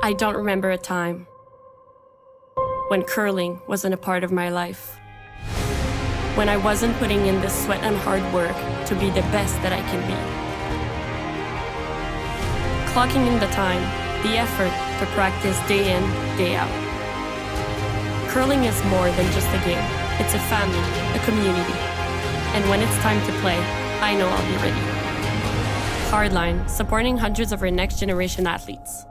I don't remember a time when curling wasn't a part of my life. When I wasn't putting in the sweat and hard work to be the best that I can be. Clocking in the time, the effort to practice day in, day out. Curling is more than just a game. It's a family, a community. And when it's time to play, I know I'll be ready. Hardline, supporting hundreds of our next generation athletes.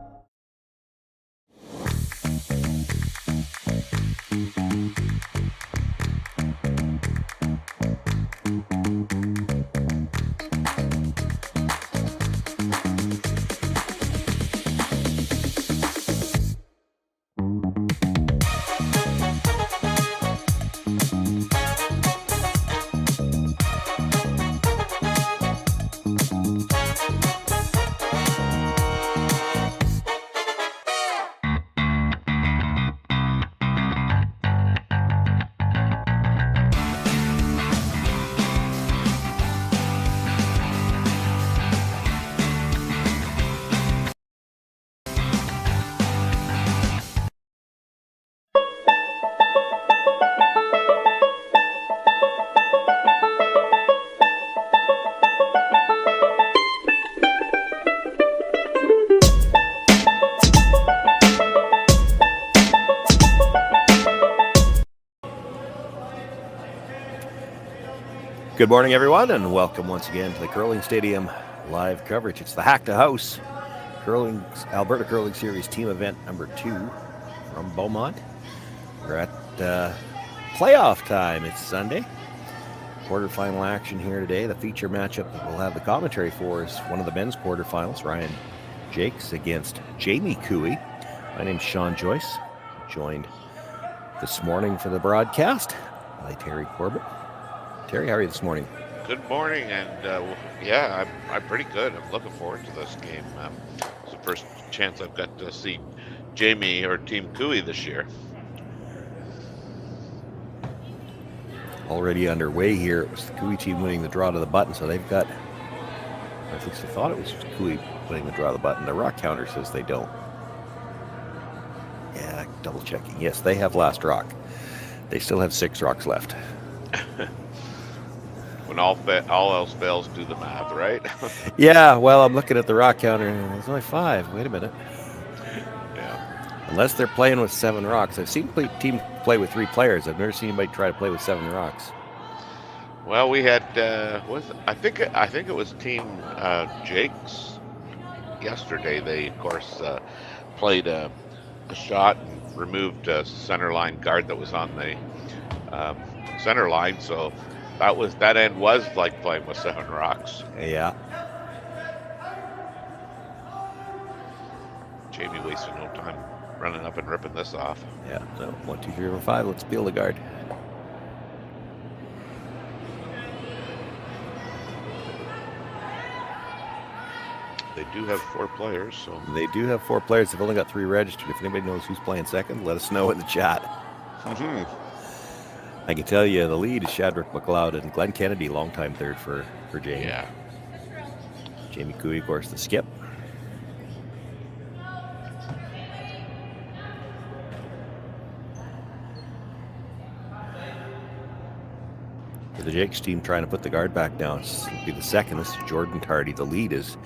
Good morning, everyone, and welcome once again to the Curling Stadium live coverage. It's the Hack2House Alberta Curling Series team event number 2 from Beaumont. We're at playoff time. It's Sunday. Quarterfinal action here today. The feature matchup that we'll have the commentary for is one of the men's quarterfinals. Jacques against Jamie Cooey. My name's Shawn Joyce. Joined this morning for the broadcast by Terry Corbin. Terry, how are you this morning? Good morning, and yeah, I'm pretty good. I'm looking forward to this game. It's the first chance I've got to see Jamie or Team Cooey this year. Already underway here. It was the Cooey team winning the draw to the button, so they've got, or at least I thought it was Cooey winning the draw to the button. The rock counter says they don't. Yeah, double checking. Yes, they have last rock. They still have 6 rocks left. When all else fails, do the math, right? Yeah, well, I'm looking at the rock counter, and there's only 5. Wait a minute. Yeah. Unless they're playing with 7 rocks. I've seen team play with 3 players. I've never seen anybody try to play with 7 rocks. Well, we had I think it was Team Jacques yesterday. They of course played a shot and removed a center line guard that was on the center line, so that end was like playing with 7 rocks. Yeah. Jamie wasted no time running up and ripping this off. Yeah. So 1, 2, 3, 4, 5. Let's peel the guard. They do have 4 players, so They do have 4 players. They've only got 3 registered. If anybody knows who's playing second, let us know in the chat. Mm-hmm. I can tell you the lead is Shadrick McLeod and Glenn Kennedy, longtime third for Jamie. Yeah. Jamie Cooey, of course, the skip. For the Jakes team trying to put the guard back down. This will be the second. This is Jordan Tardy. The lead is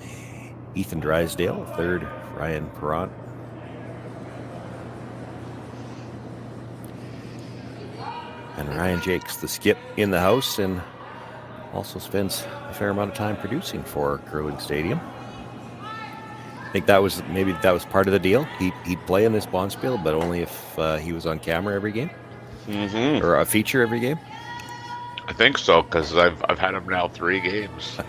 Ethan Drysdale. Third, Ryan Perrant. And Ryan Jacques, the skip, in the house, and also spends a fair amount of time producing for Curling Stadium. I think that was part of the deal. He'd play in this bonspiel, but only if he was on camera every game, or a feature every game. I think so, because I've had him now 3 games.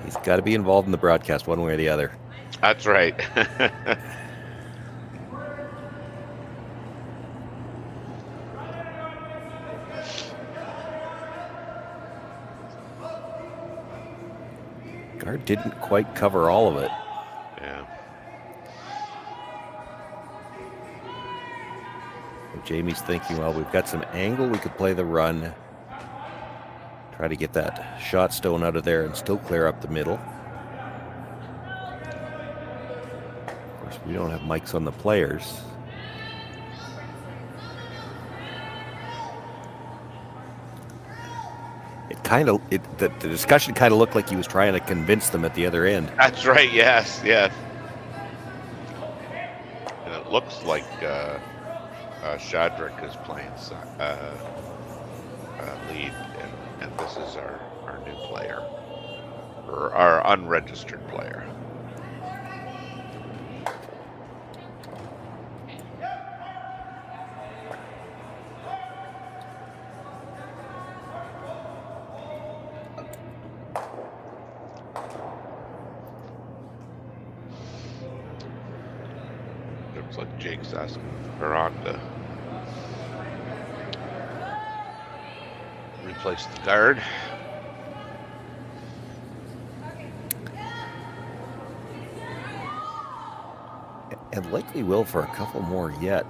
He's got to be involved in the broadcast one way or the other. That's right. Guard didn't quite cover all of it. Yeah. Jamie's thinking, well, we've got some angle. We could play the run. Try to get that shot stone out of there and still clear up the middle. We don't have mics on the players. The discussion kind of looked like he was trying to convince them at the other end. That's right. Yes. Yes. And it looks like Shadrach is playing lead, and this is our new player, or our unregistered player. Looks like Jake's asking Baron to replace the guard. And likely will for a couple more yet.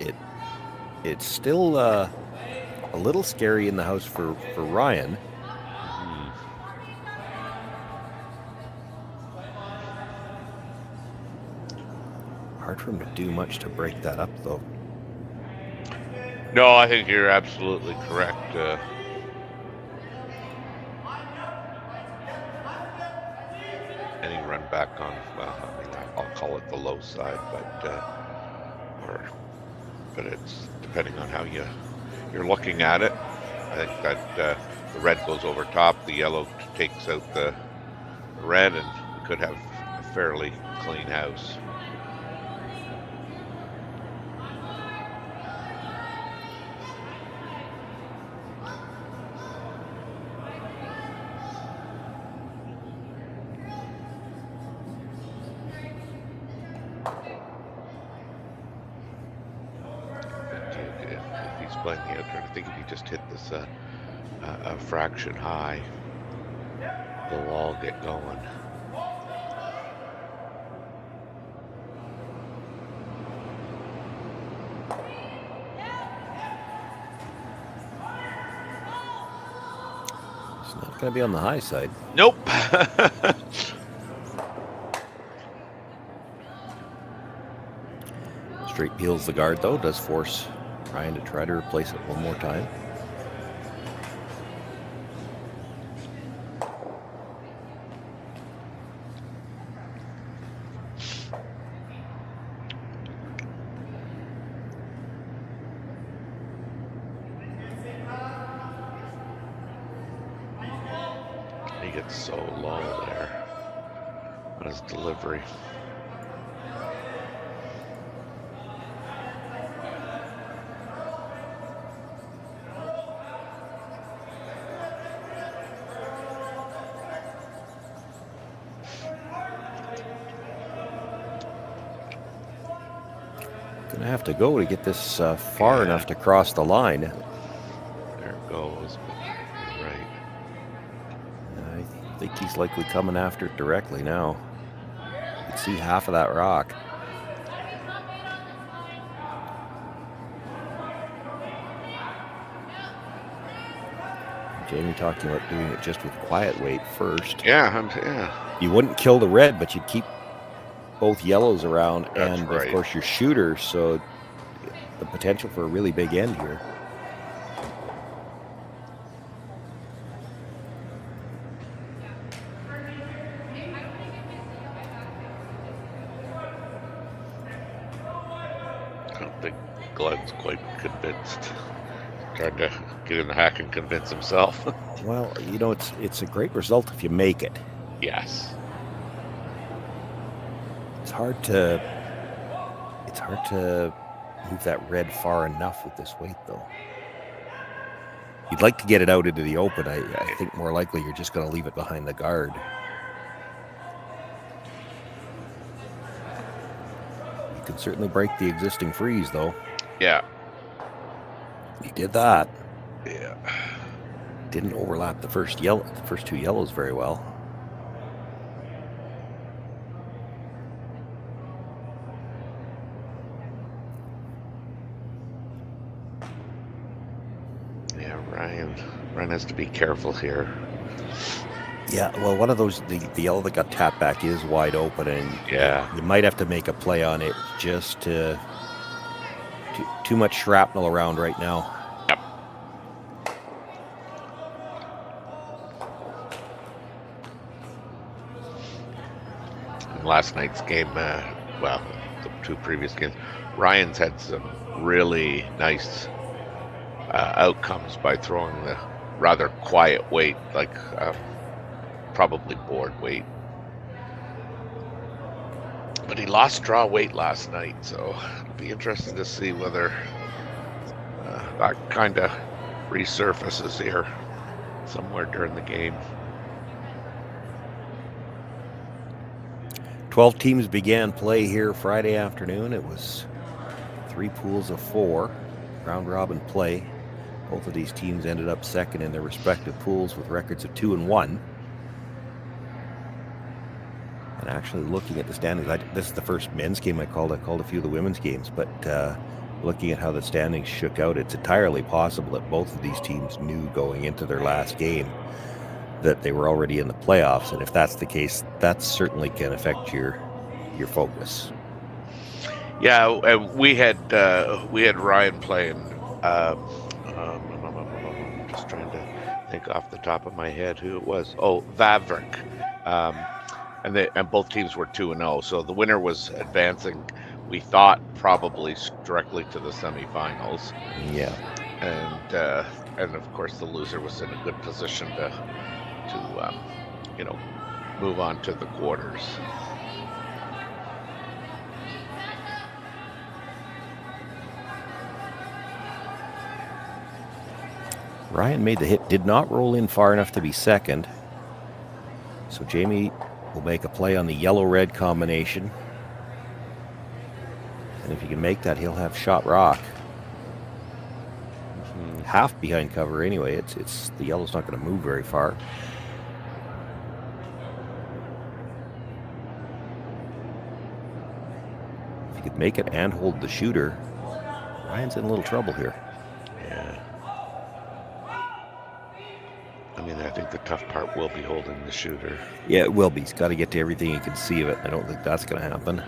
It's still a little scary in the house for Ryan. Hard for him to do much to break that up, though. No, I think you're absolutely correct. Any run back on, well, I mean, I'll call it the low side, but it's depending on how you're looking at it. I think that the red goes over top, the yellow takes out the red, and we could have a fairly clean house. Playing the outturn, I think if you just hit this a fraction high, they'll all get going. It's not going to be on the high side. Nope. Straight peels the guard, though, does force Ryan to try to replace it one more time. He gets so low there on his delivery. Gonna have to go to get this far enough to cross the line. There it goes. You're right. I think he's likely coming after it directly now. You can see half of that rock. Jamie talking about doing it just with quiet weight first. Yeah. You wouldn't kill the red, but you'd keep both yellows around. That's and right. Of course your shooter, so the potential for a really big end here. I don't think Glenn's quite convinced. Trying to get in the hack and convince himself. Well, you know, it's a great result if you make it. Yes. It's hard to move that red far enough with this weight, though. You'd like to get it out into the open. I think more likely you're just going to leave it behind the guard. You can certainly break the existing freeze, though. Yeah. You did that. Yeah. Didn't overlap the first two yellows very well. Yeah, Ryan has to be careful here. Yeah, well, one of those, the yellow that got tapped back is wide open, and Yeah. you might have to make a play on it. Just too much shrapnel around right now. Yep. In last night's game, well, the two previous games, Ryan's had some really nice outcomes by throwing the rather quiet weight, like probably board weight. But he lost draw weight last night, so it'll be interesting to see whether that kind of resurfaces here somewhere during the game. 12 teams began play here Friday afternoon. It was 3 pools of 4, round robin play. Both of these teams ended up second in their respective pools with records of 2-1. And actually looking at the standings, this is the first men's game I called. I called a few of the women's games, but looking at how the standings shook out, it's entirely possible that both of these teams knew going into their last game that they were already in the playoffs. And if that's the case, that certainly can affect your focus. Yeah, we had Ryan playing. I'm just trying to think off the top of my head who it was. Oh, Vavrick. And both teams were 2-0. So the winner was advancing, we thought, probably directly to the semifinals. Yeah. And of course the loser was in a good position to move on to the quarters. Ryan made the hit, did not roll in far enough to be second. So Jamie will make a play on the yellow-red combination. And if he can make that, he'll have shot rock. Half behind cover anyway. It's the yellow's not going to move very far. If he could make it and hold the shooter, Ryan's in a little trouble here. Yeah. I mean, I think the tough part will be holding the shooter. Yeah, it will be. He's got to get to everything he can see of it. I don't think that's going to happen.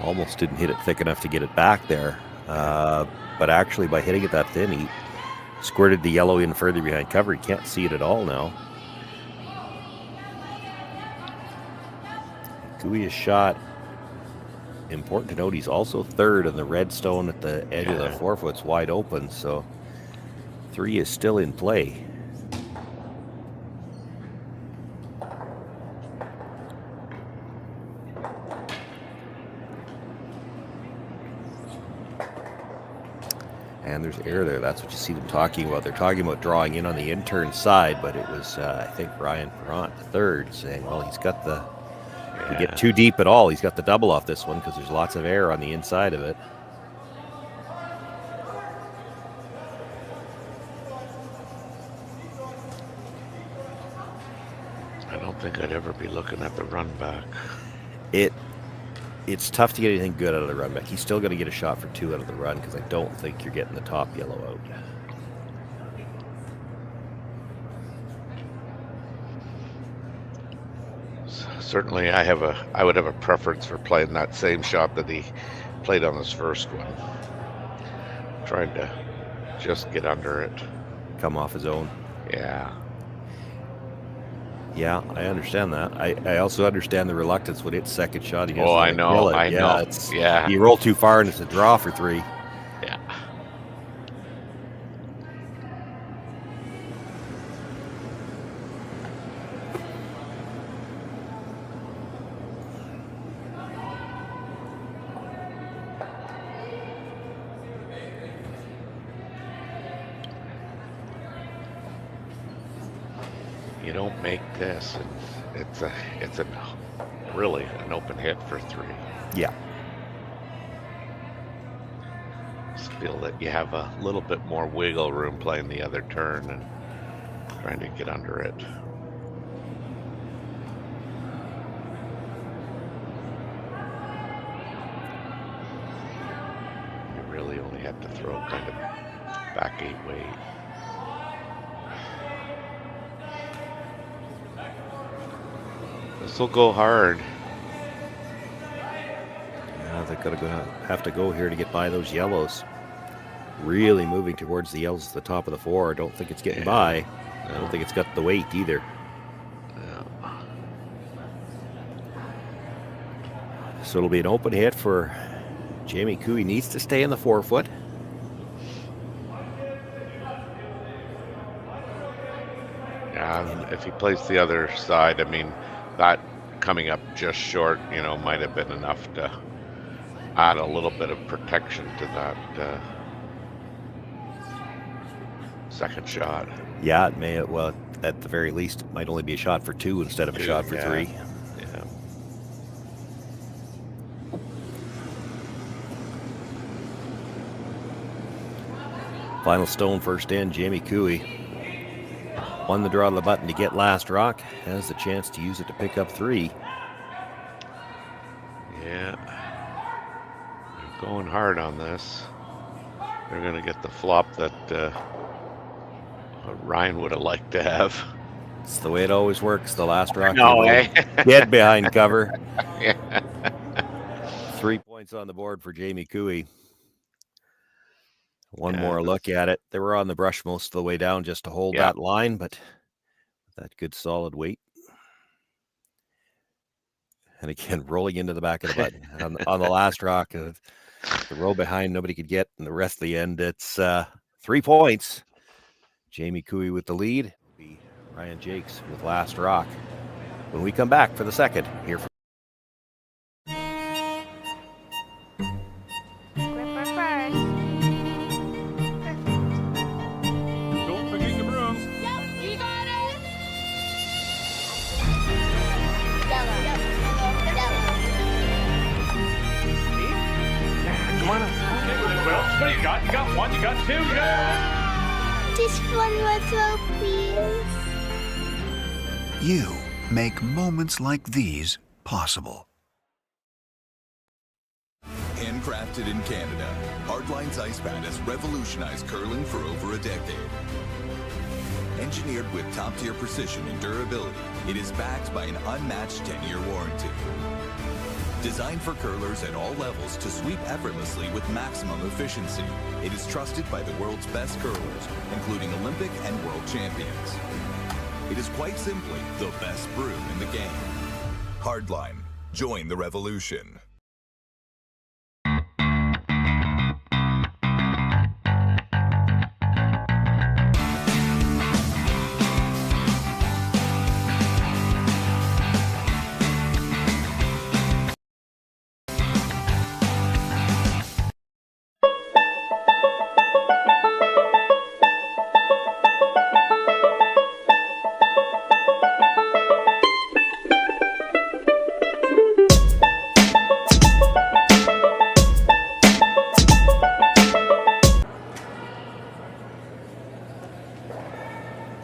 Almost didn't hit it thick enough to get it back there. But actually, by hitting it that thin, he squirted the yellow in further behind cover. He can't see it at all now. Guia's shot, important to note, he's also third on the red stone at the edge of the 4-foot's wide open, so 3 is still in play. And there's air there. That's what you see them talking about. They're talking about drawing in on the intern side, but it was, I think, Ryan Perrant, the third, saying, well, he's got the... If you get too deep at all, he's got the double off this one because there's lots of air on the inside of it. I don't think I'd ever be looking at the run back. It's tough to get anything good out of the run back. He's still going to get a shot for 2 out of the run because I don't think you're getting the top yellow out. Certainly, I would have a preference for playing that same shot that he played on his first one. Trying to just get under it. Come off his own. Yeah. Yeah, I understand that. I also understand the reluctance when it's second shot. He I know. I know. Yeah. You roll too far and it's a draw for 3. Yeah. You don't make this, and it's really an open hit for 3. Yeah. Just feel that you have a little bit more wiggle room playing the other turn and trying to get under it. You really only have to throw kind of back 8 weight. This will go hard. Yeah, they're going to have to go here to get by those yellows. Really moving towards the yellows at the top of the 4. I don't think it's getting by. I don't think it's got the weight either. Yeah. So it'll be an open hit for Jamie Coo. He needs to stay in the 4-foot. Yeah, if he plays the other side, I mean, that coming up just short, might have been enough to add a little bit of protection to that second shot. Yeah, it may. Well, at the very least, it might only be a shot for 2 instead of a shot for 3. Yeah. Final stone first in, Jamie Cooey. Won the draw of the button to get last rock. Has the chance to use it to pick up 3. Yeah. They're going hard on this. They're going to get the flop that Ryan would have liked to have. It's the way it always works. The last rock. No way. Get behind cover. Yeah. 3 points on the board for Jamie Cooey. One more look at it. They were on the brush most of the way down just to hold that line, but that good solid weight. And again, rolling into the back of the button. on the last rock, the row behind nobody could get, and the rest of the end, it's 3 points. Jamie Cooey with the lead. It'll be Ryan Jacques with last rock. When we come back for the second, here from What do you got? You got 1, you got 2, you got... Just one more throw, please. You make moments like these possible. Handcrafted in Canada, Hardline's Ice Pad has revolutionized curling for over a decade. Engineered with top-tier precision and durability, it is backed by an unmatched 10-year warranty. Designed for curlers at all levels to sweep effortlessly with maximum efficiency, it is trusted by the world's best curlers, including Olympic and world champions. It is quite simply the best brew in the game. Hardline. Join the revolution.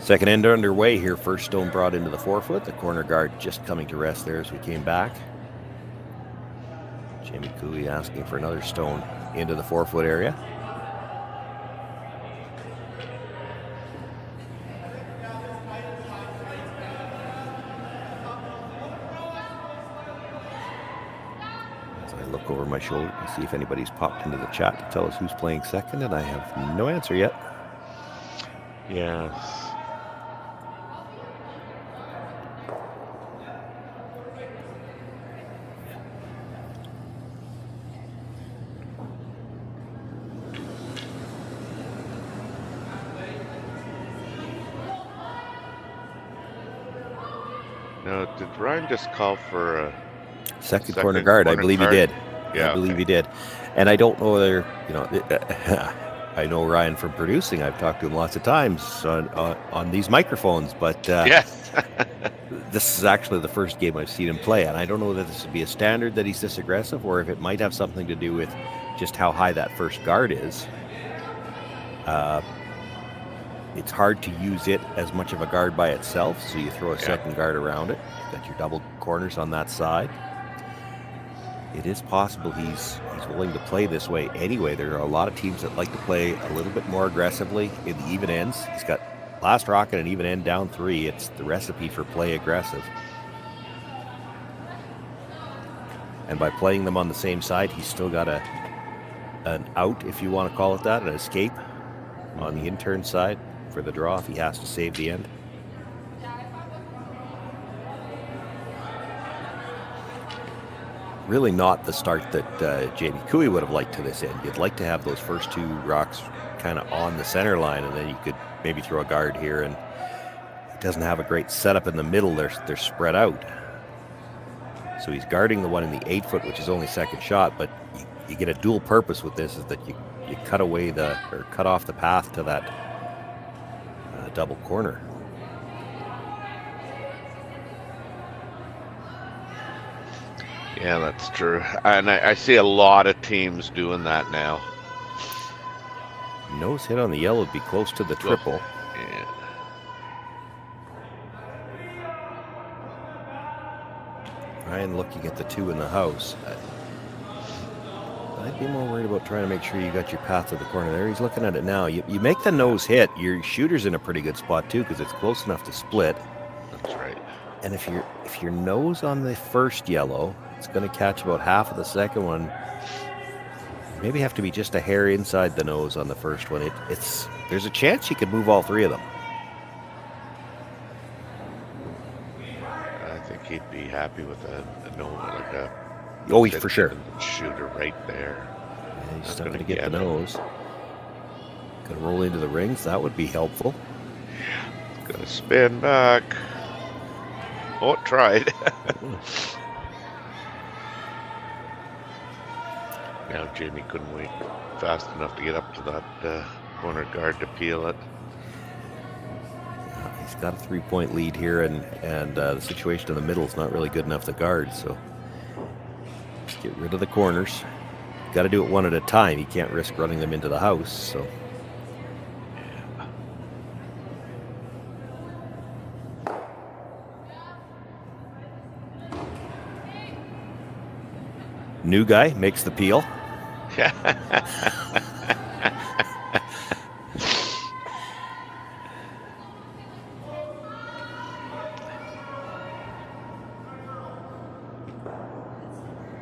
second end underway here. First stone brought into the 4-foot. The corner guard just coming to rest there as we came back. Jamie Cooey asking for another stone into the 4-foot area. As I look over my shoulder to see if anybody's popped into the chat to tell us who's playing second, and I have no answer yet. Yes. Now, did Ryan just call for a second corner guard? I believe he did. Yeah, I believe he did. And I don't know whether, I know Ryan from producing. I've talked to him lots of times on these microphones, but this is actually the first game I've seen him play, and I don't know whether this would be a standard that he's this aggressive or if it might have something to do with just how high that first guard is. It's hard to use it as much of a guard by itself, so you throw a second guard around it. You've got your double corners on that side. It is possible he's willing to play this way anyway. There are a lot of teams that like to play a little bit more aggressively in the even ends. He's got last rock and an even end down 3. It's the recipe for play aggressive. And by playing them on the same side, he's still got an out, if you want to call it that, an escape on the intern side for the draw if he has to save the end. Really not the start that Jamie Cooey would have liked to this end. You'd like to have those first two rocks kind of on the center line, and then you could maybe throw a guard here, and he doesn't have a great setup in the middle. They're spread out. So he's guarding the one in the 8-foot, which is only second shot, but you get a dual purpose with this, is that you cut away or cut off the path to that double corner. Yeah, that's true. And I see a lot of teams doing that now. Nose hit on the yellow would be close to the triple. Yeah. Ryan looking at the 2 in the house. I'd be more worried about trying to make sure you got your path to the corner there. He's looking at it now. You make the nose hit, your shooter's in a pretty good spot too, because it's close enough to split. That's right. And if your nose on the first yellow, it's going to catch about half of the second one. Maybe have to be just a hair inside the nose on the first one. There's a chance you could move all 3 of them. I think he'd be happy with a no, like a For sure. Shooter right there. Yeah, he's still going to get the nose. Going to roll into the rings. That would be helpful. Going to spin back. Oh, it tried. Now Jamie couldn't wait fast enough to get up to that corner guard to peel it. Yeah, he's got a 3-point lead here, and the situation in the middle is not really good enough to guard, so just get rid of the corners. Got to do it one at a time. You can't risk running them into the house, so. New guy makes the peel. Yeah,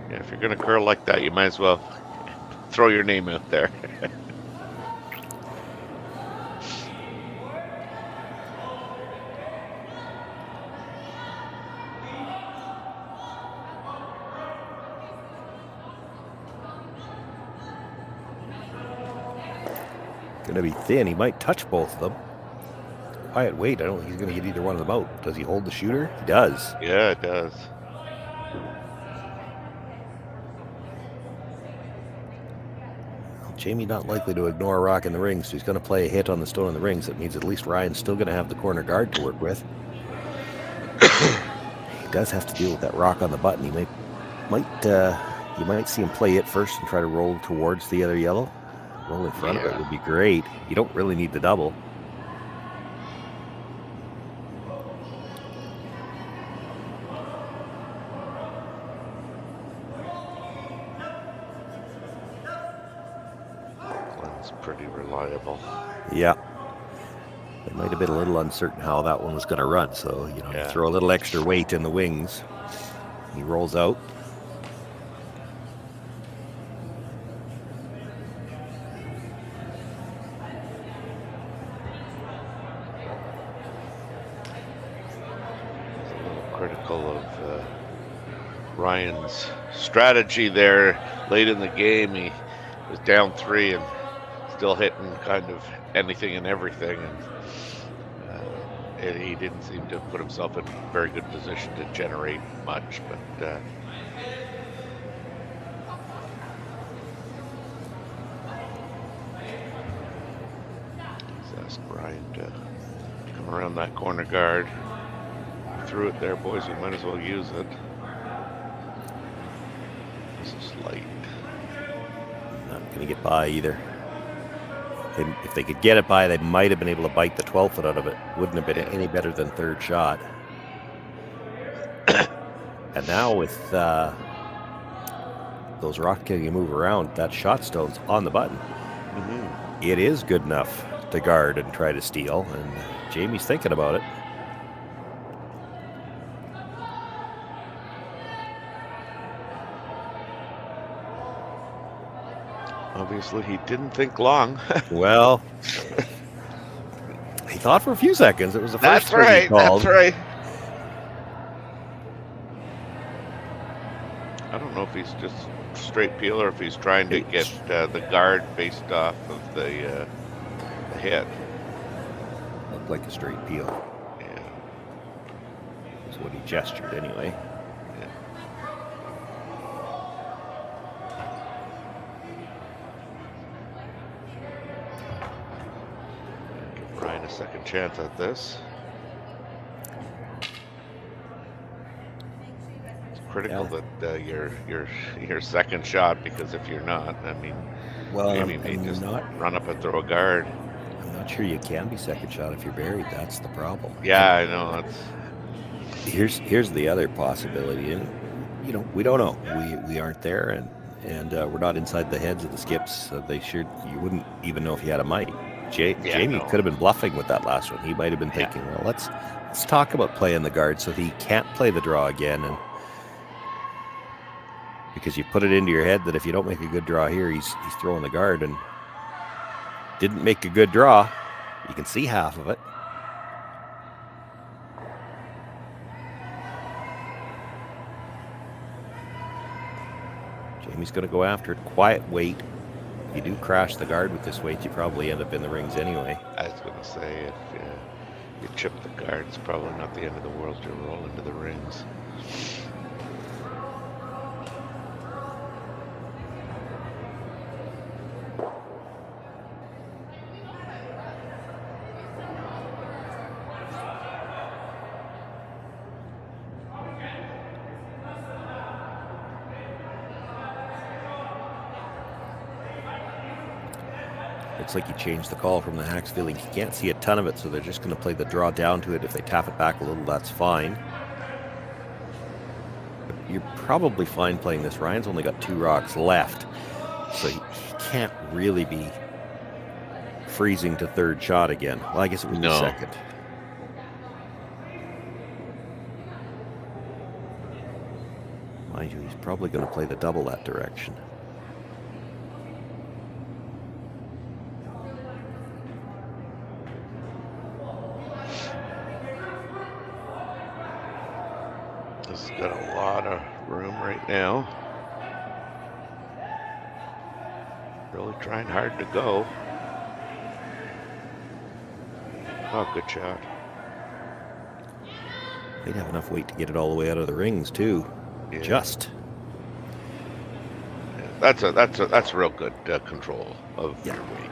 if you're going to curl like that, you might as well throw your name out there. Going to be thin. He might touch both of them. Quiet wait. I don't think he's going to get either one of them out. Does he hold the shooter? He does. Yeah, it does. Jamie not likely to ignore a rock in the rings, so he's going to play a hit on the stone in the rings. That means at least Ryan's still going to have the corner guard to work with. He does have to deal with that rock on the button. You might see him play it first and try to roll towards the other yellow. Roll in front of it would be great. You don't really need the double. Glenn's pretty reliable. Yeah. It might have been a little uncertain how that one was going to run, so you throw a little extra weight in the wings. He rolls out. Critical of Ryan's strategy there late in the game. He was down 3 and still hitting kind of anything and everything, and he didn't seem to put himself in a very good position to generate much, but he's asked Ryan to come around that corner guard. Threw it there, boys. You might as well use it. This is light. Not going to get by either. And if they could get it by, they might have been able to bite the 12-foot out of it. Wouldn't have been any better than third shot. And now with those rocks getting you move around, that shot stone's on the button. Mm-hmm. It is good enough to guard and try to steal, and Jamie's thinking about it. Obviously, he didn't think long. Well, he thought for a few seconds. It was the first That's thing he right. called. That's right. I don't know if he's just straight peel or if he's trying to get the guard based off of the hit. Looked like a straight peel. Yeah. That's what he gestured anyway. Give Ryan a second chance at this. Critical that your second shot, because if you're not, I mean, Well, maybe may I'm just not run up and throw a guard. I'm not sure you can be second shot if you're buried. That's the problem. Yeah, I know. Here's the other possibility, and we don't know. We aren't there, and we're not inside the heads of the skips. So you wouldn't even know if he had a mic. Jamie could have been bluffing with that last one. He might have been thinking, well, let's talk about playing the guard so he can't play the draw again, and because you put it into your head that if you don't make a good draw here, he's throwing the guard, and didn't make a good draw. You can see half of it. Jamie's going to go after it. Quiet weight. If you do crash the guard with this weight, you probably end up in the rings anyway. I was going to say, if you chip the guard, it's probably not the end of the world to roll into the rings. Looks like he changed the call from the Hacks feeling he can't see a ton of it, so they're just going to play the draw down to it. If they tap it back a little, that's fine. But you're probably fine playing this. Ryan's only got 2 rocks left, so he can't really be freezing to third shot again. Well, I guess it was the second. Mind you, he's probably going to play the double that direction. This has got a lot of room right now. Really trying hard to go. Oh, good shot. They'd have enough weight to get it all the way out of the rings too. Yeah. Just. Yeah, that's real good control of your weight.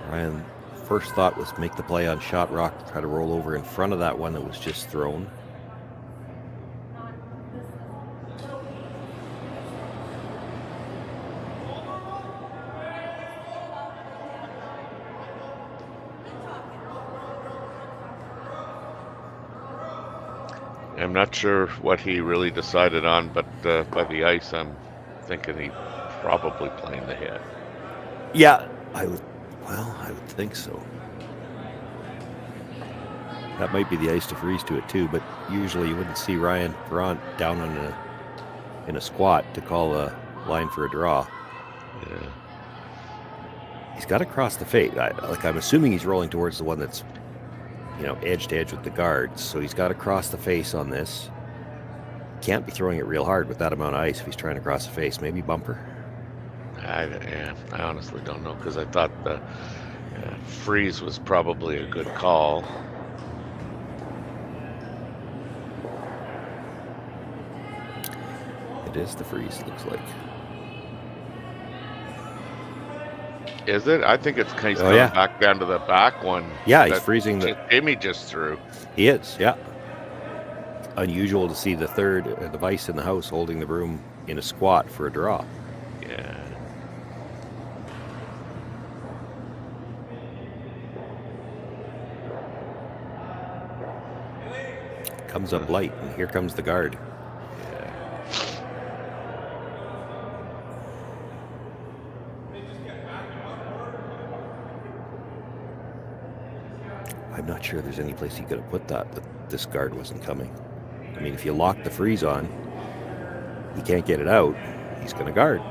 Ryan, first thought was make the play on shot rock, try to roll over in front of that one that was just thrown. I'm not sure what he really decided on, but by the ice, I'm thinking he probably playing the hit. Yeah, I would think so. That might be the ice to freeze to it too, but usually you wouldn't see Ryan Perrant down in a squat to call a line for a draw. Yeah. He's got to cross the face. I'm assuming he's rolling towards the one that's, edge to edge with the guards. So he's got to cross the face on this. Can't be throwing it real hard with that amount of ice if he's trying to cross the face. Maybe bumper. I honestly don't know, because I thought the freeze was probably a good call. It is the freeze, looks like. Is it? I think it's he's coming back down to the back one. Yeah, he's freezing Jimmy just threw. He is, yeah. Unusual to see the the vice in the house holding the broom in a squat for a draw. Yeah. Comes up light, and here comes the guard. Yeah. I'm not sure there's any place he could have put that this guard wasn't coming. I mean, if you lock the freeze on, he can't get it out, he's going to guard.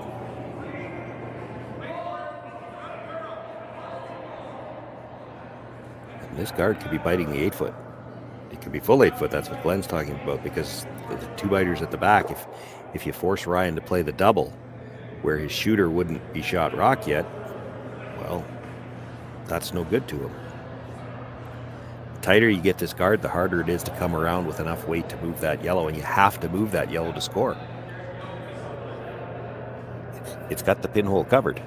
And this guard could be biting the 8-foot. It could be full 8-foot, that's what Glenn's talking about, because the 2 biters at the back, if you force Ryan to play the double, where his shooter wouldn't be shot rock yet, well, that's no good to him. The tighter you get this guard, the harder it is to come around with enough weight to move that yellow, and you have to move that yellow to score. It's got the pinhole covered.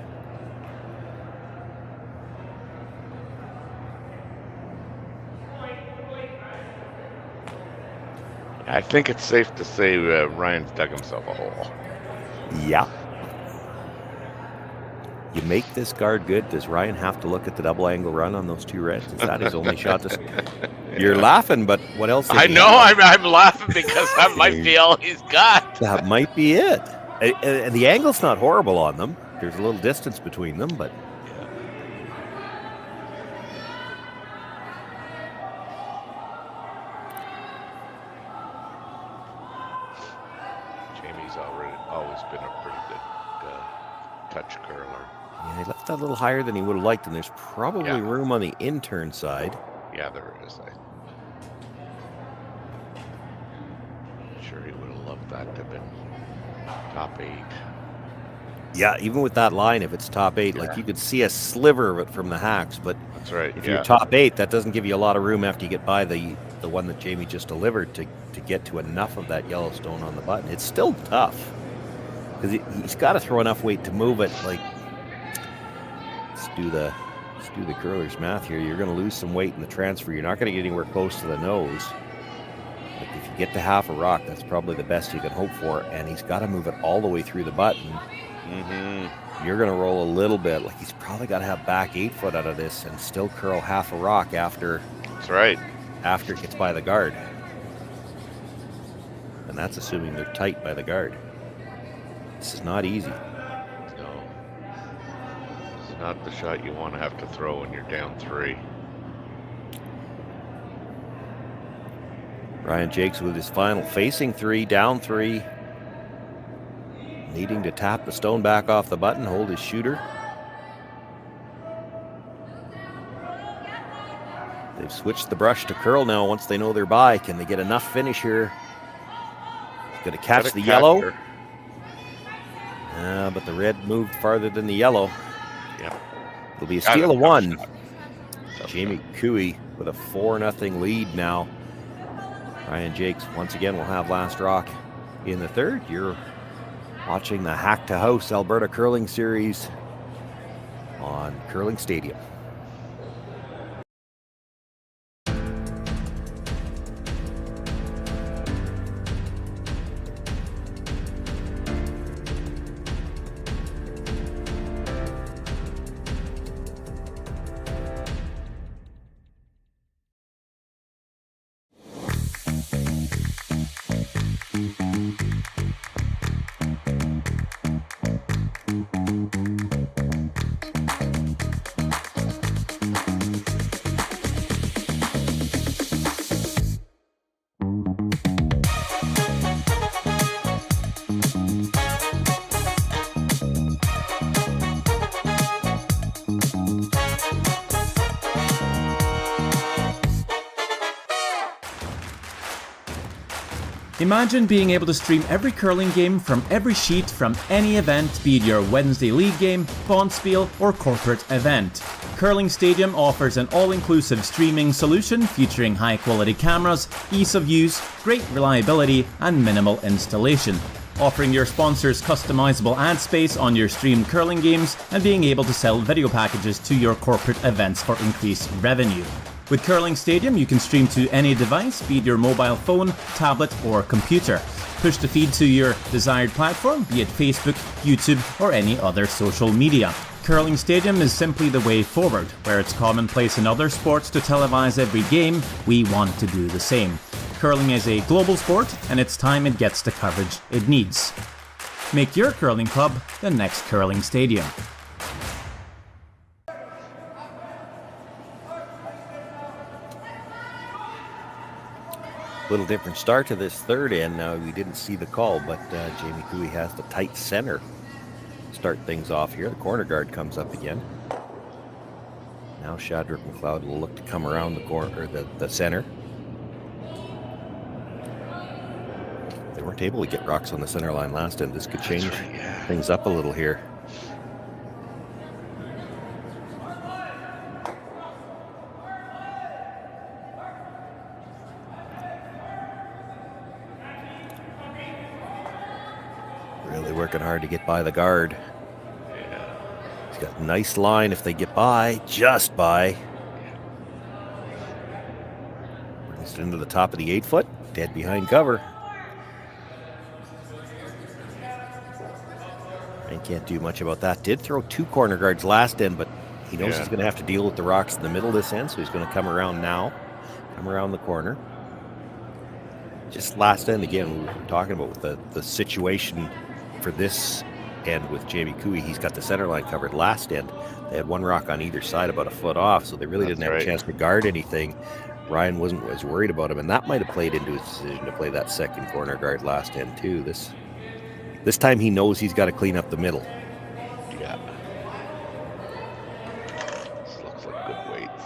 I think it's safe to say Ryan's dug himself a hole. Yeah. You make this guard good. Does Ryan have to look at the double angle run on those 2 reds? Is that his only shot? You're laughing, but what else? I know. I'm laughing because that might be all he's got. That might be it. And the angle's not horrible on them. There's a little distance between them, but Jamie's always been a pretty good touch curler. yeah, he left that a little higher than he would have liked, and there's probably room on the in-turn side. Yeah, there is. I'm sure he would have loved that to have been top 8. Yeah, even with that line, if it's top 8, like you could see a sliver of it from the Hacks, but that's right. If you're top 8, that doesn't give you a lot of room after you get by the one that Jamie just delivered to get to enough of that Yellowstone on the button. It's still tough because he's got to throw enough weight to move it. Like, let's do the curler's math here. You're going to lose some weight in the transfer. You're not going to get anywhere close to the nose. Like, if you get to half a rock, that's probably the best you can hope for. And he's got to move it all the way through the button. Mm-hmm. You're going to roll a little bit. Like, he's probably got to have back 8-foot out of this and still curl half a rock after. That's right. After it gets by the guard. And that's assuming they're tight by the guard. This is not easy. No. It's not the shot you want to have to throw when you're down 3. Ryan Jacques with his final facing 3, down 3. Needing to tap the stone back off the button, hold his shooter. They've switched the brush to curl now once they know they're by. Can they get enough finish here? He's going to catch the yellow. But the red moved farther than the yellow. Yeah. It'll be a steal of 1. Jamie Cooey with a 4-0 lead now. Ryan Jacques once again will have last rock in the 3rd. You're watching the Hack2House Alberta Curling Series on Curling Stadium. Imagine being able to stream every curling game from every sheet from any event, be it your Wednesday league game, bonspiel, or corporate event. Curling Stadium offers an all-inclusive streaming solution featuring high-quality cameras, ease of use, great reliability, and minimal installation. Offering your sponsors customizable ad space on your streamed curling games and being able to sell video packages to your corporate events for increased revenue. With Curling Stadium, you can stream to any device, be it your mobile phone, tablet, or computer. Push the feed to your desired platform, be it Facebook, YouTube, or any other social media. Curling Stadium is simply the way forward. Where it's commonplace in other sports to televise every game, we want to do the same. Curling is a global sport, and it's time it gets the coverage it needs. Make your curling club the next Curling Stadium. Little different start to this third end. Now, we didn't see the call, but Jamie Cooey has the tight center start things off here. The corner guard comes up again. Now Shadrach McLeod will look to come around the corner, or the center. They weren't able to get rocks on the center line last end. This could change things up a little here. Really working hard to get by the guard. He's got a nice line if they get by, just by. Brings it into the top of the 8-foot, dead behind cover. And can't do much about that. Did throw 2 corner guards last end, but he knows he's going to have to deal with the rocks in the middle of this end, so he's going to come around now, come around the corner. Just last end, again, we were talking about with the situation for this end with Jamie Cooey. He's got the center line covered. Last end, they had 1 rock on either side, about a foot off, so they really didn't have a chance to guard anything. Ryan wasn't as worried about him, and that might have played into his decision to play that second corner guard last end too. This time he knows he's got to clean up the middle. Yeah. This looks like good weights.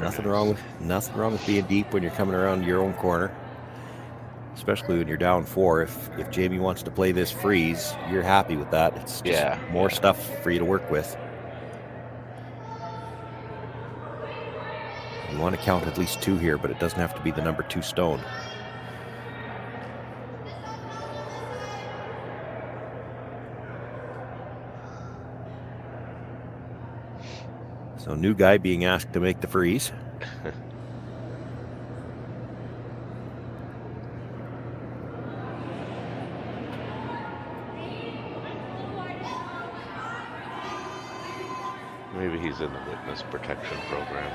Nothing wrong with being deep when you're coming around your own corner, especially when you're down 4. If Jamie wants to play this freeze, you're happy with that. It's just more stuff for you to work with. You want to count at least 2 here, but it doesn't have to be the number 2 stone. So new guy being asked to make the freeze. Maybe he's in the witness protection program.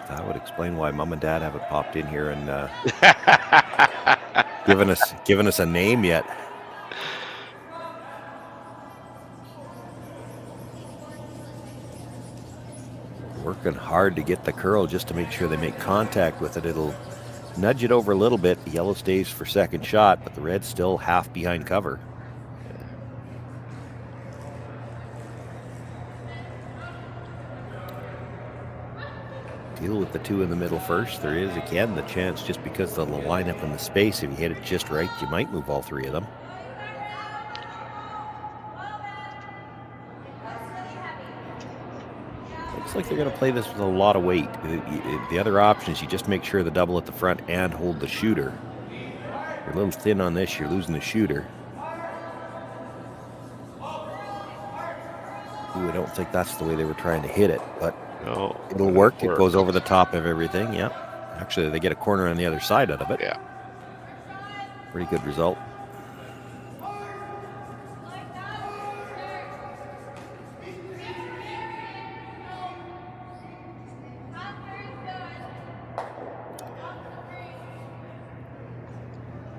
That would explain why Mom and Dad haven't popped in here and given us a name yet. Working hard to get the curl just to make sure they make contact with it. It'll nudge it over a little bit. The yellow stays for second shot, but the red's still half behind cover. Deal with the 2 in the middle first. There is, again, the chance, just because of the lineup and the space, if you hit it just right, you might move all 3 of them. Looks like they're going to play this with a lot of weight. The other option is you just make sure the double at the front and hold the shooter. You're a little thin on this, you're losing the shooter. Ooh, I don't think that's the way they were trying to hit it, but no, it'll work. It goes over the top of everything. Yeah. Actually, they get a corner on the other side out of it. Yeah. Pretty good result.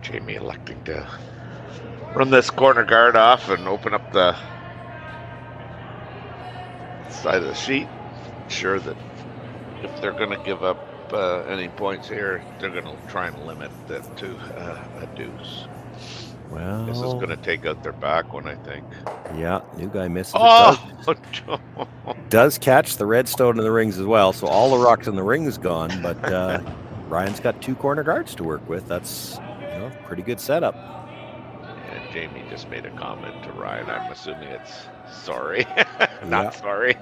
Jamie electing to run this corner guard off and open up the side of the sheet. Sure that if they're going to give up any points here, they're going to try and limit it to a deuce. Well, this is going to take out their back one, I think. Yeah, new guy misses. Oh, does catch the redstone in the rings as well, so all the rocks in the ring is gone, but Ryan's got 2 corner guards to work with. That's pretty good setup. And Jamie just made a comment to Ryan. I'm assuming it's sorry. Not sorry.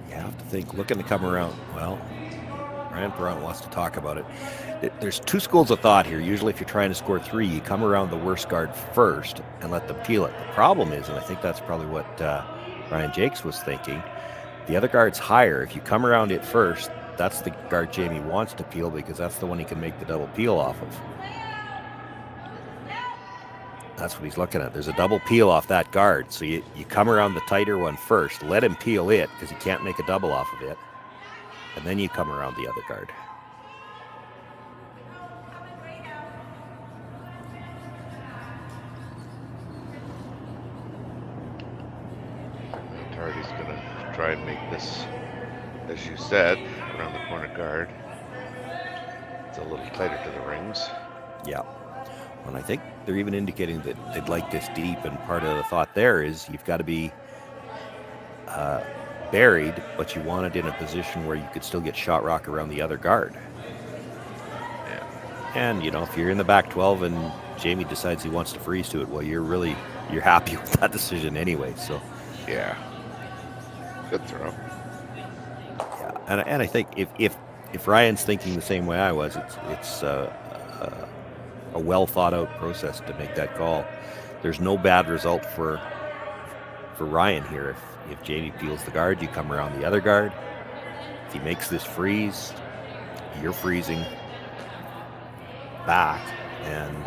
You have to think, looking to come around. Well, Ryan Perrant wants to talk about it. There's 2 schools of thought here. Usually if you're trying to score 3, you come around the worst guard first and let them peel it. The problem is, and I think that's probably what Ryan Jacques was thinking, the other guard's higher. If you come around it first, that's the guard Jamie wants to peel because that's the one he can make the double peel off of. That's what he's looking at. There's a double peel off that guard. So you come around the tighter one first. Let him peel it because he can't make a double off of it. And then you come around the other guard. Tardy's going to try and make this, as you said, around the corner guard. It's a little tighter to the rings. Yeah. And I think they're even indicating that they'd like this deep, and part of the thought there is you've got to be buried, but you want it in a position where you could still get shot rock around the other guard. Yeah. And, you know, if you're in the back 12 and Jamie decides he wants to freeze to it, well, you're happy with that decision anyway, so. Yeah. Good throw. Yeah, and I think if Ryan's thinking the same way I was, it's a well thought out process to make that call. There's no bad result for Ryan here. If Jamie peels the guard, you come around the other guard. If he makes this freeze, you're freezing back, and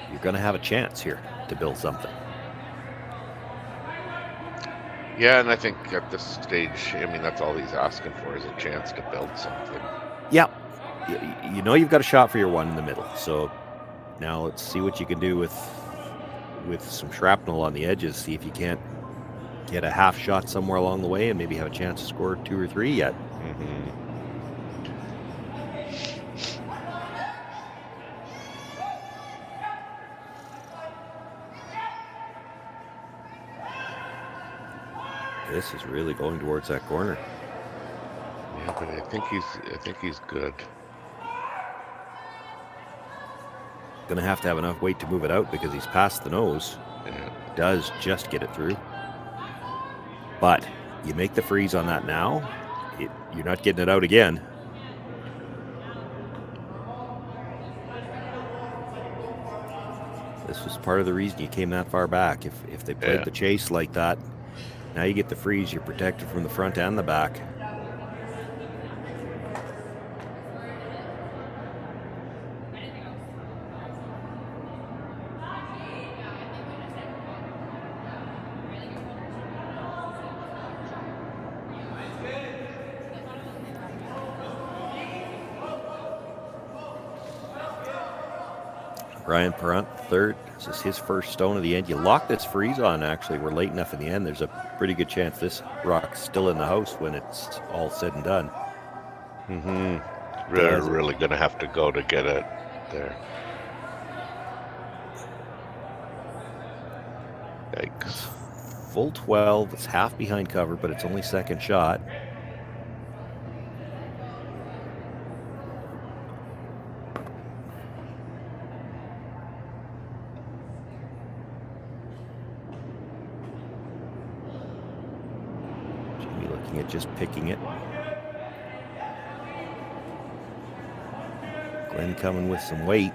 you're going to have a chance here to build something. Yeah, and I think at this stage, I mean, that's all he's asking for is a chance to build something. Yeah. You know you've got a shot for your one in the middle, so now let's see what you can do with some shrapnel on the edges. See if you can't get a half shot somewhere along the way and maybe have a chance to score 2 or 3 yet. Mm-hmm. This is really going towards that corner. Yeah, but I think he's good. Going to have enough weight to move it out because he's past the nose. Yeah. Does just get it through. But you make the freeze on that now, you're not getting it out again. This was part of the reason you came that far back. If they played the chase like that, now you get the freeze, you're protected from the front and the back. Ryan Perrant, third. This is his first stone of the end. You lock this freeze on, actually. We're late enough in the end. There's a pretty good chance this rock's still in the house when it's all said and done. Mm-hmm. Really going to have to go to get it there. Yikes. Full 12. It's half behind cover, but it's only second shot. Just picking it. Glenn coming with some weight.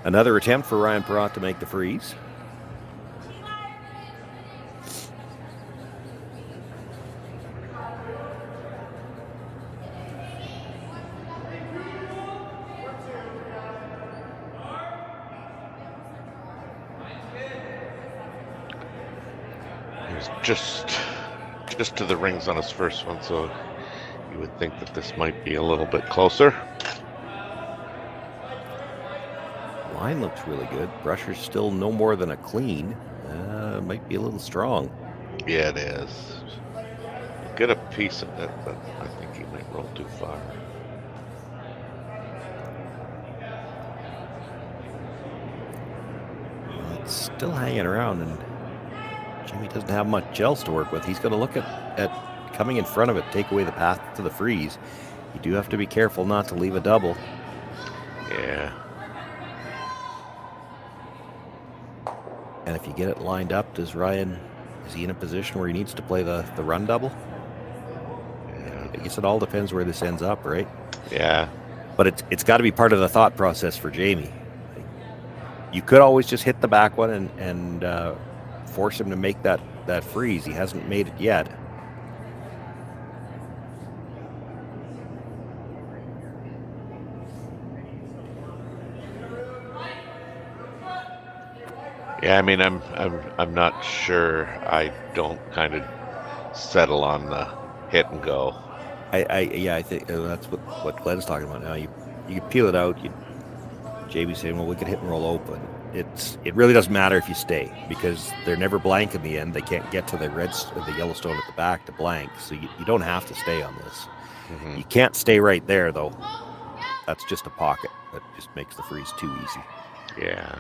Another attempt for Ryan Perrant to make the freeze. Just to the rings on his first one, so you would think that this might be a little bit closer. Line looks really good. Brusher's still no more than a clean. Might be a little strong. Yeah, it is. Get a piece of it, but I think he might roll too far. It's still hanging around, and Jimmy doesn't have much else to work with. He's going to look at coming in front of it, take away the path to the freeze. You do have to be careful not to leave a double. Yeah. And if you get it lined up, is he in a position where he needs to play the run double? Yeah. I guess it all depends where this ends up, right? Yeah. But it's got to be part of the thought process for Jamie. You could always just hit the back one and force him to make that freeze. He hasn't made it yet. Yeah, I mean, I'm not sure. I don't kind of settle on the hit and go. I think that's what Glenn's talking about now. You peel it out. JB's saying, well, we could hit and roll open. It really doesn't matter if you stay, because they're never blank in the end. They can't get to the the Yellowstone at the back to blank, so you don't have to stay on this. Mm-hmm. You can't stay right there, though. That's just a pocket. That just makes the freeze too easy. Yeah.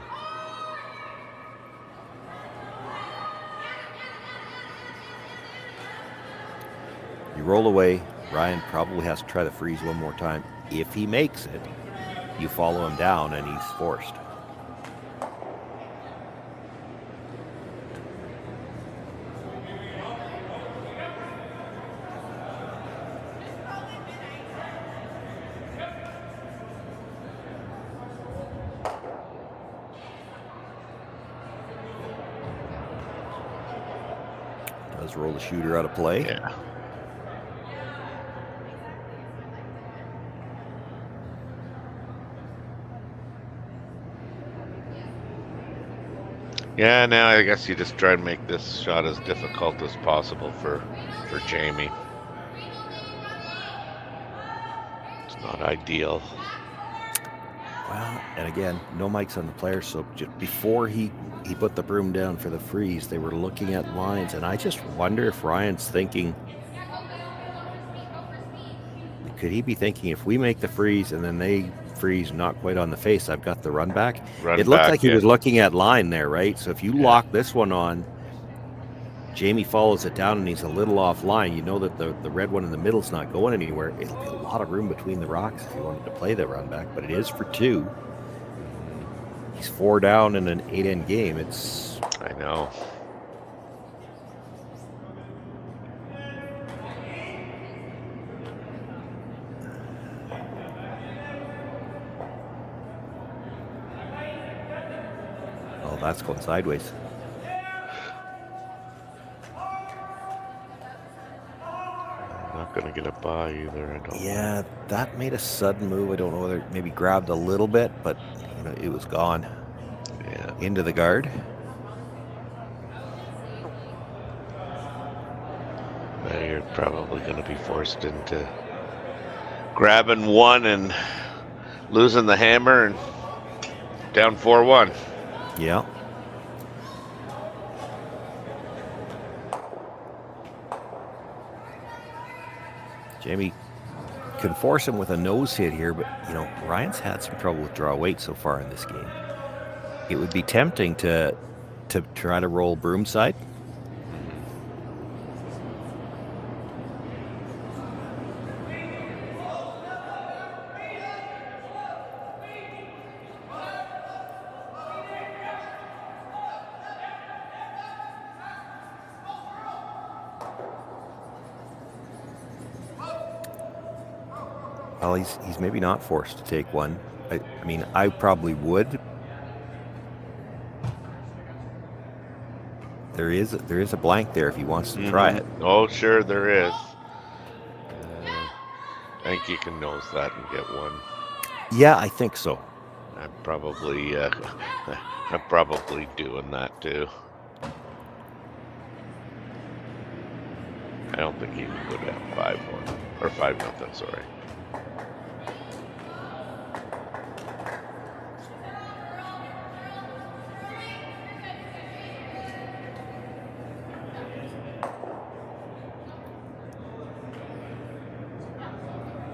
You roll away. Ryan probably has to try the freeze one more time. If he makes it, you follow him down and he's forced. Does roll the shooter out of play. Yeah. Yeah, now I guess you just try and make this shot as difficult as possible for Jamie. It's not ideal. Well, and again, no mics on the player, so just before he put the broom down for the freeze, they were looking at lines, and I just wonder if Ryan's thinking, could he be thinking, if we make the freeze and then they freeze not quite on the face, I've got the run back? It looked like he was looking at line there, right? So if you lock this one on, Jamie follows it down and he's a little off line. You know that the red one in the middle is not going anywhere. It'll be a lot of room between the rocks if you wanted to play the run back, but it is for 2. He's 4 down in an 8-end game. I know. Oh, that's going sideways. Not going to get a buy either, I don't. Yeah, that made a sudden move. I don't know whether it maybe grabbed a little bit, but it was gone. Yeah. Into the guard. Now you're probably going to be forced into grabbing one and losing the hammer and down 4-1. Yeah. Jamie can force him with a nose hit here, but Ryan's had some trouble with draw weight so far in this game. It would be tempting to try to roll broomside. Well, he's maybe not forced to take one. I mean, I probably would. There is a blank there if he wants to try it. Oh, sure there is. I think you can nose that and get one. Yeah, I think so. I'm probably doing that too. I don't think he can go down 5-1 or 5-0. Sorry.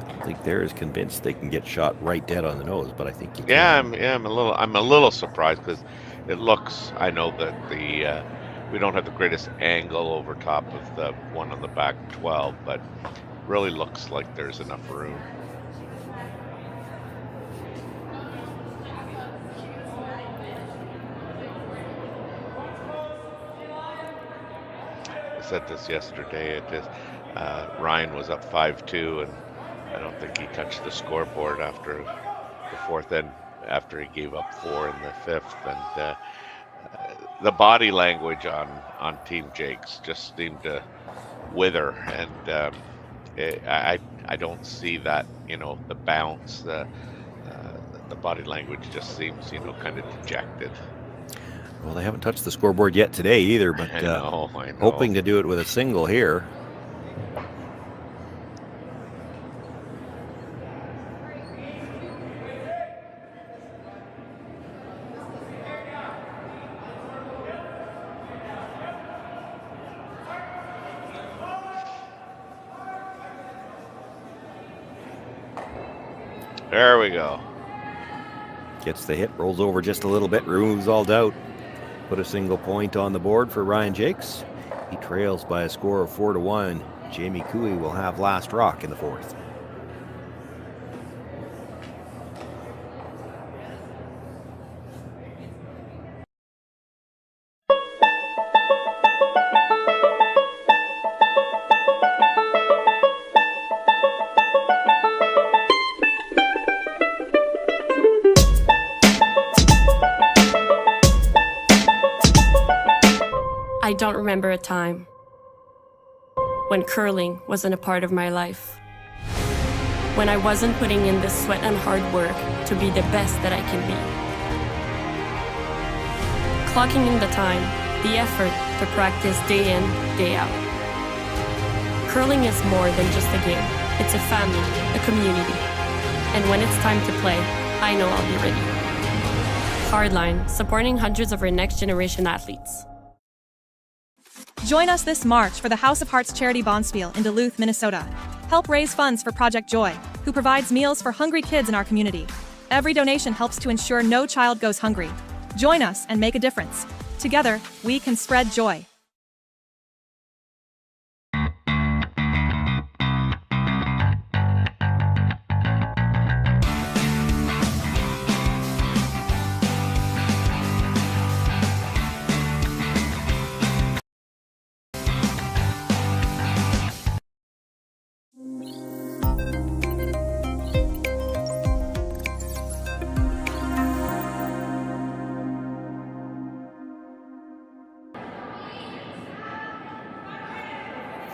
I think they're as convinced they can get shot right dead on the nose, but I think you can. Yeah, I'm a little surprised because it looks. I know that we don't have the greatest angle over top of the one on the back 12, but really looks like there's enough room. I said this yesterday. Ryan was up 5-2, and I don't think he touched the scoreboard after the 4th end after he gave up 4 in the 5th, and the body language on Team Jacques just seemed to wither, and I don't see that, the bounce, the body language just seems, kind of dejected. Well, they haven't touched the scoreboard yet today either, but I know. hoping to do it with a single here. There we go. Gets the hit, rolls over just a little bit, removes all doubt. Put a single point on the board for Ryan Jacques. He trails by a score of 4-1. Jamie Cooey will have last rock in the 4th. I don't remember a time when curling wasn't a part of my life. When I wasn't putting in the sweat and hard work to be the best that I can be. Clocking in the time, the effort to practice day in, day out. Curling is more than just a game. It's a family, a community. And when it's time to play, I know I'll be ready. Hardline, supporting hundreds of our next generation athletes. Join us this March for the House of Hearts Charity Bonspiel in Duluth, Minnesota. Help raise funds for Project Joy, who provides meals for hungry kids in our community. Every donation helps to ensure no child goes hungry. Join us and make a difference. Together, we can spread joy.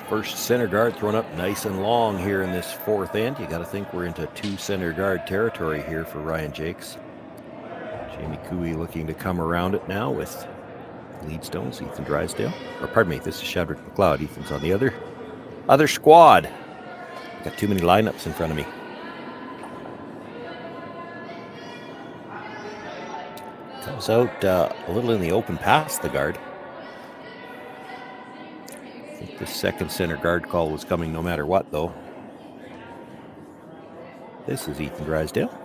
First center guard thrown up nice and long here in this 4th end. You got to think we're into 2 center guard territory here for Ryan Jacques. Jamie Cooey looking to come around it now with lead stones, Ethan Drysdale. Or pardon me, this is Shadrach McLeod. Ethan's on the other squad. Got too many lineups in front of me. Comes out a little in the open past the guard. I think the second center guard call was coming no matter what, though. This is Ethan Drysdale.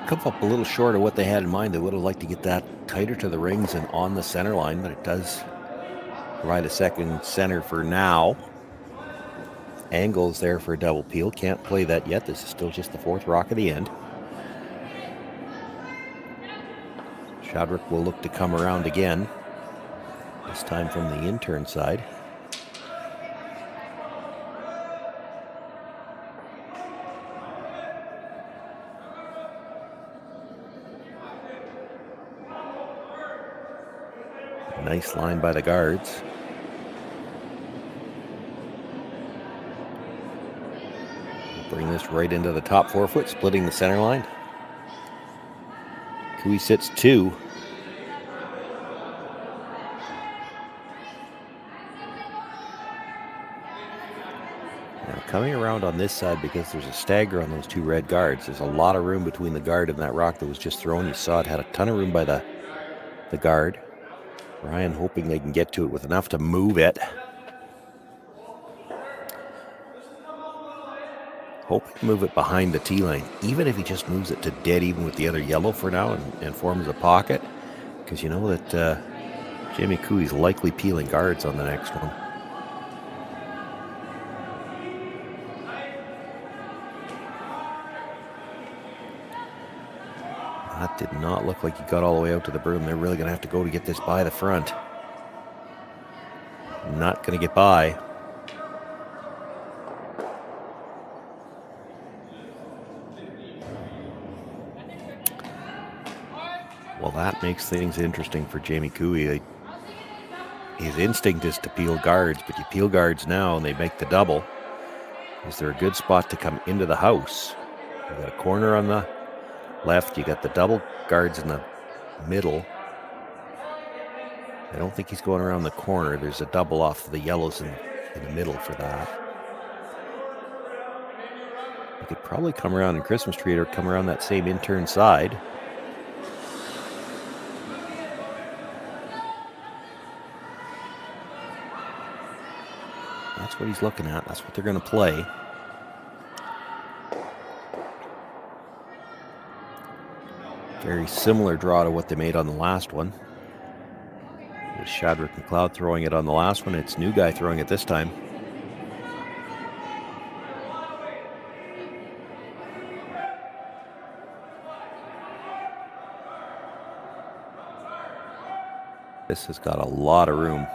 Come up a little short of what they had in mind. They would have liked to get that tighter to the rings and on the center line, but it does provide a second center for now. Angle's there for a double peel. Can't play that yet. This is still just the 4th rock of the end. Shadrach will look to come around again, this time from the intern side. Nice line by the guards. Bring this right into the top 4 foot, splitting the center line. Cooey sits 2. Now coming around on this side, because there's a stagger on those 2 red guards. There's a lot of room between the guard and that rock that was just thrown. You saw it had a ton of room by the the guard. Ryan hoping they can get to it with enough to move it. Hoping to move it behind the tee line, even if he just moves it to dead even with the other yellow for now and forms a pocket. Because you know that Jamie Cooey's likely peeling guards on the next one. That did not look like he got all the way out to the broom. They're really going to have to go to get this by the front. Not going to get by. Well, that makes things interesting for Jamie Cooey. His instinct is to peel guards, but you peel guards now and they make the double. Is there a good spot to come into the house? You got a corner on the left, you got the double guards in the middle. I don't think he's going around the corner. There's a double off the yellows in the middle for that. You could probably come around in Christmas tree or come around that same in-turn side. That's what he's looking at. That's what they're going to play. Very similar draw to what they made on the last one. With Shadrick McLeod throwing it on the last one. It's new guy throwing it this time. This has got a lot of room.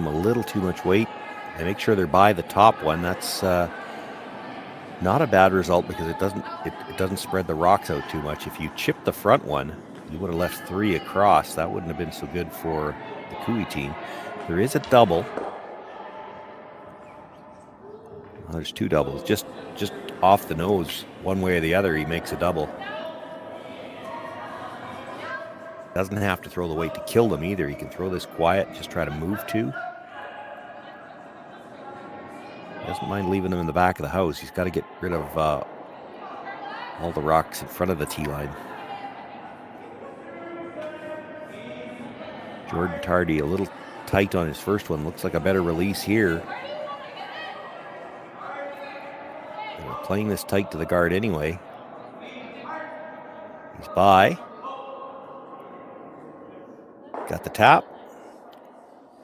A little too much weight. They make sure they're by the top one. That's not a bad result because it doesn't spread the rocks out too much. If you chip the front one, you would have left 3 across. That wouldn't have been so good for the Cooey team. There is a double. Well, there's 2 doubles. Just off the nose, one way or the other, he makes a double. Doesn't have to throw the weight to kill them either. He can throw this quiet, just try to move 2. Doesn't mind leaving them in the back of the house. He's got to get rid of all the rocks in front of the tee line. Jordan Tardy a little tight on his first one. Looks like a better release here. They're playing this tight to the guard anyway. He's by. Got the tap.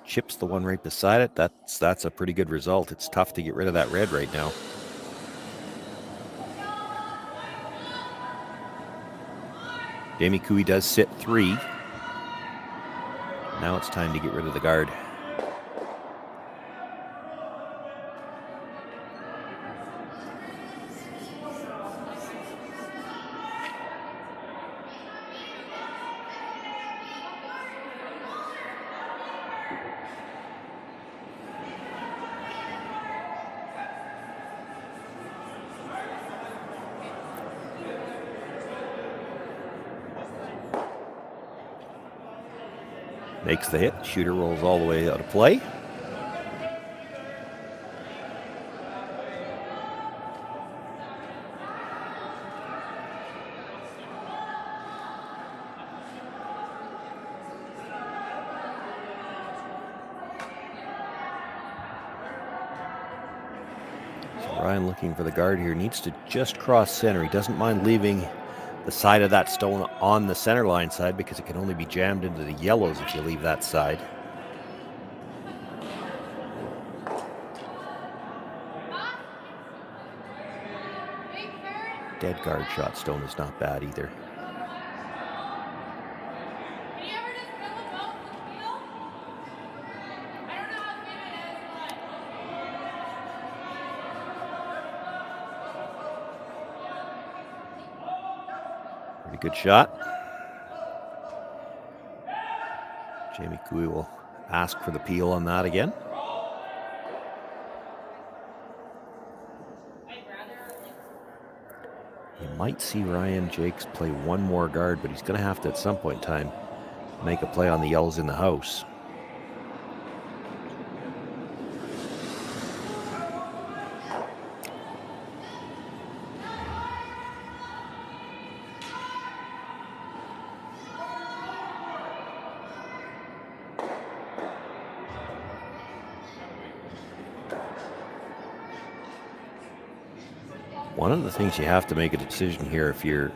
Chips the one right beside it. That's a pretty good result. It's tough to get rid of that red right now. Jamie Cooey does sit 3. Now it's time to get rid of the guard. Makes the hit. Shooter rolls all the way out of play. So Ryan looking for the guard here. Needs to just cross center. He doesn't mind leaving the side of that stone on the center line side because it can only be jammed into the yellows if you leave that side. Dead guard shot stone is not bad either. Good shot. Jamie Cooey will ask for the peel on that again. You might see Ryan Jacques play one more guard, but he's going to have to at some point in time make a play on the yellows in the house. One of the things you have to make a decision here if you're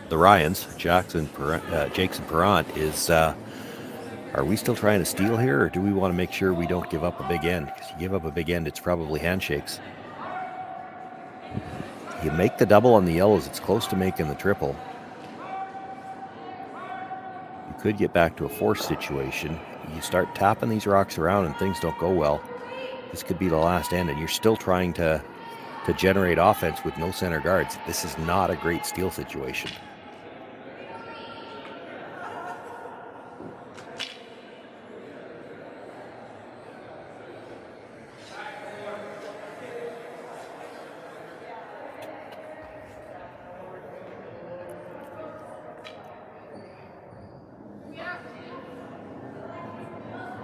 the Ryans, Jakes and Perrant, is are we still trying to steal here, or do we want to make sure we don't give up a big end? Because you give up a big end, it's probably handshakes. You make the double on the yellows, it's close to making the triple. You could get back to a force situation. You start tapping these rocks around and things don't go well. This could be the last end, and you're still trying to generate offense with no center guards. This is not a great steal situation.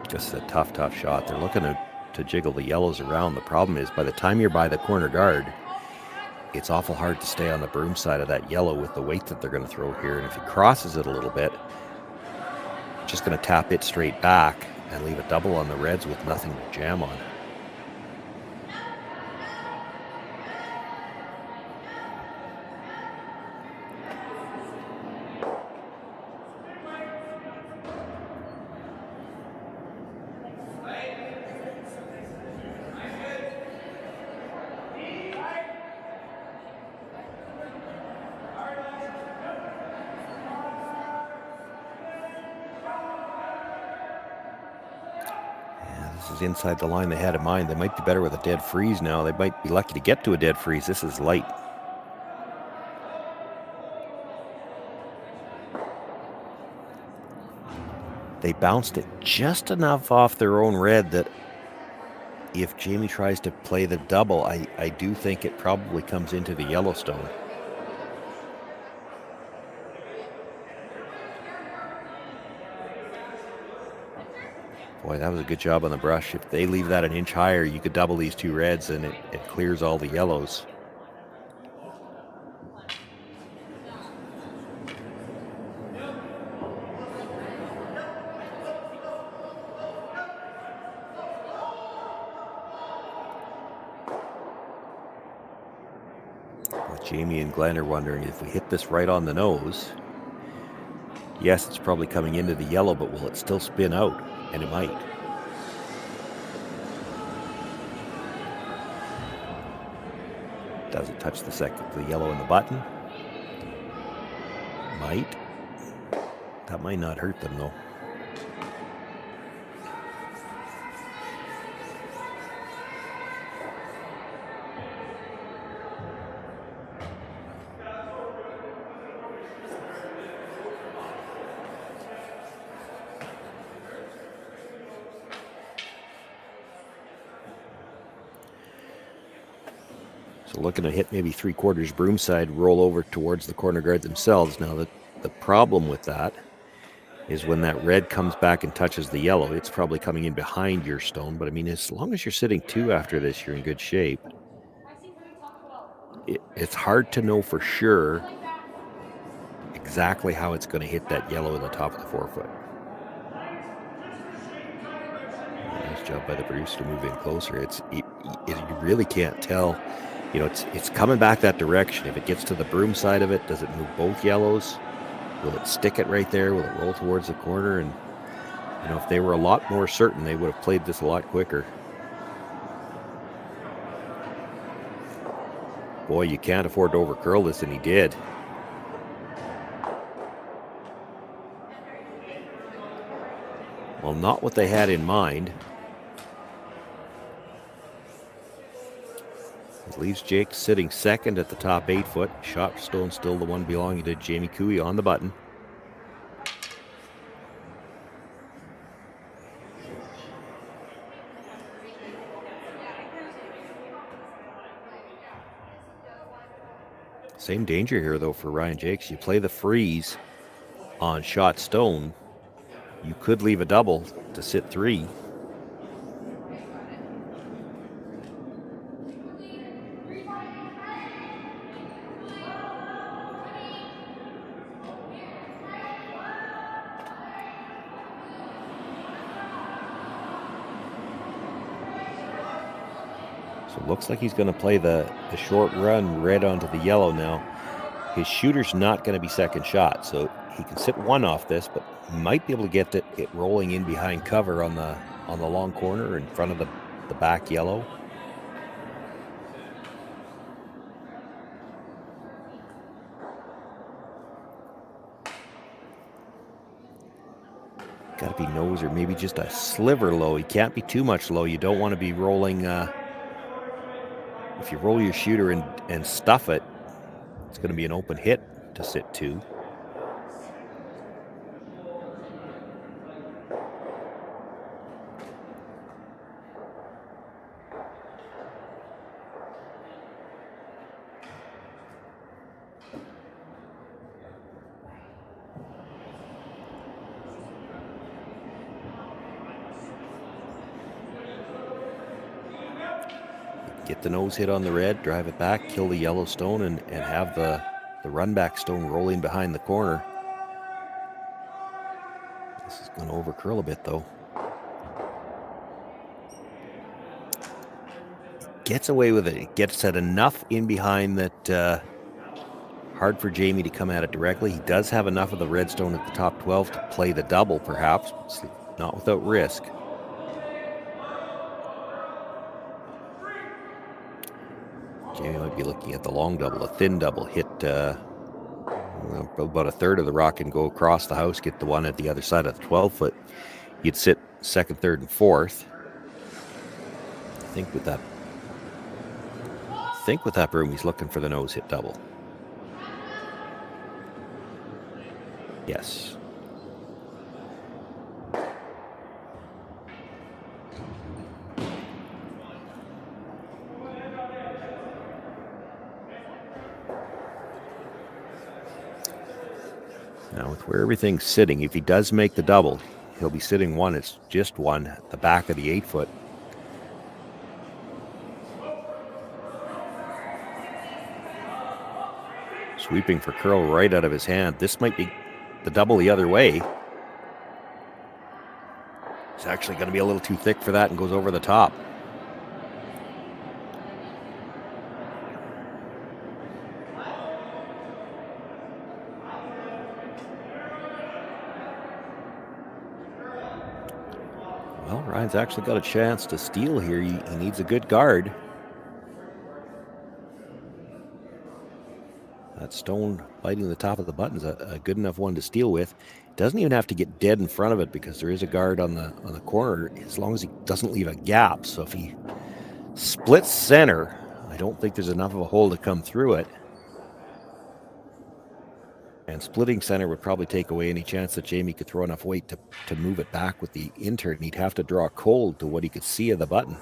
Just a tough shot. They're looking to jiggle the yellows around. The problem is by the time you're by the corner guard, it's awful hard to stay on the broom side of that yellow with the weight that they're going to throw here. And if he crosses it a little bit, just going to tap it straight back and leave a double on the reds with nothing to jam on. This is inside the line they had in mind. They might be better with a dead freeze now. They might be lucky to get to a dead freeze. This is light. They bounced it just enough off their own red that if Jamie tries to play the double, I do think it probably comes into the Yellowstone. Boy, that was a good job on the brush. If they leave that an inch higher, you could double these two reds and it clears all the yellows. With Jamie and Glenn are wondering if we hit this right on the nose. Yes, it's probably coming into the yellow, but will it still spin out? And it might. Doesn't touch the yellow in the button. Might. That might not hurt them though. Looking to hit maybe 3/4 broom side, roll over towards the corner guard themselves. Now the problem with that is when that red comes back and touches the yellow, it's probably coming in behind your stone. But I mean, as long as you're sitting 2 after this, you're in good shape. It's hard to know for sure exactly how it's going to hit that yellow in the top of the forefoot. Nice job by the Bruce to move in closer. You really can't tell. You know, it's coming back that direction. If it gets to the broom side of it, does it move both yellows? Will it stick it right there? Will it roll towards the corner? And, you know, if they were a lot more certain, they would have played this a lot quicker. Boy, you can't afford to overcurl this, and he did. Well, not what they had in mind. It leaves Jake sitting second at the top 8 foot. Shot stone still the one belonging to Jamie Cooey on the button. Same danger here though for Ryan Jakes. You play the freeze on shot stone. You could leave a double to sit 3. Looks like he's going to play the short run red onto the yellow now. His shooter's not going to be second shot, so he can sit one off this, but might be able to get it rolling in behind cover on the long corner in front of the back yellow. Got to be nose or maybe just a sliver low. He can't be too much low. You don't want to be rolling. If you roll your shooter and stuff it, it's going to be an open hit to sit two. Get the nose hit on the red, drive it back, kill the yellow stone, and have the run back stone rolling behind the corner. This is going to overcurl a bit, though. Gets away with it. It gets at enough in behind that hard for Jamie to come at it directly. He does have enough of the red stone at the top 12 to play the double, perhaps. It's not without risk. Jamie might be looking at the long double. A thin double hit about a third of the rock and go across the house, get the one at the other side of the 12-foot. You'd sit second, third, and fourth. I think with that broom, he's looking for the nose hit double. Yes. Now, with where everything's sitting, if he does make the double, he'll be sitting one. It's just one at the back of the 8-foot. Sweeping for curl right out of his hand. This might be the double the other way. It's actually going to be a little too thick for that and goes over the top. Well, Ryan's actually got a chance to steal here. He needs a good guard. That stone biting the top of the button's a good enough one to steal with. Doesn't even have to get dead in front of it because there is a guard on the corner as long as he doesn't leave a gap. So if he splits center, I don't think there's enough of a hole to come through it. And splitting center would probably take away any chance that Jamie could throw enough weight to move it back with the intern. He'd have to draw cold to what he could see of the button.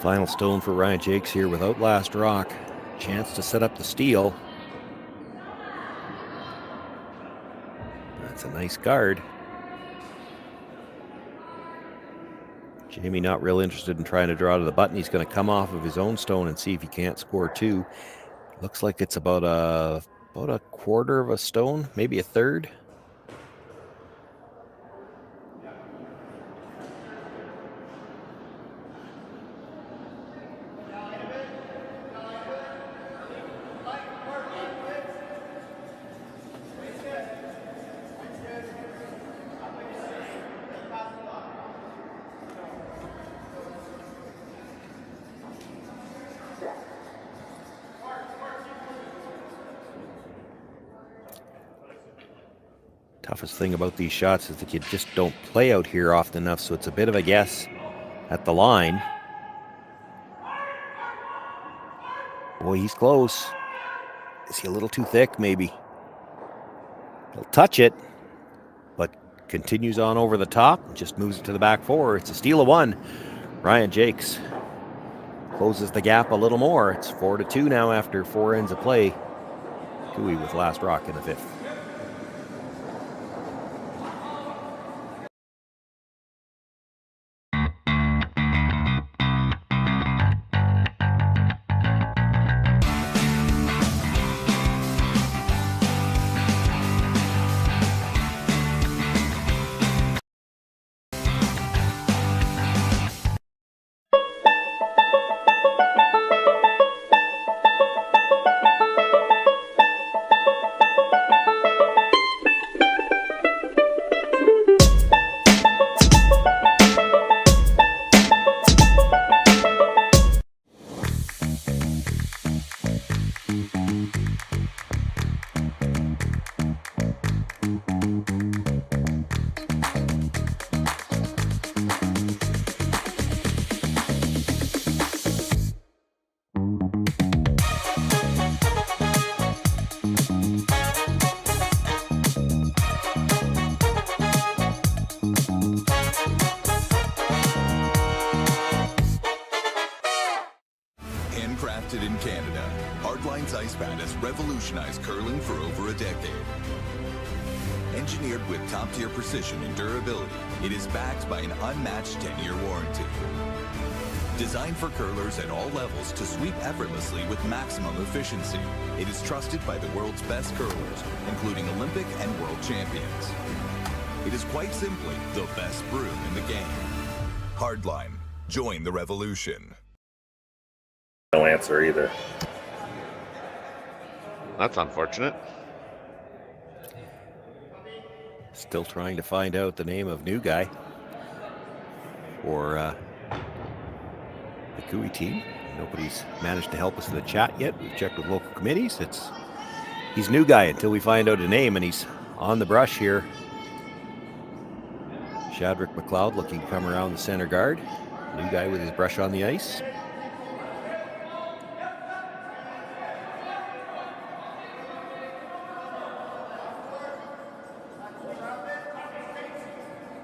Final stone for Ryan Jacques here without last rock. Chance to set up the steal. That's a nice guard. Jamie not real interested in trying to draw to the button. He's going to come off of his own stone and see if he can't score two. Looks like it's about a quarter of a stone, maybe a third. Toughest thing about these shots is that you just don't play out here often enough, so it's a bit of a guess at the line. Boy, he's close. Is he a little too thick, maybe? He'll touch it. continues on over the top, just moves it to the back four. It's a steal of one. Ryan Jacques closes the gap a little more. It's 4-2 now after 4 ends of play. Cooey with last rock in the 5th. Handcrafted in Canada, Hardline's ice pad has revolutionized curling for over a decade. Engineered with top-tier precision and durability, it is backed by an unmatched 10-year warranty. Designed for curlers at all levels to sweep effortlessly with maximum efficiency, it is trusted by the world's best curlers, including Olympic and world champions. It is quite simply the best broom in the game. Hardline. Join the revolution. No answer either. That's unfortunate. Still trying to find out the name of new guy for the Cooey team. Nobody's managed to help us in the chat yet. We've checked with local committees. He's new guy until we find out a name, and he's on the brush here. Shadrick McLeod looking to come around the center guard. New guy with his brush on the ice.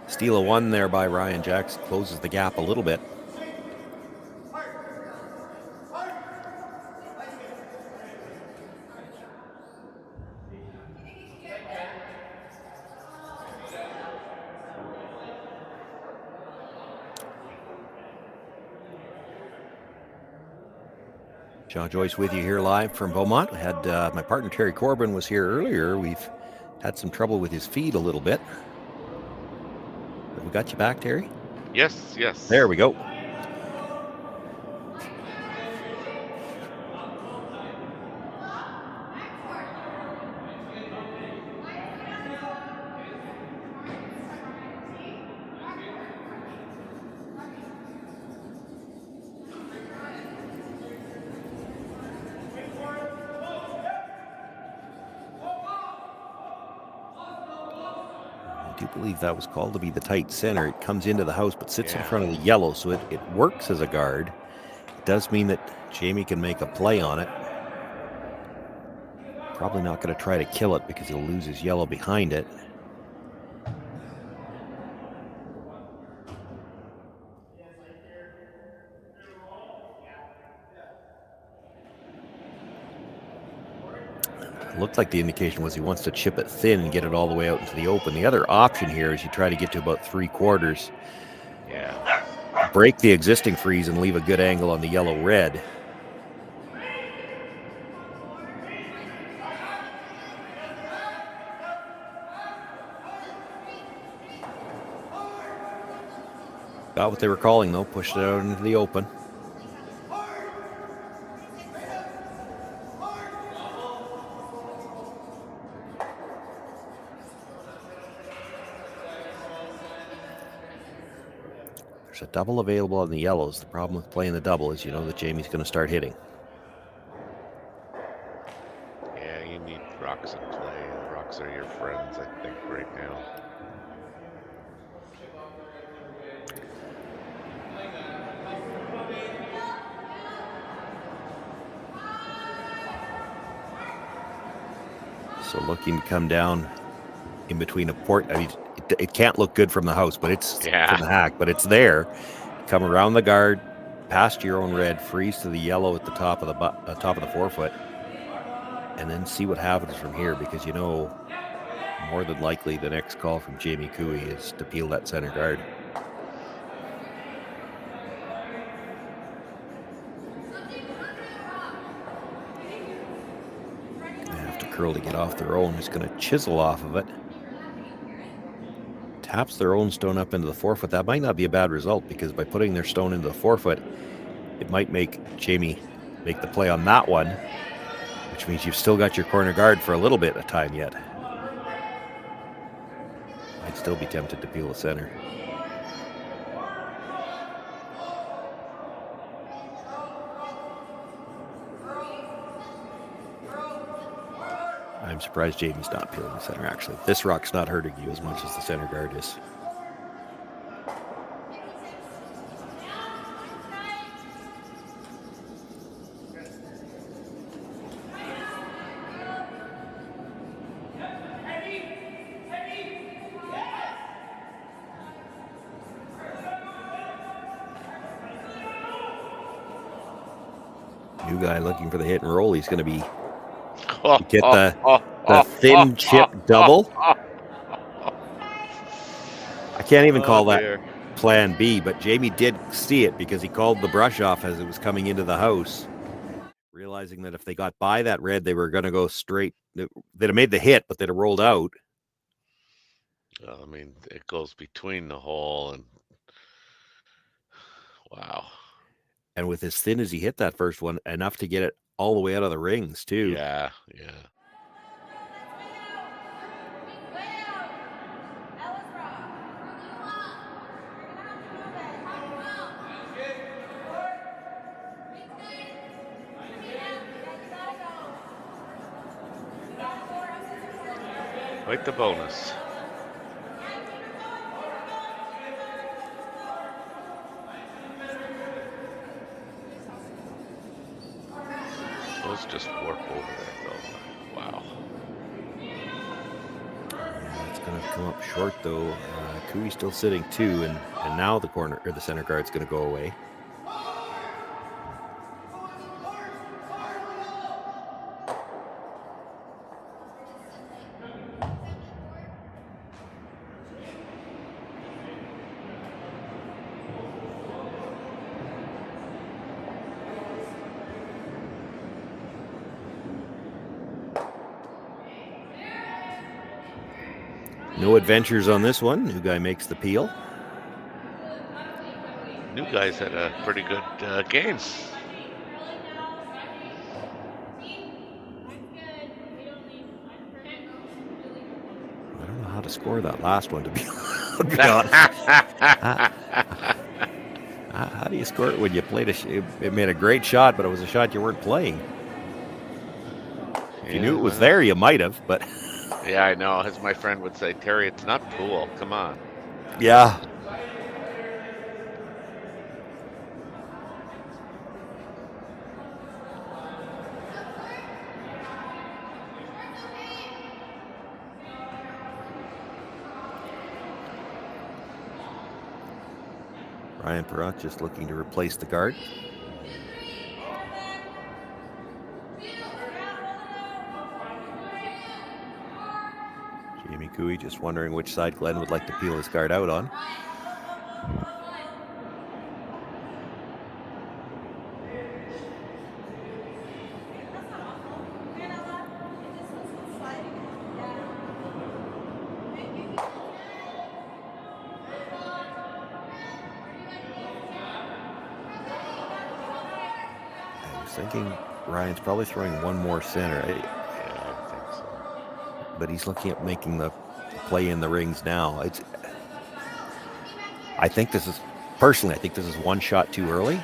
Steal of one there by Ryan Jacques, closes the gap a little bit. Shawn, Joyce with you here live from Beaumont. We had my partner Terry Corbin was here earlier. We've had some trouble with his feed a little bit. Have we got you back, Terry? Yes, yes. There we go. I do believe that was called to be the tight center. It comes into the house but sits in front of the yellow, so it works as a guard. It does mean that Jamie can make a play on it. Probably not going to try to kill it because he'll lose his yellow behind it. Looked like the indication was he wants to chip it thin and get it all the way out into the open. The other option here is you try to get to about 3/4. Yeah. Break the existing freeze and leave a good angle on the yellow-red. Got what they were calling, though. Pushed it out into the open. There's a double available on the yellows. The problem with playing the double is you know that Jamie's going to start hitting. Yeah, you need rocks in play. Rocks are your friends, I think, right now. So looking to come down in between a port. I mean, it it can't look good from the house, but it's from Yeah. the hack, but it's there. Come around the guard, past your own red, freeze to the yellow at the top of the forefoot, and then see what happens from here, because you know more than likely the next call from Jamie Cooey is to peel that center guard. After Curl to get off their own, who's going to chisel off of it. Taps their own stone up into the forefoot. That might not be a bad result, because by putting their stone into the forefoot, it might make Jamie make the play on that one, which means you've still got your corner guard for a little bit of time yet. I'd still be tempted to peel the center. I'm surprised Jamie's not peeling the center, actually. This rock's not hurting you as much as the center guard is. New guy looking for the hit and roll. He's going to be get the thin chip double. I can't even call that plan B, but Jamie did see it because he called the brush off as it was coming into the house, realizing that if they got by that red, they were going to go straight. They'd have made the hit, but they'd have rolled out. I mean, it goes between the hole and wow. And with as thin as he hit that first one, enough to get it all the way out of the rings, too. Yeah. Like the bonus. Those just warp over there, though. Wow. It's going to come up short, though. Cooey's still sitting, too, and now the corner or the center guard's going to go away. No adventures on this one. New guy makes the peel. New guys had a pretty good game. I don't know how to score that last one, to be honest. How do you score it when you played it made a great shot, but it was a shot you weren't playing? If you knew it was there, you might have, but... Yeah, I know. As my friend would say, Terry, it's not pool. Come on. Yeah. Ryan Perrott just looking to replace the guard. Jamie Cooey just wondering which side Glenn would like to peel his guard out on. I was thinking Ryan's probably throwing one more center. But he's looking at making the play in the rings now. I think this is one shot too early,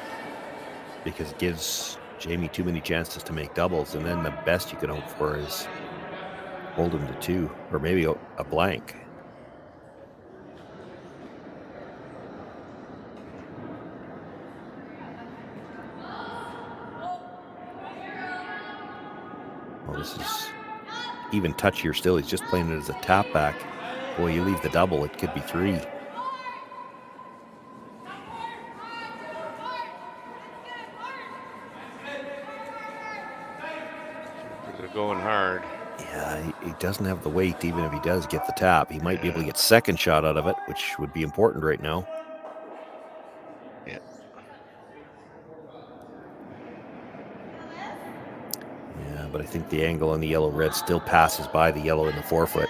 because it gives Jamie too many chances to make doubles, and then the best you can hope for is hold him to two, or maybe a blank. Well, this is even touchier still. He's just playing it as a tap back. Boy, you leave the double, it could be 3. They're going hard. Yeah, he doesn't have the weight, even if he does get the tap. He might be able to get second shot out of it, which would be important right now. Yeah. Yeah, but I think the angle on the yellow-red still passes by the yellow in the forefoot.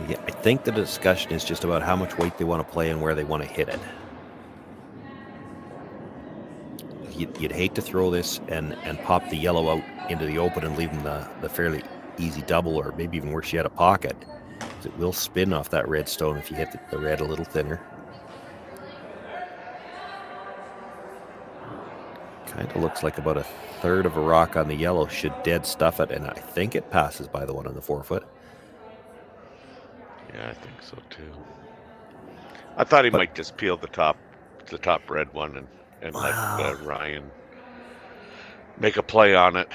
Yeah, I think the discussion is just about how much weight they want to play and where they want to hit it. You'd hate to throw this and pop the yellow out into the open and leave them the fairly easy double, or maybe even worse yet, a pocket. It will spin off that red stone if you hit the red a little thinner. Kind of looks like about 1/3 of a rock on the yellow should dead stuff it, and I think it passes by the one on the forefoot. Yeah, I think so too. I thought he might just peel the top red one and let Ryan make a play on it.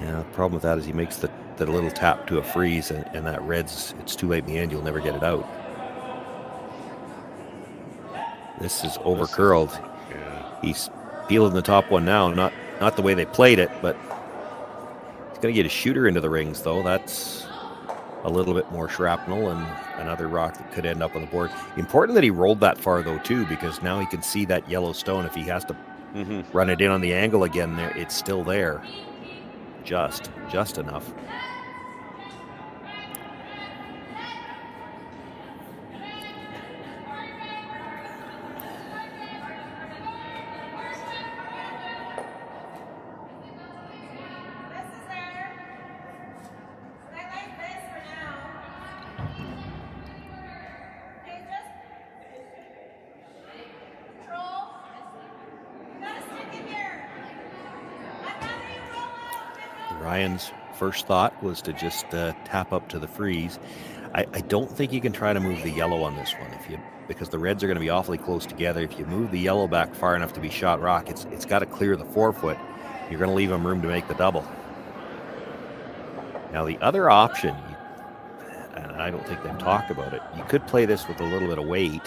Yeah, the problem with that is he makes the little tap to a freeze, and that red's, it's too late in the end. You'll never get it out. This is over curled. Yeah. He's peeling the top one now. Not the way they played it, but he's going to get a shooter into the rings, though. That's a little bit more shrapnel and another rock that could end up on the board. Important that he rolled that far, though, too, because now he can see that yellow stone. If he has to run it in on the angle again, there it's still there. Just enough. Ryan's first thought was to just tap up to the freeze. I don't think you can try to move the yellow on this one because the reds are going to be awfully close together. If you move the yellow back far enough to be shot rock, it's got to clear the forefoot. You're going to leave him room to make the double. Now the other option, and I don't think they've talked about it, you could play this with a little bit of weight.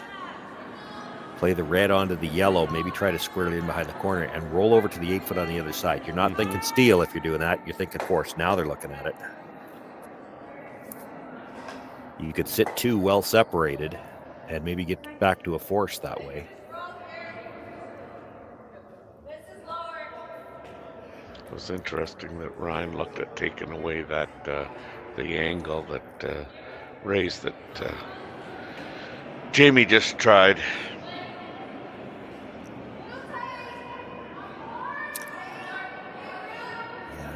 Play the red onto the yellow, maybe try to square it in behind the corner and roll over to the 8 foot on the other side. You're not thinking steal if you're doing that. You're thinking force. Now they're looking at it. You could sit 2 well separated and maybe get back to a force that way. It was interesting that Ryan looked at taking away that the angle that raised that Jamie just tried.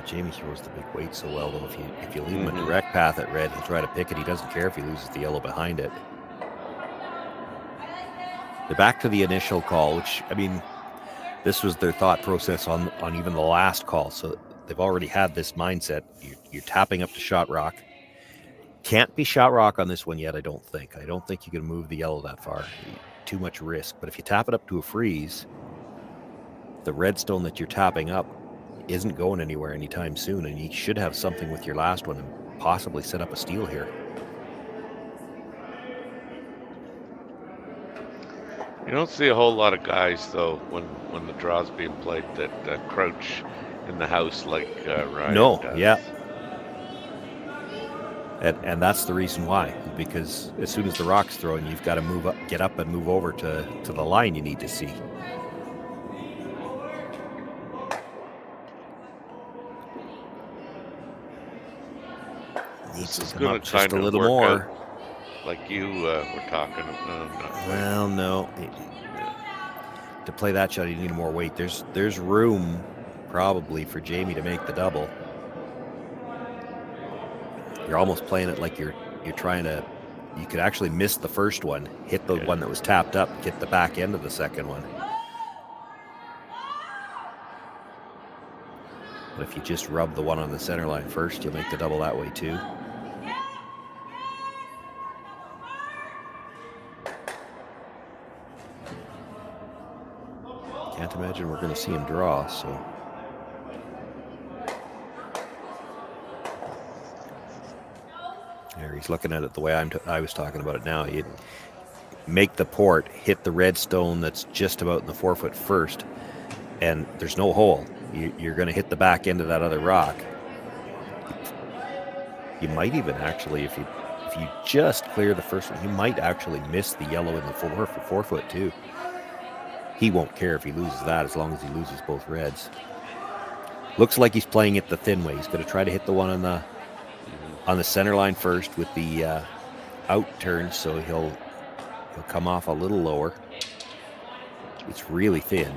Jamie throws the big weight so well, though. If you leave him a direct path at red, he'll try to pick it. He doesn't care if he loses the yellow behind it. They're back to the initial call, which, I mean, this was their thought process on even the last call. So they've already had this mindset. You're tapping up to shot rock. Can't be shot rock on this one yet, I don't think. I don't think you can move the yellow that far. Too much risk. But if you tap it up to a freeze, the red stone that you're tapping up isn't going anywhere anytime soon, and you should have something with your last one and possibly set up a steal here. You don't see a whole lot of guys, though, when the draw's being played that crouch in the house like Ryan does. Yeah. And that's the reason why, because as soon as the rock's thrown, you've got to move up, get up and move over to the line you need to see. This is going to kind of work out like you were talking about. Well, no. To play that shot, you need more weight. There's room probably for Jamie to make the double. you're almost playing it like you're trying to. You could actually miss the first one, hit the one that was tapped up, hit the back end of the second one. But if you just rub the one on the center line first, you'll make the double that way too. Can't imagine we're going to see him draw, so. There, he's looking at it the way I was talking about it now. You make the port, hit the red stone that's just about in the 4-foot first, and there's no hole. You're going to hit the back end of that other rock. You might even actually, if you just clear the first one, you might actually miss the yellow in the 4-foot too. He won't care if he loses that as long as he loses both reds. Looks like he's playing it the thin way. He's going to try to hit the one on the center line first with the out turn, so he'll come off a little lower. It's really thin.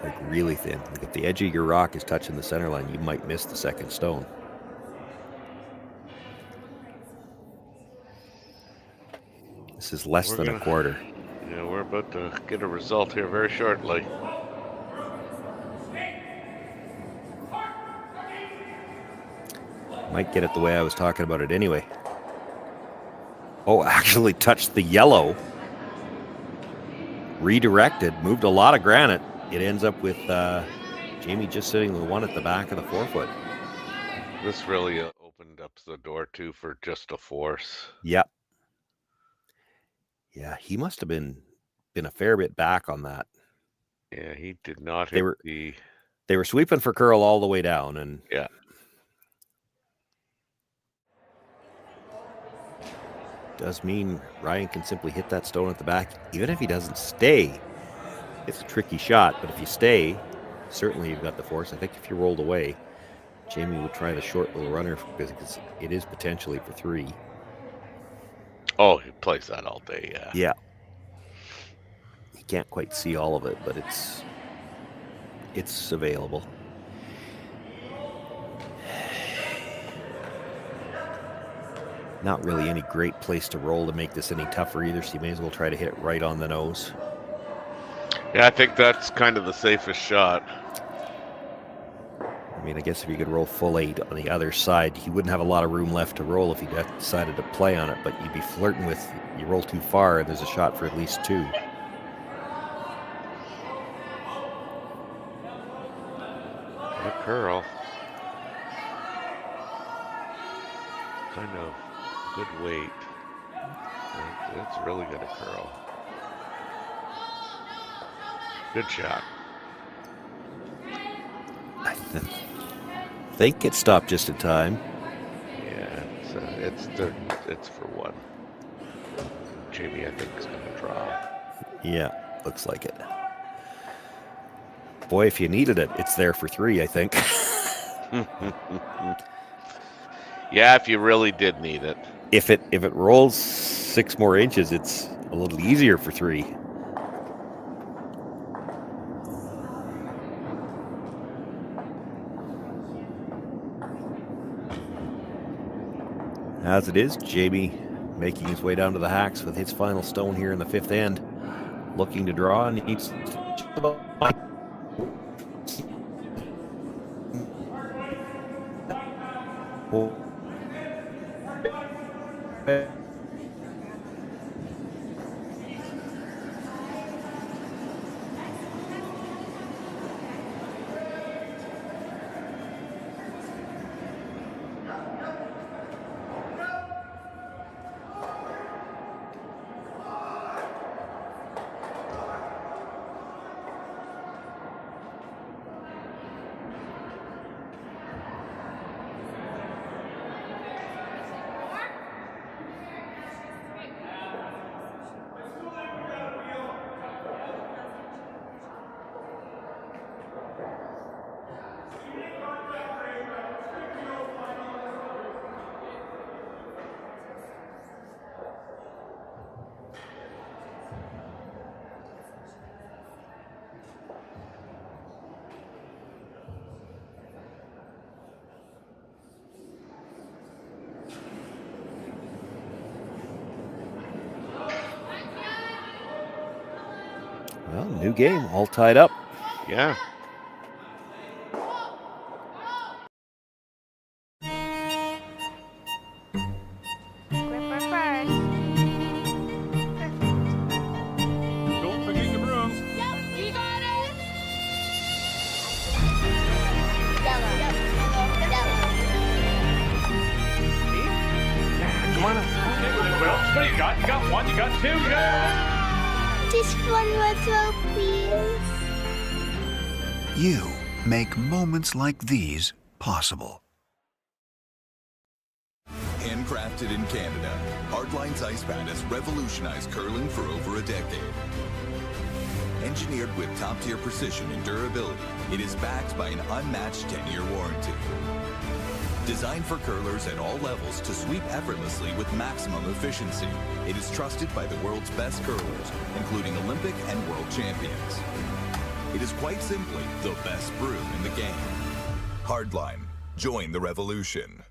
Like really thin. Like if the edge of your rock is touching the center line, you might miss the second stone. This is less than a quarter. Yeah, we're about to get a result here very shortly. Might get it the way I was talking about it anyway. Oh, actually touched the yellow. Redirected, moved a lot of granite. It ends up with Jamie just sitting with one at the back of the 4-foot. This really opened up the door too for just a force. Yep. Yeah, he must have been a fair bit back on that. Yeah, he did not hit They were sweeping for curl all the way down, and yeah. Does mean Ryan can simply hit that stone at the back. Even if he doesn't stay, it's a tricky shot. But if you stay, certainly you've got the force. I think if you rolled away, Jamie would try the short little runner because it is potentially for 3. Oh, he plays that all day, yeah. Yeah. You can't quite see all of it, but it's available. Not really any great place to roll to make this any tougher either, so you may as well try to hit it right on the nose. Yeah, I think that's kind of the safest shot. I mean, I guess if you could roll full 8 on the other side, he wouldn't have a lot of room left to roll if he decided to play on it, but you'd be flirting with, you roll too far and there's a shot for at least 2. A curl. Kind of good weight. It's really gonna curl. Good shot. I think it stopped just in time. Yeah, it's for 1. Jamie, I think, is gonna draw. Yeah, looks like it. Boy, if you needed it, it's there for 3, I think. Yeah, if you really did need it. If it rolls 6 more inches, it's a little easier for 3. As it is, Jamie making his way down to the hacks with his final stone here in the 5th end. Looking to draw, and he needs New game, all tied up. Yeah. Gripper first. Don't forget your brooms. Yep, you got it. Yellow. Come on up. Well, what do you got? You got one, you got two, you got... Just one more throw, please. You make moments like these possible. Handcrafted in Canada, Hardline's Ice Pad has revolutionized curling for over a decade. Engineered with top-tier precision and durability, it is backed by an unmatched 10-year warranty. Designed for curlers at all levels to sweep effortlessly with maximum efficiency, it is trusted by the world's best curlers, including Olympic and world champions. It is quite simply the best broom in the game. Hardline. Join the revolution.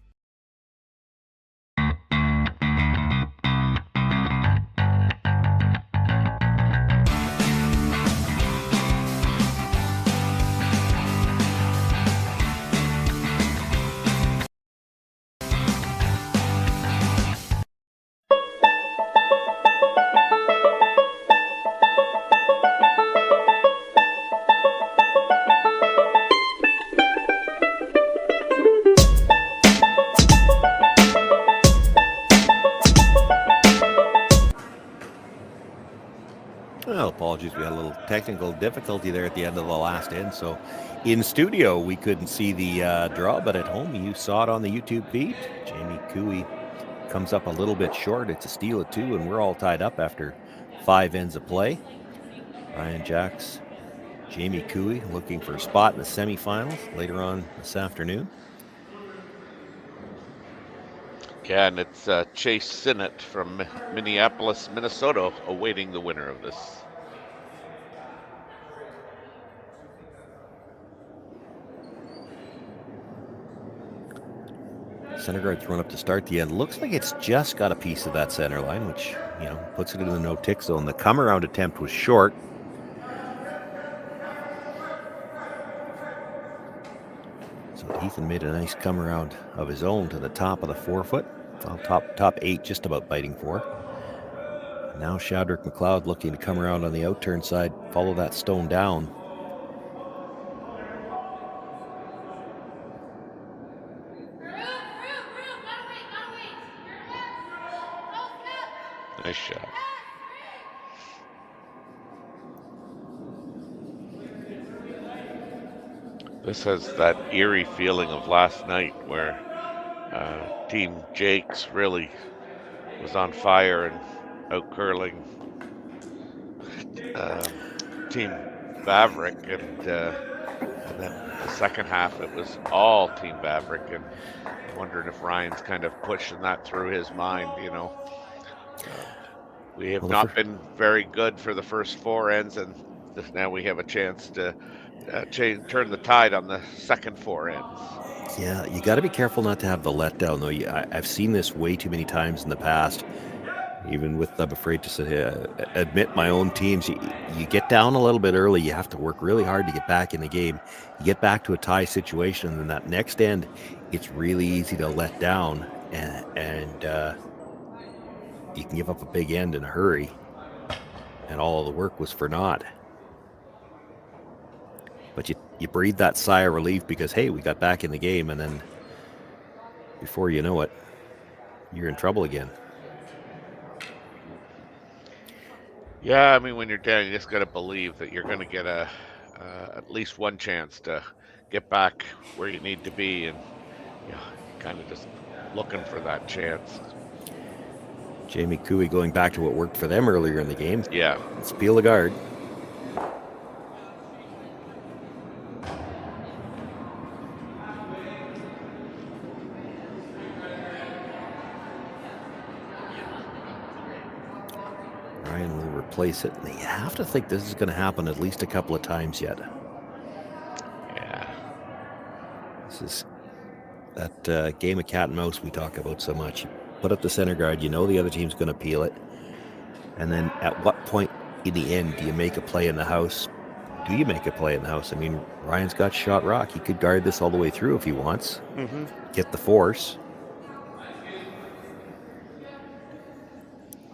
Well, apologies, we had a little technical difficulty there at the end of the last end. So in studio, we couldn't see the draw, but at home, you saw it on the YouTube feed. Jamie Cooey comes up a little bit short. It's a steal at 2, and we're all tied up after 5 ends of play. Ryan Jacques, Jamie Cooey looking for a spot in the semifinals later on this afternoon. Yeah, and it's Chase Sinnott from Minneapolis, Minnesota, awaiting the winner of this. Center guard thrown up to start the end. Looks like it's just got a piece of that center line, which, you know, puts it in the no-tick zone. The come-around attempt was short. So Ethan made a nice come-around of his own to the top of the 4-foot. Well, top 8, just about biting 4. Now Shadrach McLeod looking to come around on the outturn side, follow that stone down. Nice shot. This has that eerie feeling of last night where Team Jacques really was on fire and out curling Team Vavrick, and then the second half it was all Team Vavrick, and wondering if Ryan's kind of pushing that through his mind, you know. We have not been very good for the first 4 ends, and now we have a chance to turn the tide on the second 4 ends. Yeah, you got to be careful not to have the letdown, though. I've seen this way too many times in the past, even with, I'm afraid to say, admit my own teams. You get down a little bit early, you have to work really hard to get back in the game. You get back to a tie situation, and then that next end, it's really easy to let down, and you can give up a big end in a hurry, and all of the work was for naught. But you breathe that sigh of relief because, hey, we got back in the game, and then before you know it, you're in trouble again. Yeah, I mean, when you're down, you just got to believe that you're going to get at least one chance to get back where you need to be, and kind of just looking for that chance. Jamie Cooey going back to what worked for them earlier in the game. Yeah. Let's peel the guard. Ryan will replace it. And you have to think this is going to happen at least a couple of times yet. Yeah. This is that game of cat and mouse we talk about so much. You put up the center guard, you know the other team's going to peel it. And then at what point in the end, do you make a play in the house? Do you make a play in the house? I mean, Ryan's got shot rock. He could guard this all the way through if he wants. Mm-hmm. Get the force.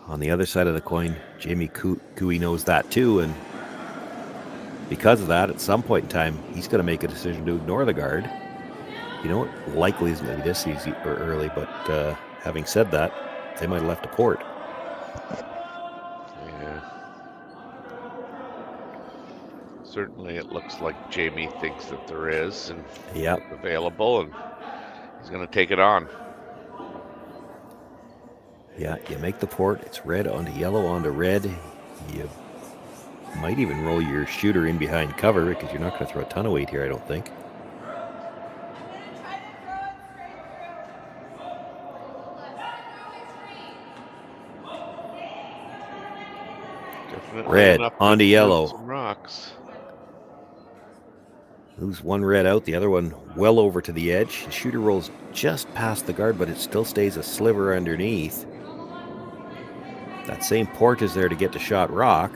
On the other side of the coin, Jamie Cooey knows that too, and because of that, at some point in time, he's going to make a decision to ignore the guard. You know, likely is maybe this easy or early, but having said that, they might have left a port. Yeah. Certainly, it looks like Jamie thinks that there is and available, and he's going to take it on. Yeah, you make the port. It's red onto yellow onto red. You might even roll your shooter in behind cover because you're not going to throw a ton of weight here, I don't think. Definitely red onto yellow. Some rocks. Lose one red out, the other one well over to the edge. The shooter rolls just past the guard, but it still stays a sliver underneath. That same port is there to get to shot rock.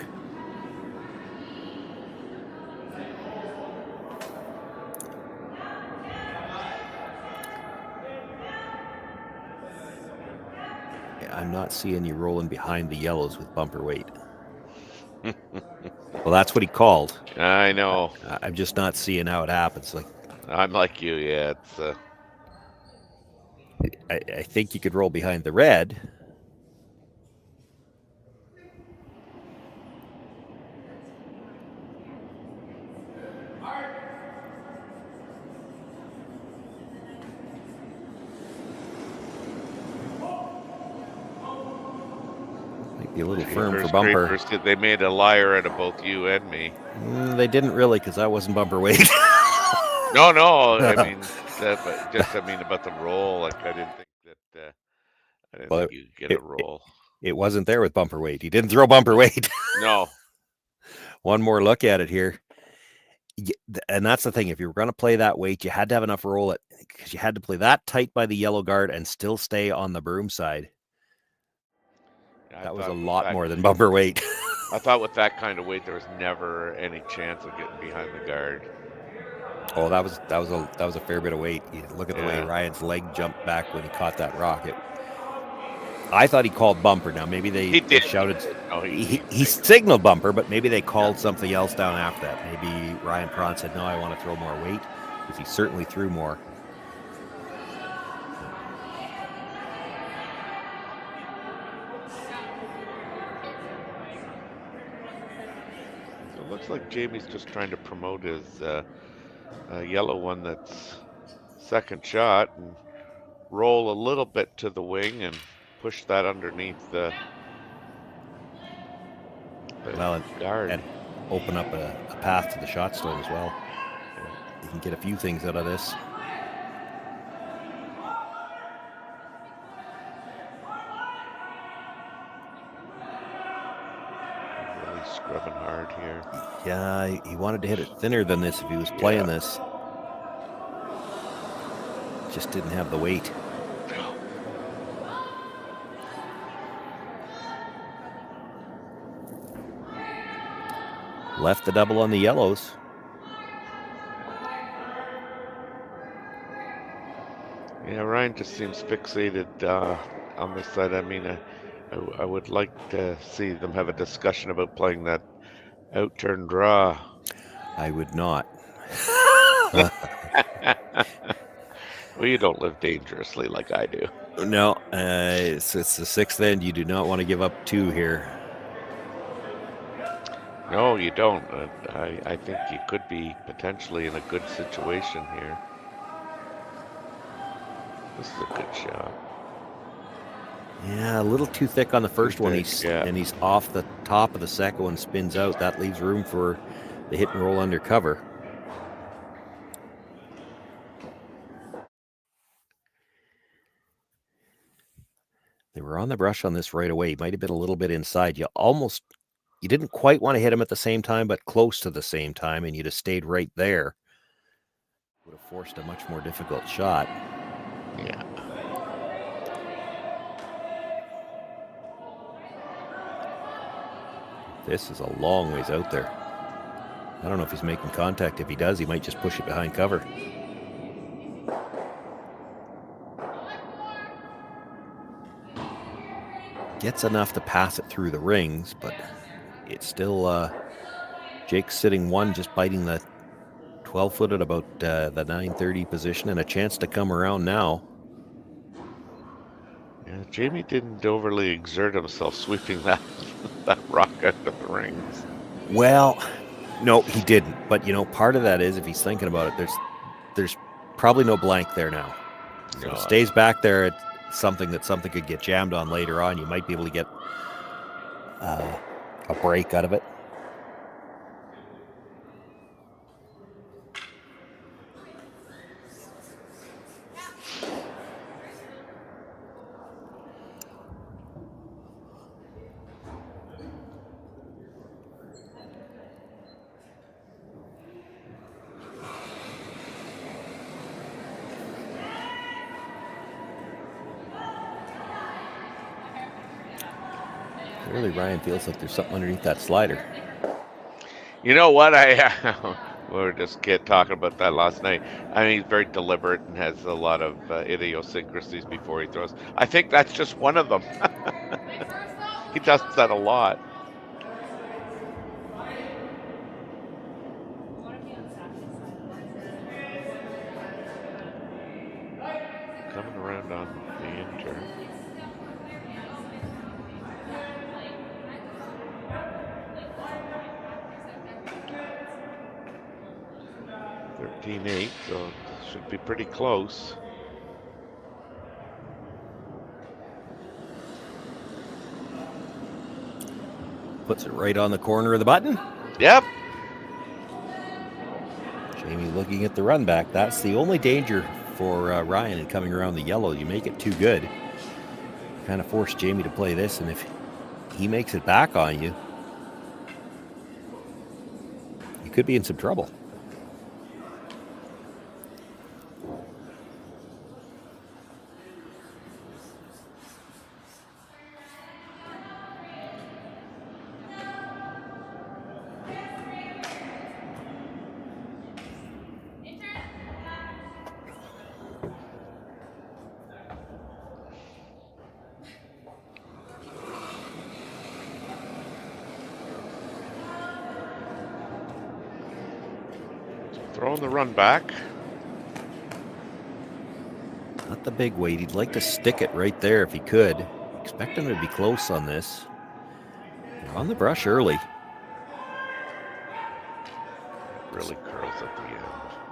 Yeah, I'm not seeing you rolling behind the yellows with bumper weight. Well, that's what he called. I know. I'm just not seeing how it happens. Like, I'm like you, yeah. It's. I think you could roll behind the red. Might be a little firm for bumper. They made a liar out of both you and me. They didn't really, because I wasn't bumper weight. No. I mean, about the roll. Like I didn't think that. I didn't think you could get a roll. It wasn't there with bumper weight. He didn't throw bumper weight. No. One more look at it here. And that's the thing. If you were going to play that weight, you had to have enough roll it because you had to play that tight by the yellow guard and still stay on the broom side. That was a lot more than bumper weight. I thought with that kind of weight, there was never any chance of getting behind the guard. Oh, that was a fair bit of weight. You look at the way Ryan's leg jumped back when he caught that rock. I thought he called bumper. Now maybe they shouted. No, he signaled bumper, but maybe they called something else down after that. Maybe Ryan Prawn said, "No, I want to throw more weight," because he certainly threw more. So it looks like Jamie's just trying to promote his yellow one that's second shot and roll a little bit to the wing and push that underneath the guard. And open up a path to the shot stone as well. You can get a few things out of this. Really scrubbing hard here. Yeah, he wanted to hit it thinner than this if he was playing this. Just didn't have the weight. Left the double on the yellows. Yeah, Ryan just seems fixated on this side. I mean, I would like to see them have a discussion about playing that out-turn draw. I would not. Well, you don't live dangerously like I do. No, it's the sixth end. You do not want to give up two here. No, you don't. I think you could be potentially in a good situation here. This is a good shot. Yeah, a little too thick on the first one. And he's off the top of the second one, spins out. That leaves room for the hit and roll under cover. They were on the brush on this right away. Might have been a little bit inside. You didn't quite want to hit him at the same time, but close to the same time, and you'd have stayed right there. Would have forced a much more difficult shot. Yeah. This is a long ways out there. I don't know if he's making contact. If he does, he might just push it behind cover. Gets enough to pass it through the rings, but it's still Jake's sitting one, just biting the 12-foot at about the 930 position, and a chance to come around now. Yeah, Jamie didn't overly exert himself sweeping that rock out of the rings. Well, no, he didn't. But, you know, part of that is, if he's thinking about it, there's probably no blank there now. So if it stays back there, it's something could get jammed on later on. You might be able to get a break out of it. Really, Ryan feels like there's something underneath that slider. You know what? We were just talking about that last night. I mean, he's very deliberate and has a lot of idiosyncrasies before he throws. I think that's just one of them. He does that a lot. Coming around on the in turn. .8, so it should be pretty close. Puts it right on the corner of the button. Yep. Jamie looking at the run back. That's the only danger for Ryan in coming around the yellow. You make it too good, kind of force Jamie to play this, and if he makes it back on you, you could be in some trouble. Throwing the run back. Not the big weight. He'd like to stick it right there if he could. Expect him to be close on this. They're on the brush early. Really curls at the end.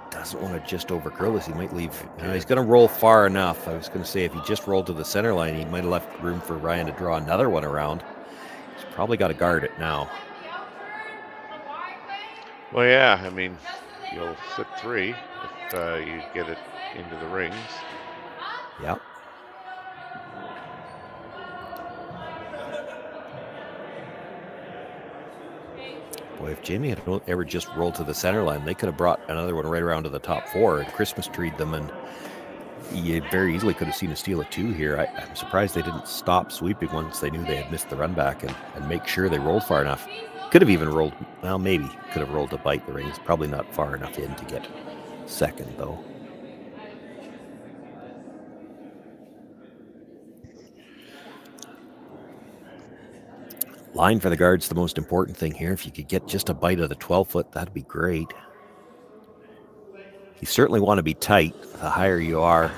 Doesn't want to just over curl this. He might leave. He's going to roll far enough. I was going to say if he just rolled to the center line, he might have left room for Ryan to draw another one around. He's probably got to guard it now. Well, yeah. I mean, you'll sit 3 if you get it into the rings. Yep. Boy, if Jamie had ever just rolled to the center line, they could have brought another one right around to the top 4 and Christmas treed them, and you very easily could have seen a steal of 2 here. I'm surprised they didn't stop sweeping once they knew they had missed the run back and make sure they rolled far enough. Could have even rolled, well, maybe could have rolled to bite the rings. Probably not far enough in to get second, though. Line for the guard's the most important thing here. If you could get just a bite of the 12-foot, that'd be great. You certainly want to be tight. The higher you are,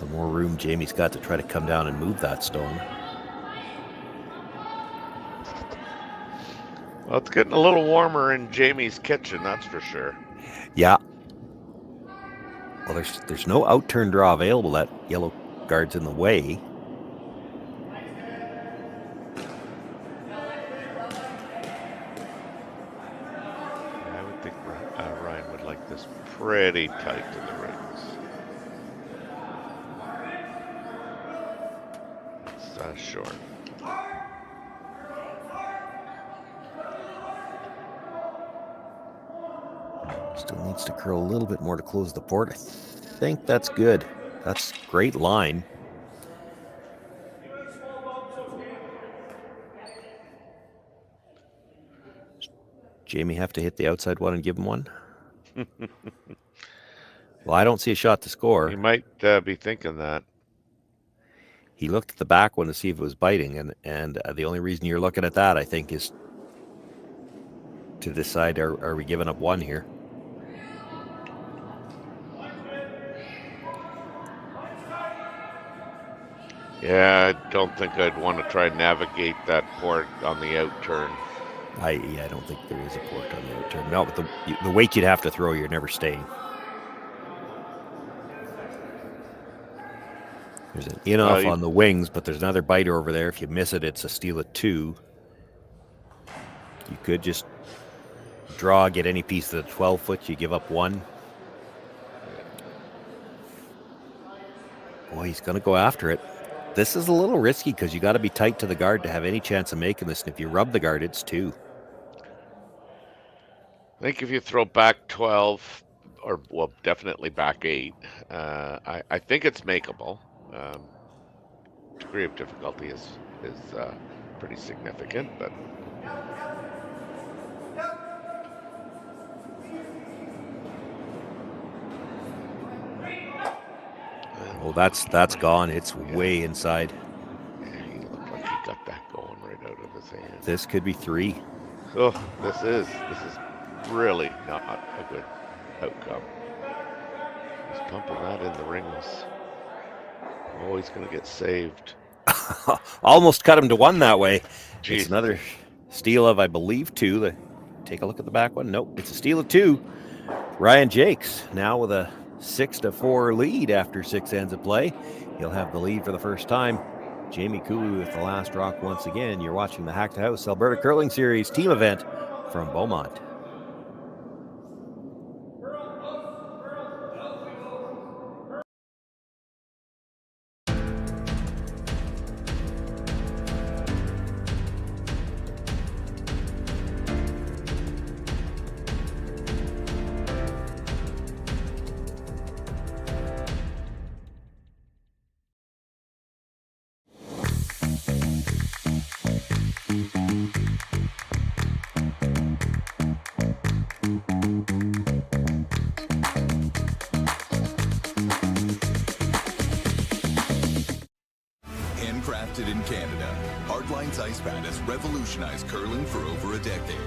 the more room Jamie's got to try to come down and move that stone. Well, it's getting a little warmer in Jamie's kitchen, that's for sure. Yeah. Well, there's no out-turn draw available. That yellow guard's in the way. I would think Ryan would like this pretty tight to the rings. It's short. Still needs to curl a little bit more to close the port. I think that's good. That's great line. Jamie have to hit the outside one and give him one? Well, I don't see a shot to score. You might be thinking that. He looked at the back one to see if it was biting, and the only reason you're looking at that, I think, is to decide, are we giving up one here? Yeah, I don't think I'd want to try and navigate that port on the out turn. I don't think there is a port on the out turn. No, but the weight you'd have to throw, you're never staying. There's an in-off on the wings, but there's another biter over there. If you miss it, it's a steal of 2. You could just draw, get any piece of the 12-foot. You give up 1. Boy, he's going to go after it. This is a little risky because you got to be tight to the guard to have any chance of making this. And if you rub the guard, it's 2. I think if you throw back 12, or well, definitely back 8, I think it's makeable. Degree of difficulty is pretty significant, but oh, that's gone. It's way inside. Yeah, he looked like he got that going right out of his hand. This could be 3. Oh, this is really not a good outcome. He's pumping that in the rings. Oh, he's going to get saved. Almost cut him to 1 that way. Jeez. It's another steal of, I believe, 2. Take a look at the back one. Nope, it's a steal of 2. Ryan Jacques now with a 6-4 lead after 6 ends of play. He'll have the lead for the first time. Jamie Cooley with the last rock once again. You're watching the Hack2House Alberta Curling Series team event from Beaumont. Handcrafted in Canada, Hardlines Ice Pad has revolutionized curling for over a decade.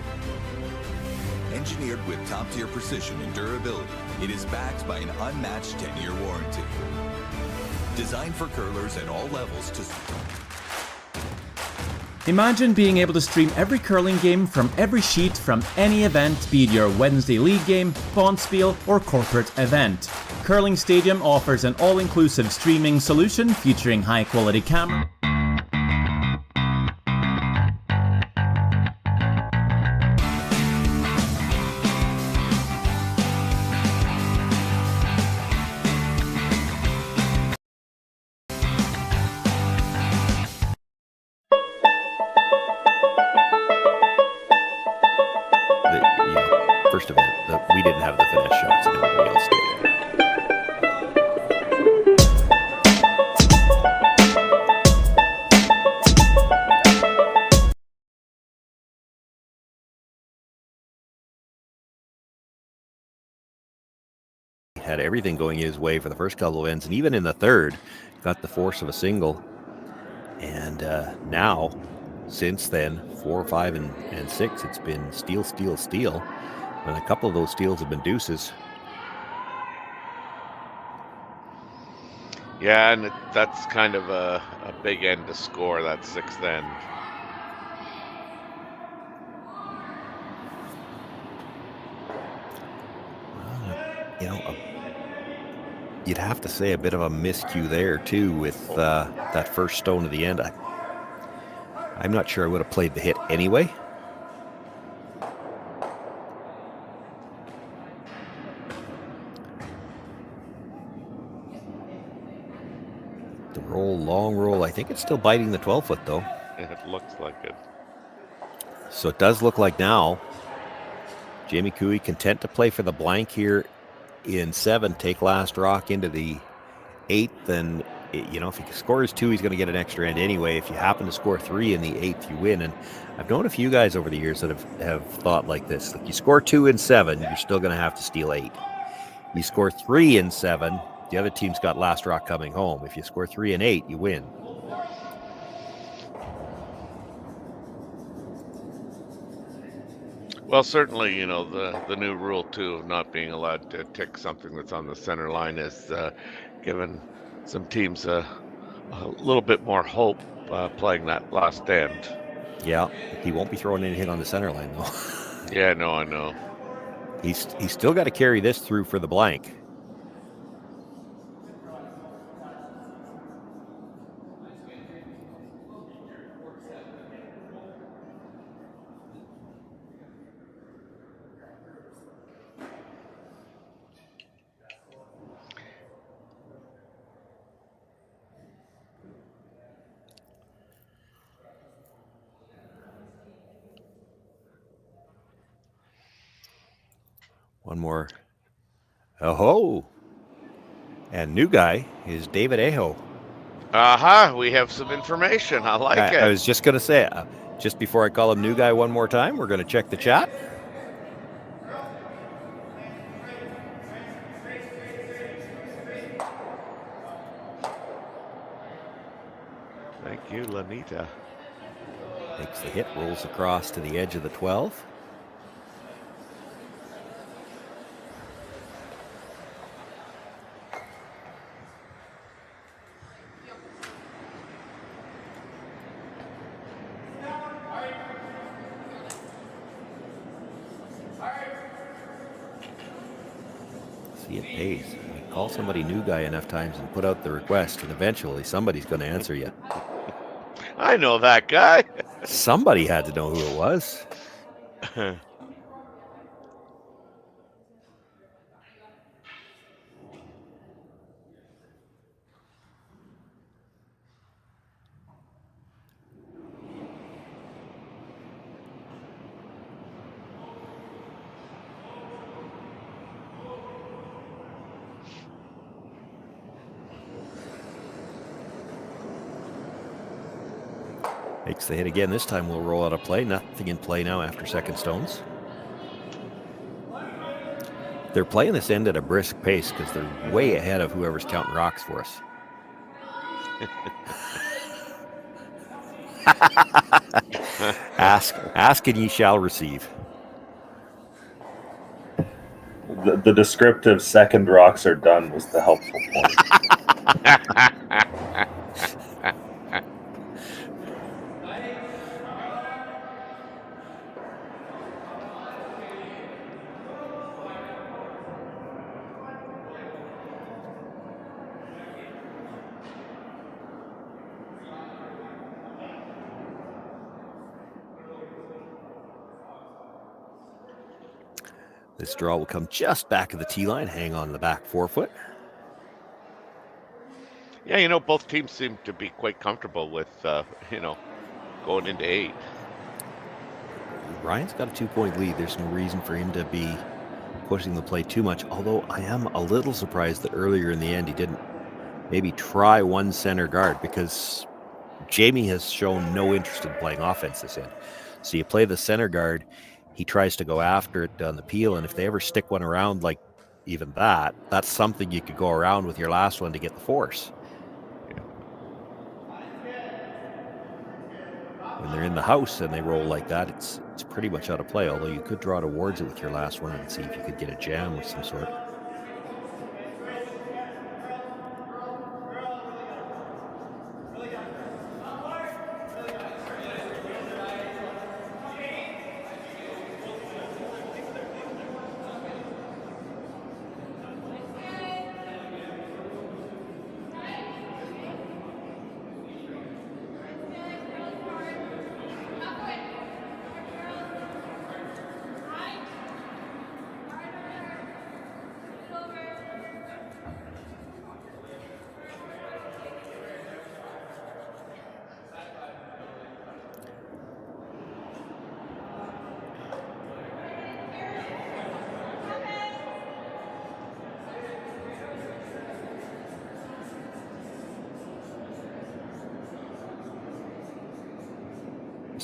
Engineered with top-tier precision and durability, it is backed by an unmatched 10-year warranty. Designed for curlers at all levels to... Imagine being able to stream every curling game from every sheet from any event, be it your Wednesday league game, bonspiel, or corporate event. Curling Stadium offers an all-inclusive streaming solution featuring high-quality camera. First event, we didn't have the finesse shots, and everybody else did. Had everything going his way for the first couple of ends, and even in the third, got the force of a single. And now, since then, 4, 5, and 6, it's been steal, steal, steal. And a couple of those steals have been deuces. Yeah, and that's kind of a big end to score, that 6th end. You'd have to say a bit of a miscue there, too, with that first stone at the end. I'm not sure I would have played the hit anyway. The roll, long roll. I think it's still biting the 12-foot, though. It looks like it. So it does look like now Jamie Cooey content to play for the blank here in 7, take last rock into the 8th, and if he scores 2, he's going to get an extra end anyway. If you happen to score 3 in the 8th, you win. And I've known a few guys over the years that have thought like this. Like, you score 2 in 7, you're still going to have to steal 8. You score 3 in 7, the other team's got last rock coming home. If you score 3 in 8, you win. Well, certainly, the new rule, too, of not being allowed to tick something that's on the center line is given some teams a little bit more hope playing that last end. Yeah, he won't be throwing anything on the center line, though. Yeah, no, I know. He's still got to carry this through for the blank. One more. Oh, and new guy is David Aho. We have some information. I like it. I was just going to say, just before I call him new guy one more time, we're going to check the chat. Thank you, Lanita. Makes the hit, rolls across to the edge of the 12. See, it pays. You call somebody new guy enough times and put out the request, and eventually somebody's going to answer you. I know that guy. Somebody had to know who it was. Makes the hit again. This time we'll roll out a play. Nothing in play now after second stones. They're playing this end at a brisk pace because they're way ahead of whoever's counting rocks for us. Ask and ye shall receive. The descriptive second rocks are done was the helpful point. This draw will come just back of the tee line, hang on the back forefoot. Yeah, both teams seem to be quite comfortable with, going into 8. Ryan's got a 2-point lead. There's no reason for him to be pushing the play too much, although I am a little surprised that earlier in the end he didn't maybe try one center guard, because Jamie has shown no interest in playing offense this end. So you play the center guard, he tries to go after it on the peel, and if they ever stick one around like even that, that's something you could go around with your last one to get the force. When they're in the house and they roll like that, it's pretty much out of play, although you could draw towards it with your last one and see if you could get a jam of some sort.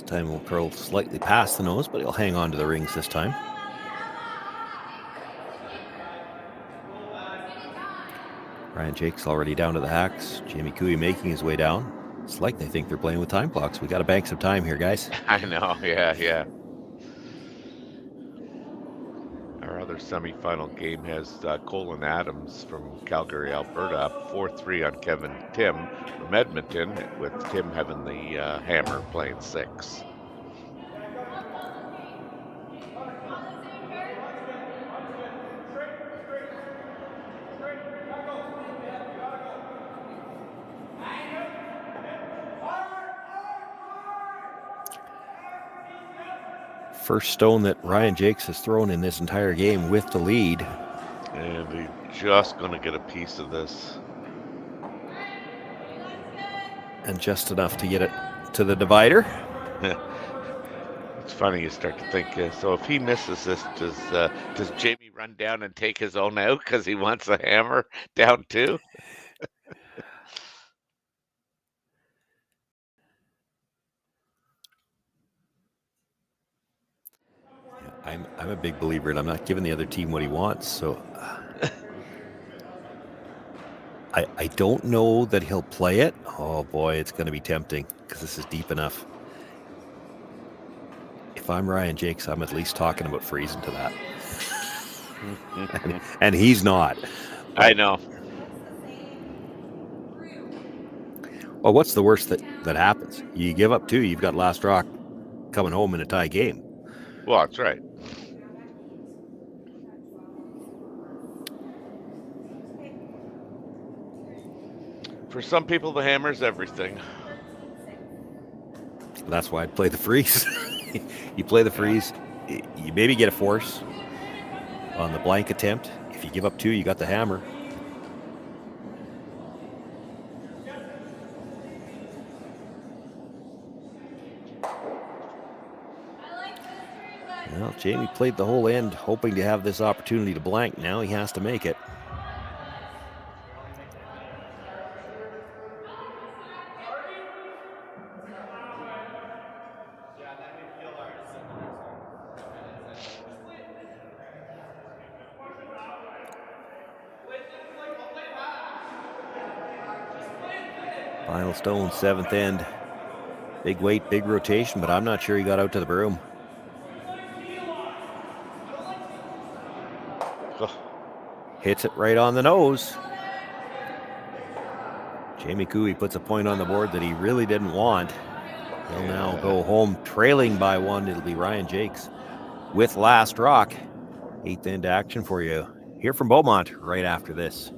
This time will curl slightly past the nose, but he'll hang on to the rings this time. Ryan Jacques already down to the hacks. Jamie Cooey making his way down. It's like they think they're playing with time clocks. We got to bank some time here, guys. I know, yeah. Our other semifinal game has Colin Adams from Calgary, Alberta, up 4-3 on Kevin Tim from Edmonton, with Tim having the hammer, playing 6. First stone that Ryan Jacques has thrown in this entire game with the lead. And we're just going to get a piece of this. And just enough to get it to the divider. It's funny, you start to think, so if he misses this, does Jamie run down and take his own out because he wants a hammer down too? I'm a big believer in I'm not giving the other team what he wants, so I don't know that he'll play it. Oh boy, it's going to be tempting because this is deep enough. If I'm Ryan Jacques, I'm at least talking about freezing to that. and he's not. I know. Well, what's the worst that happens? You give up 2, you've got last rock coming home in a tie game. Well, that's right. For some people, the hammer's everything. That's why I'd play the freeze. You play the freeze, you maybe get a force on the blank attempt. If you give up 2, you got the hammer. Well, Jamie played the whole end, hoping to have this opportunity to blank. Now he has to make it. Final stone, 7th end. Big weight, big rotation, but I'm not sure he got out to the broom. Hits it right on the nose. Jamie Cooey puts a point on the board that he really didn't want. He'll now go home trailing by 1. It'll be Ryan Jacques with last rock. 8th end action for you here from Beaumont right after this.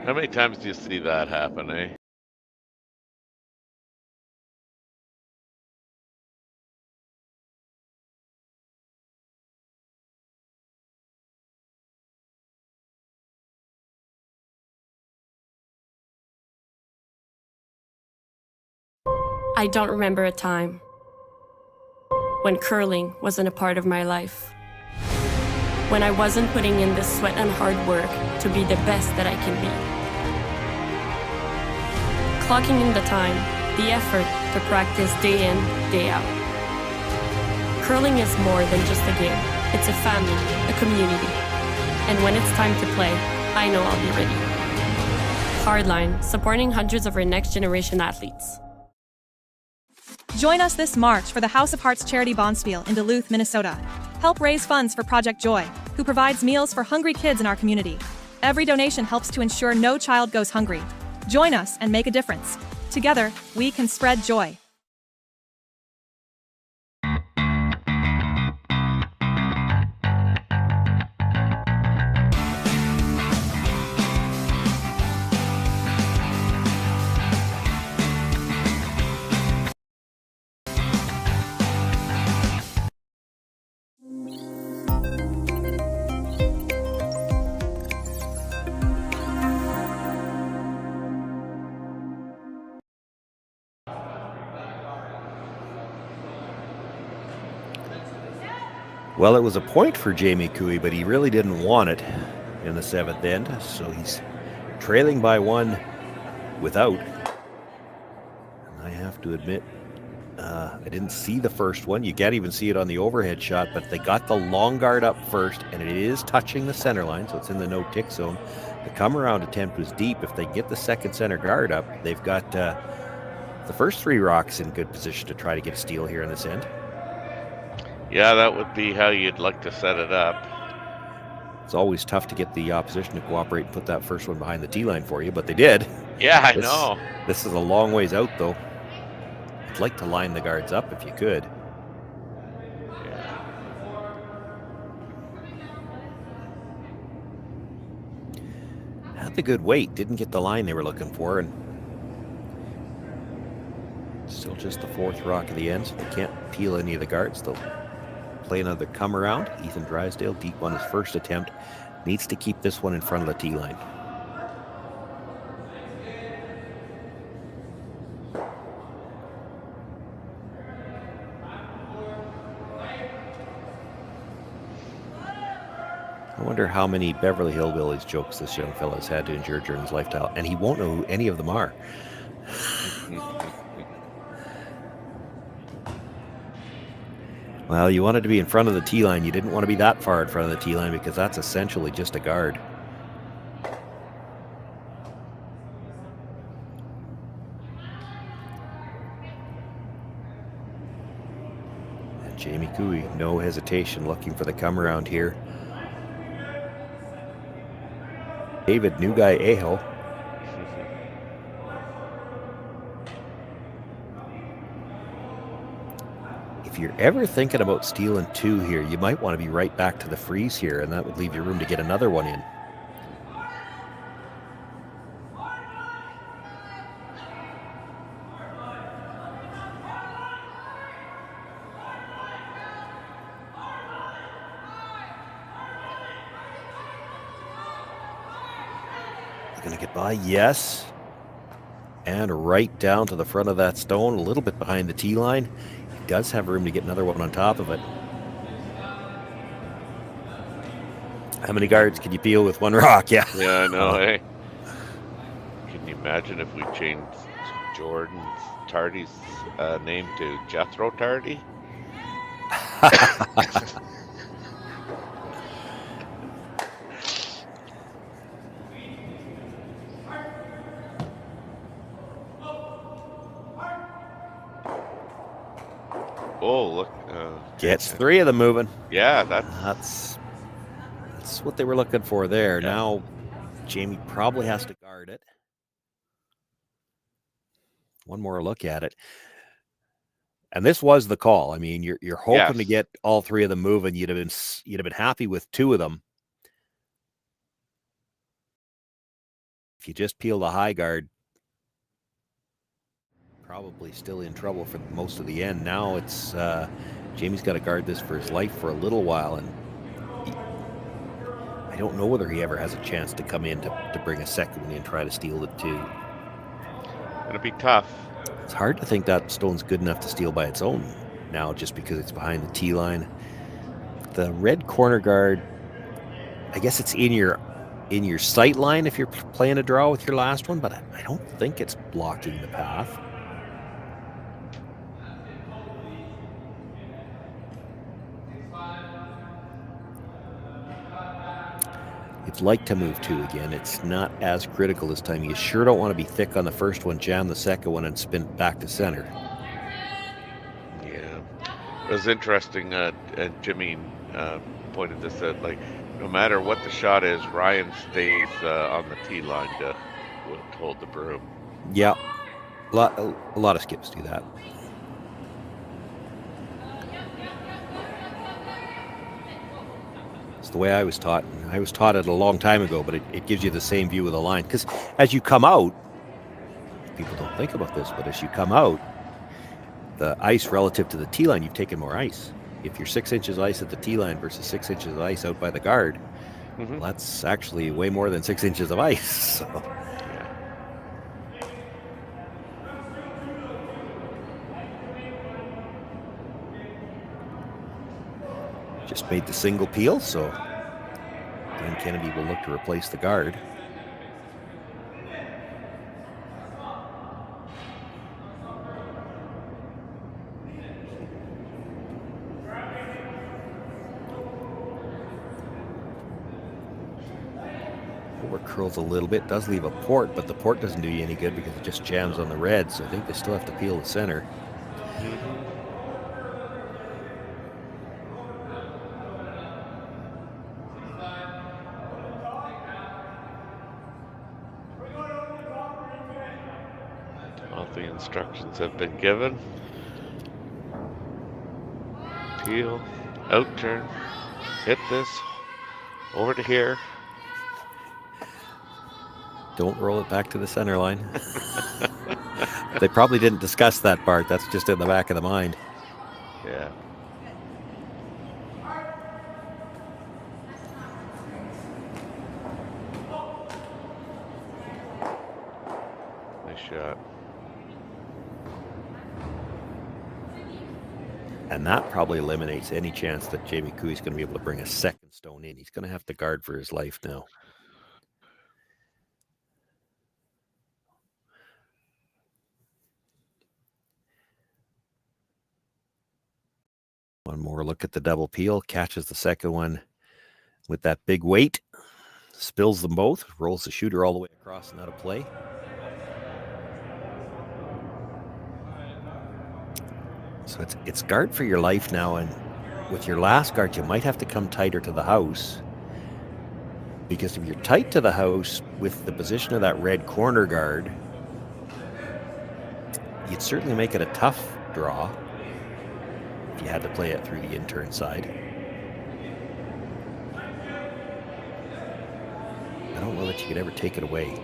How many times do you see that happen, eh? I don't remember a time when curling wasn't a part of my life. When I wasn't putting in the sweat and hard work to be the best that I can be. Clocking in the time, the effort to practice day in, day out. Curling is more than just a game. It's a family, a community. And when it's time to play, I know I'll be ready. Hardline, supporting hundreds of our next generation athletes. Join us this March for the House of Hearts Charity Bonspiel in Duluth, Minnesota. Help raise funds for Project Joy, who provides meals for hungry kids in our community. Every donation helps to ensure no child goes hungry. Join us and make a difference. Together, we can spread joy. Well, it was a point for Jamie Cooey, but he really didn't want it in the 7th end, so he's trailing by 1 without. have to admit, I didn't see the first one. You can't even see it on the overhead shot, but they got the long guard up first, and it is touching the center line, so it's in the no-tick zone. The come-around attempt was deep. If they get the second center guard up, they've got the first 3 rocks in good position to try to get a steal here in this end. Yeah, that would be how you'd like to set it up. It's always tough to get the opposition to cooperate and put that first one behind the tee line for you, but they did. Yeah, I know. This is a long ways out, though. I'd like to line the guards up if you could. Yeah. Had the good weight, didn't get the line they were looking for, and still just the 4th rock of the end, so they can't peel any of the guards. They'll play another come around. Ethan Drysdale, deep on his first attempt, needs to keep this one in front of the tee line. I wonder how many Beverly Hillbillies jokes this young fella has had to endure during his lifetime, and he won't know who any of them are. Well, you wanted to be in front of the tee line. You didn't want to be that far in front of the tee line because that's essentially just a guard. And Jamie Cooey, no hesitation, looking for the come around here. David, new guy, Aho. If you're ever thinking about stealing 2 here, you might want to be right back to the freeze here, and that would leave you room to get another one in. Going to get by, yes. And right down to the front of that stone, a little bit behind the tee line. He does have room to get another one on top of it. How many guards can you peel with 1 rock? Yeah. Yeah, I know, hey. Can you imagine if we changed Jordan Tardy's name to Jethro Tardy? Oh, look. Gets 3 of them moving. Yeah, that's what they were looking for there. Yeah. Now, Jamie probably has to guard it. One more look at it. And this was the call. I mean, you're hoping to get all 3 of them moving. You'd have been happy with 2 of them. If you just peel the high guard, probably still in trouble for most of the end. Now it's Jamie's got to guard this for his life for a little while, and I don't know whether he ever has a chance to come in to bring a second one in and try to steal it too. It'll be tough. It's hard to think that stone's good enough to steal by its own now, just because it's behind the tee line. The red corner guard, I guess it's in your sight line if you're playing a draw with your last one, but I don't think it's blocking the path. You'd like to move 2 again. It's not as critical this time. You sure don't want to be thick on the first one, jam the second one, and spin it back to center. Yeah. It was interesting, and Jimmy pointed this out, like, no matter what the shot is, Ryan stays on the tee line to hold the broom. Yeah. A lot of skips do that. The way I was taught. I was taught it a long time ago, but it gives you the same view of the line. Because as you come out, people don't think about this, but as you come out, the ice relative to the tee line, you've taken more ice. If you're 6 inches ice at the tee line versus 6 inches of ice out by the guard, well, that's actually way more than 6 inches of ice. So. Just made the single peel, so Dan Kennedy will look to replace the guard. Or curls a little bit, does leave a port, but the port doesn't do you any good because it just jams on the red, so I think they still have to peel the center. All the instructions have been given. Peel, out turn, hit this, over to here. Don't roll it back to the center line. They probably didn't discuss that part. That's just in the back of the mind. Yeah. Nice shot. And that probably eliminates any chance that Jamie Cooey's going to be able to bring a second stone in. He's going to have to guard for his life now. One more look at the double peel, catches the second one with that big weight, spills them both, rolls the shooter all the way across and out of play. So it's guard for your life now, and with your last guard, you might have to come tighter to the house, because if you're tight to the house with the position of that red corner guard, you'd certainly make it a tough draw if you had to play it through the in-turn side. I don't know that you could ever take it away.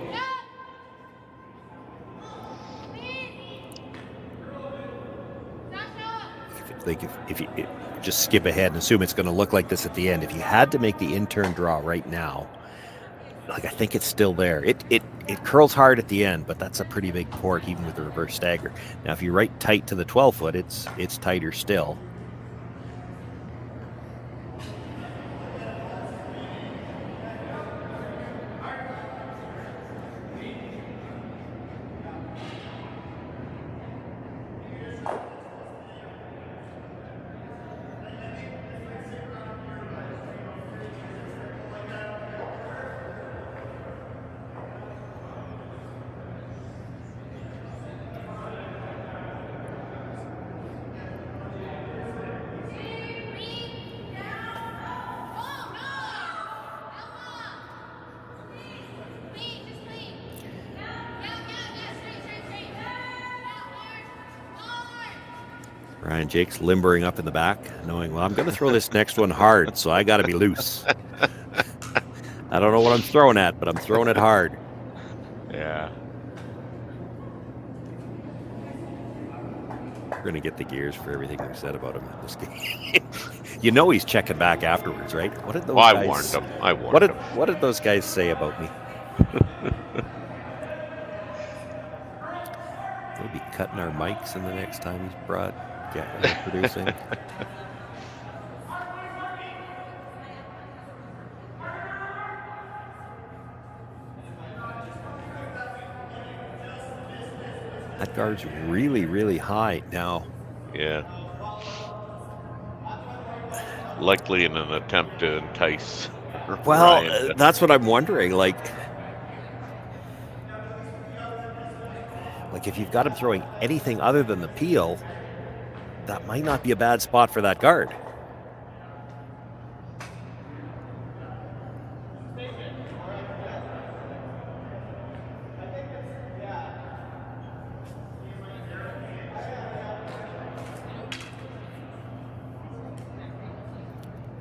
If you just skip ahead and assume it's going to look like this at the end, if you had to make the in-turn draw right now, like, I think it's still there. It curls hard at the end, but that's a pretty big port even with the reverse stagger. Now, if you write tight to the 12 foot, it's tighter still. Ryan Jake's limbering up in the back, knowing, well, I'm going to throw this next one hard, so I got to be loose. I don't know what I'm throwing at, but I'm throwing it hard. Yeah. We're going to get the gears for everything we said about him in this game. You know he's checking back afterwards, right? What did those guys... I warned him. I warned him. What did those guys say about me? We'll be cutting our mics in the next time he's producing. That guard's really, really high now. Yeah. Likely in an attempt to entice. Well, that's what I'm wondering. Like if you've got him throwing anything other than the peel, that might not be a bad spot for that guard.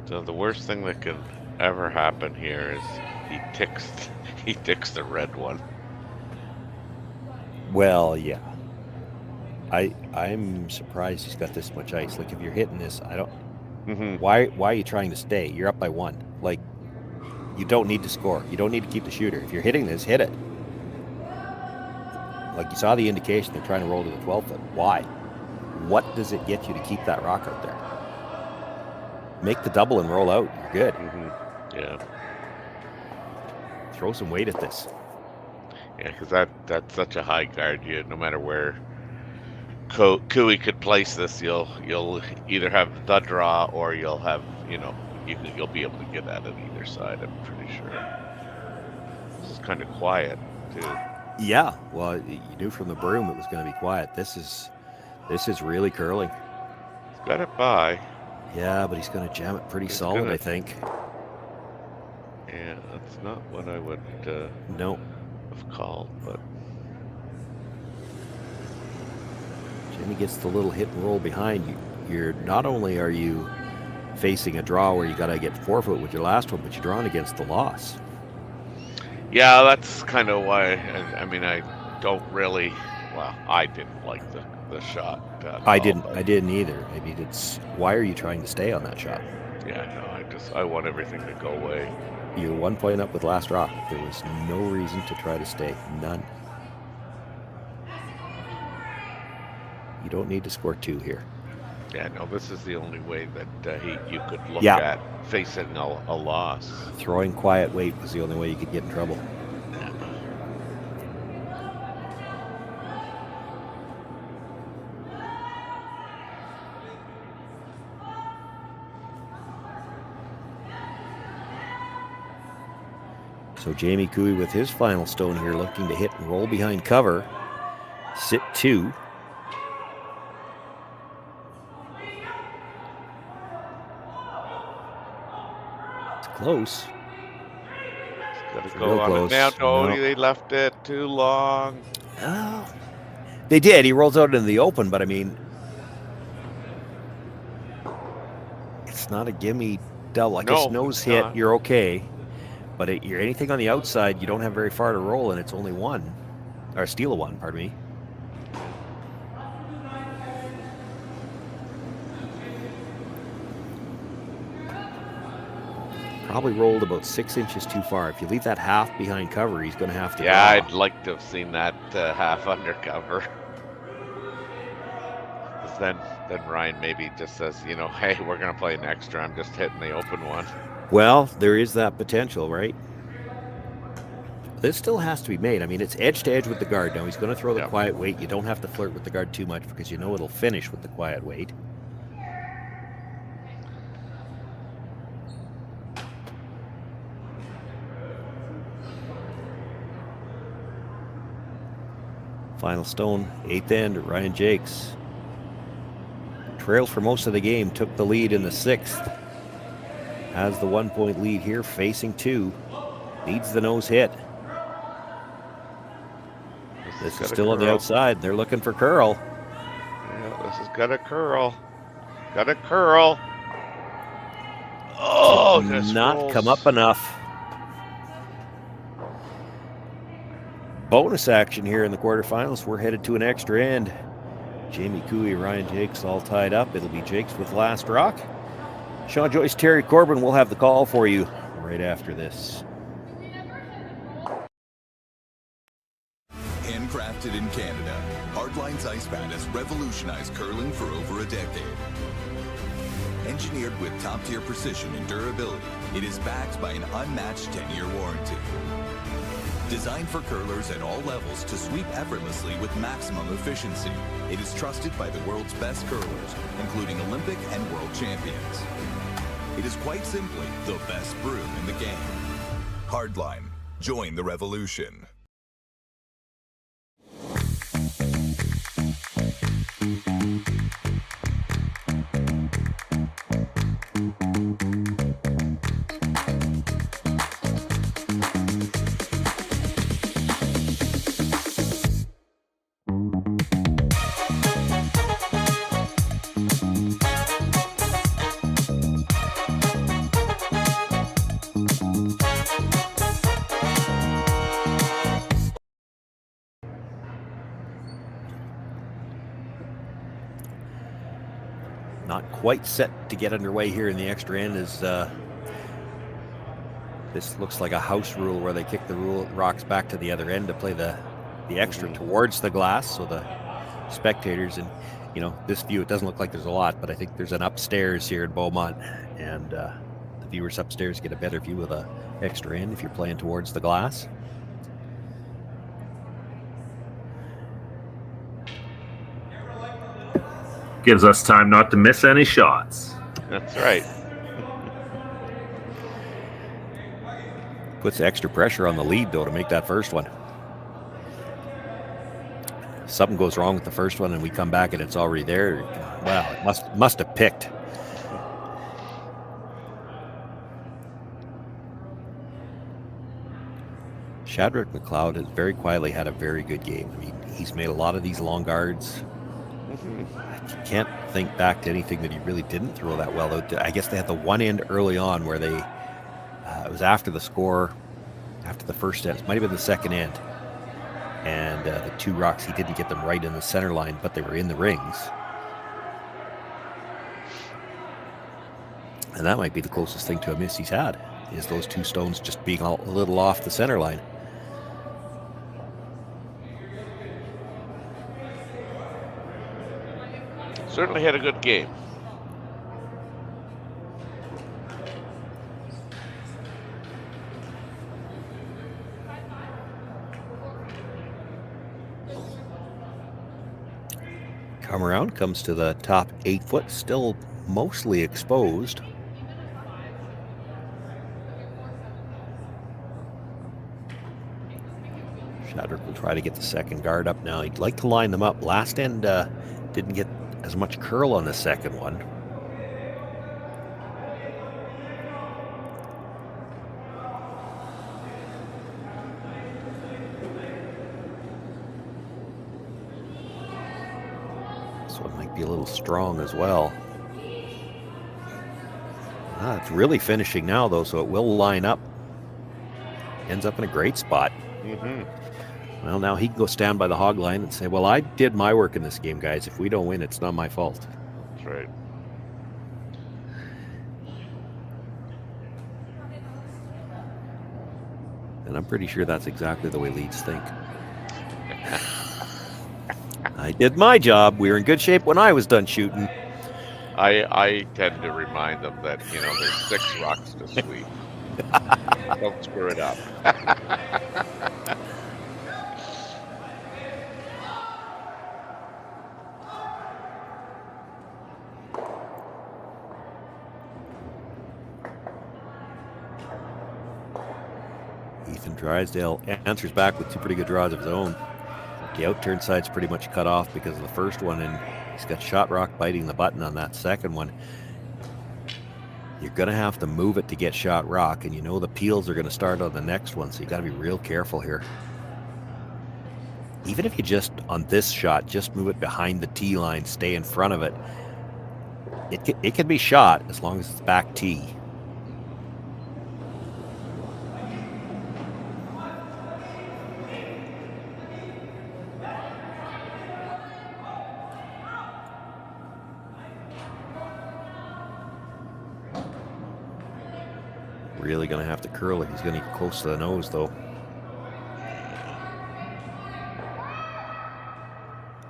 So the worst thing that could ever happen here is he ticks the red one. Well, yeah. I'm surprised he's got this much ice. Like, if you're hitting this, I don't... Mm-hmm. Why are you trying to stay? You're up by 1. Like, you don't need to score. You don't need to keep the shooter. If you're hitting this, hit it. Like, you saw the indication they're trying to roll to the 12 foot. Why? What does it get you to keep that rock out there? Make the double and roll out. You're good. Mm-hmm. Yeah. Throw some weight at this. Yeah, because that's such a high guard. No matter where Cooey could place this, you'll either have the draw or you'll have, you'll be able to get at it either side, I'm pretty sure. It's kind of quiet too. Yeah, well, you knew from the broom it was going to be quiet. This is really curling. He's got it by. Yeah, but he's going to jam it pretty solid, I think. Yeah, that's not what I would no. have called, but Jimmy gets the little hit and roll behind you. You're not only are you facing a draw where you got to get forefoot with your last one, but you're drawing against the loss. yeah, that's kind of why. I mean, I don't really. Well, I didn't like the shot. I didn't either. I mean, it's why are you trying to stay on that shot? Yeah, no, I want everything to go away. You're 1 point up with last rock. There was no reason to try to stay. None. You don't need to score 2 here. Yeah, no, this is the only way that you could look Yeah. at facing a loss. Throwing quiet weight was the only way you could get in trouble. So Jamie Cooey with his final stone here, looking to hit and roll behind cover. Sit 2. It's close. Got to It's go real on close. it now, Tony. No. They left it too long. Oh. They did. He rolls out into the open, but I mean, it's not a gimme double. I guess nose it's hit, not. you're okay. But you're anything on the outside, you don't have very far to roll, and it's only 1. Or steal a 1, pardon me. Probably rolled about 6 inches too far. If you leave that half behind cover, he's going to have to Yeah, draw. I'd like to have seen that half undercover. 'Cause then Ryan maybe just says, you know, hey, we're going to play an extra. I'm just hitting the open one. Well, there is that potential, right? This still has to be made. I mean, it's edge to edge with the guard. Now, he's going to throw the quiet weight. You don't have to flirt with the guard too much because you know it'll finish with the quiet weight. Final stone, 8th end, Ryan Jacques. Trailed for most of the game, took the lead in the 6th. Has the 1 point lead here, facing 2. Needs the nose hit. This is still on the outside. They're looking for curl. Yeah, this has got a curl. Got a curl. Oh, this not rolls. come up enough. Bonus action here in the quarterfinals. We're headed to an extra end. Jamie Cooey, Ryan Jacques all tied up. It'll be Jacques with last rock. Shawn, Joyce, Terry, Corbin will have the call for you right after this. Handcrafted in Canada, Hardline's Ice Pad has revolutionized curling for over a decade. Engineered with top-tier precision and durability, it is backed by an unmatched 10-year warranty. Designed for curlers at all levels to sweep effortlessly with maximum efficiency, it is trusted by the world's best curlers, including Olympic and world champions. It is quite simply the best broom in the game. Hardline. Join the revolution. Not quite set to get underway here in the extra end as this looks like a house rule where they kick the rocks back to the other end to play the extra towards the glass, so the spectators, and you know, this view, it doesn't look like there's a lot, but I think there's an upstairs here in Beaumont, and the viewers upstairs get a better view of the extra end if you're playing towards the glass. Gives us time not to miss any shots. That's right. Puts extra pressure on the lead, though, to make that first one. If something goes wrong with the first one and we come back and it's already there, wow, it must have picked. Shadrach McLeod has very quietly had a very good game. I mean, he's made a lot of these long guards. I can't think back to anything that he really didn't throw that well. I guess they had the one end early on where they, it was after the score, after the first end. It might have been the second end. And the 2 rocks, he didn't get them right in the center line, but they were in the rings. And that might be the closest thing to a miss he's had, is those 2 stones just being a little off the center line. Certainly had a good game. Come around, comes to the top 8 foot, still mostly exposed. Shadrach will try to get the second guard up now. He'd like to line them up. Last end didn't get as much curl on the second one. This one might be a little strong as well. It's really finishing now, though, so it will line up. Ends up in a great spot. Well, now he can go stand by the hog line and say, well, I did my work in this game, guys. If we don't win, it's not my fault. That's right. And I'm pretty sure that's exactly the way leads think. I did my job. We were in good shape when I was done shooting. I tend to remind them that, there's 6 rocks to sweep. Don't screw it up. Ethan Drysdale answers back with 2 pretty good draws of his own. The outturn side's pretty much cut off because of the first one, and he's got shot rock biting the button on that second one. You're going to have to move it to get shot rock, and the peels are going to start on the next one, so you got to be real careful here. Even if you just, on this shot, just move it behind the tee line, stay in front of it, it can be shot as long as it's back tee. Really going to have to curl it. He's going to get close to the nose, though.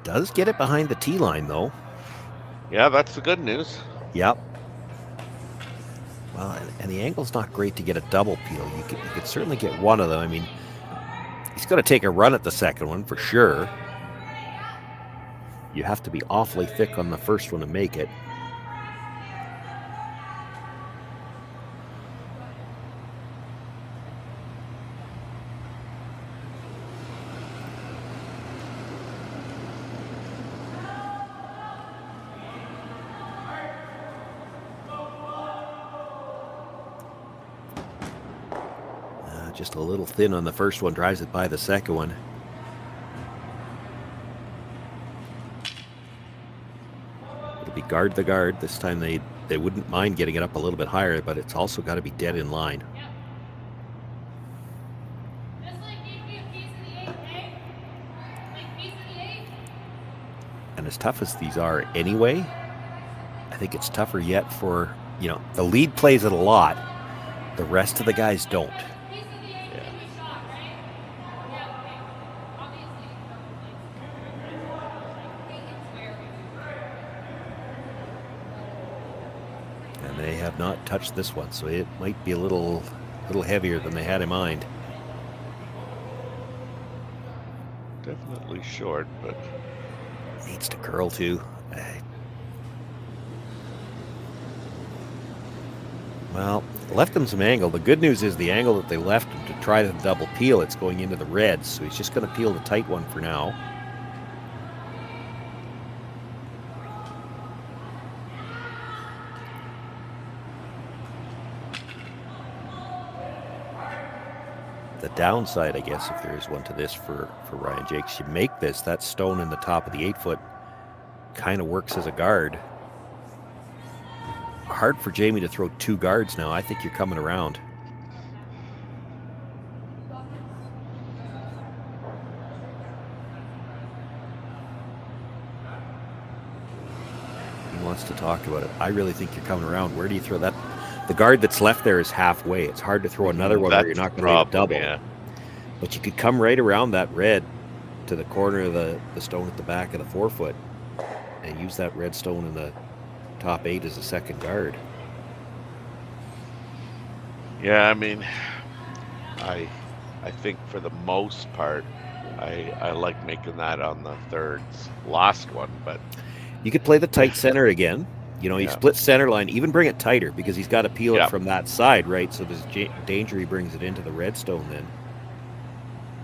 Does get it behind the tee line, though. Yeah, that's the good news. Yep. Well, and the angle's not great to get a double peel. You could certainly get one of them. I mean, he's going to take a run at the second one for sure. You have to be awfully thick on the first one to make it. Just a little thin on the first one, drives it by the second one. It'll be guard the guard. This time they wouldn't mind getting it up a little bit higher, but it's also got to be dead in line. And as tough as these are anyway, I think it's tougher yet for, the lead plays it a lot. The rest of the guys don't. They have not touched this one, so it might be a little heavier than they had in mind. Definitely short, but needs to curl too. Well, Left him some angle. The good news is the angle that they left him to try to double peel, it's going into the reds, so he's just going to peel the tight one for now. The downside, I guess, if there is one to this for Ryan Jacques, you make this, that stone in the top of the 8-foot kind of works as a guard. Hard for Jamie to throw 2 guards now. I think you're coming around. He wants to talk about it. I really think you're coming around. Where do you throw that? The guard that's left there is halfway. It's hard to throw another one where you're not going to get a double. Yeah. But you could come right around that red to the corner of the stone at the back of the 4-foot and use that red stone in the top 8 as a second guard. Yeah, I mean, I think for the most part, I like making that on the thirds last one, but you could play the tight center again. You know, you split center line, even bring it tighter because he's got to peel it from that side, right? So there's danger he brings it into the redstone then.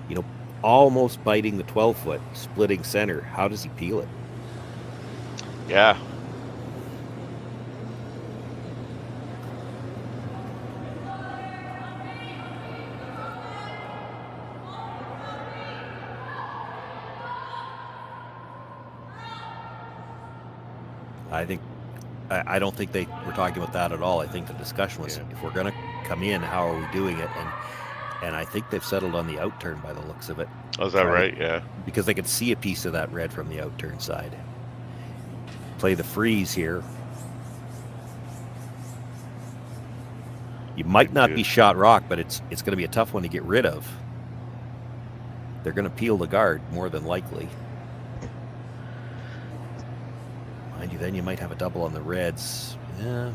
You know, almost biting the 12-foot, splitting center. How does he peel it? Yeah. I don't think they were talking about that at all. I think the discussion was, if we're going to come in, how are we doing it? And I think they've settled on the outturn by the looks of it. Oh, is that right? Yeah. Because they could see a piece of that red from the outturn side. Play the freeze here. You might not be shot rock, but it's going to be a tough one to get rid of. They're going to peel the guard more than likely. Mind you, then you might have a double on the reds. Yeah.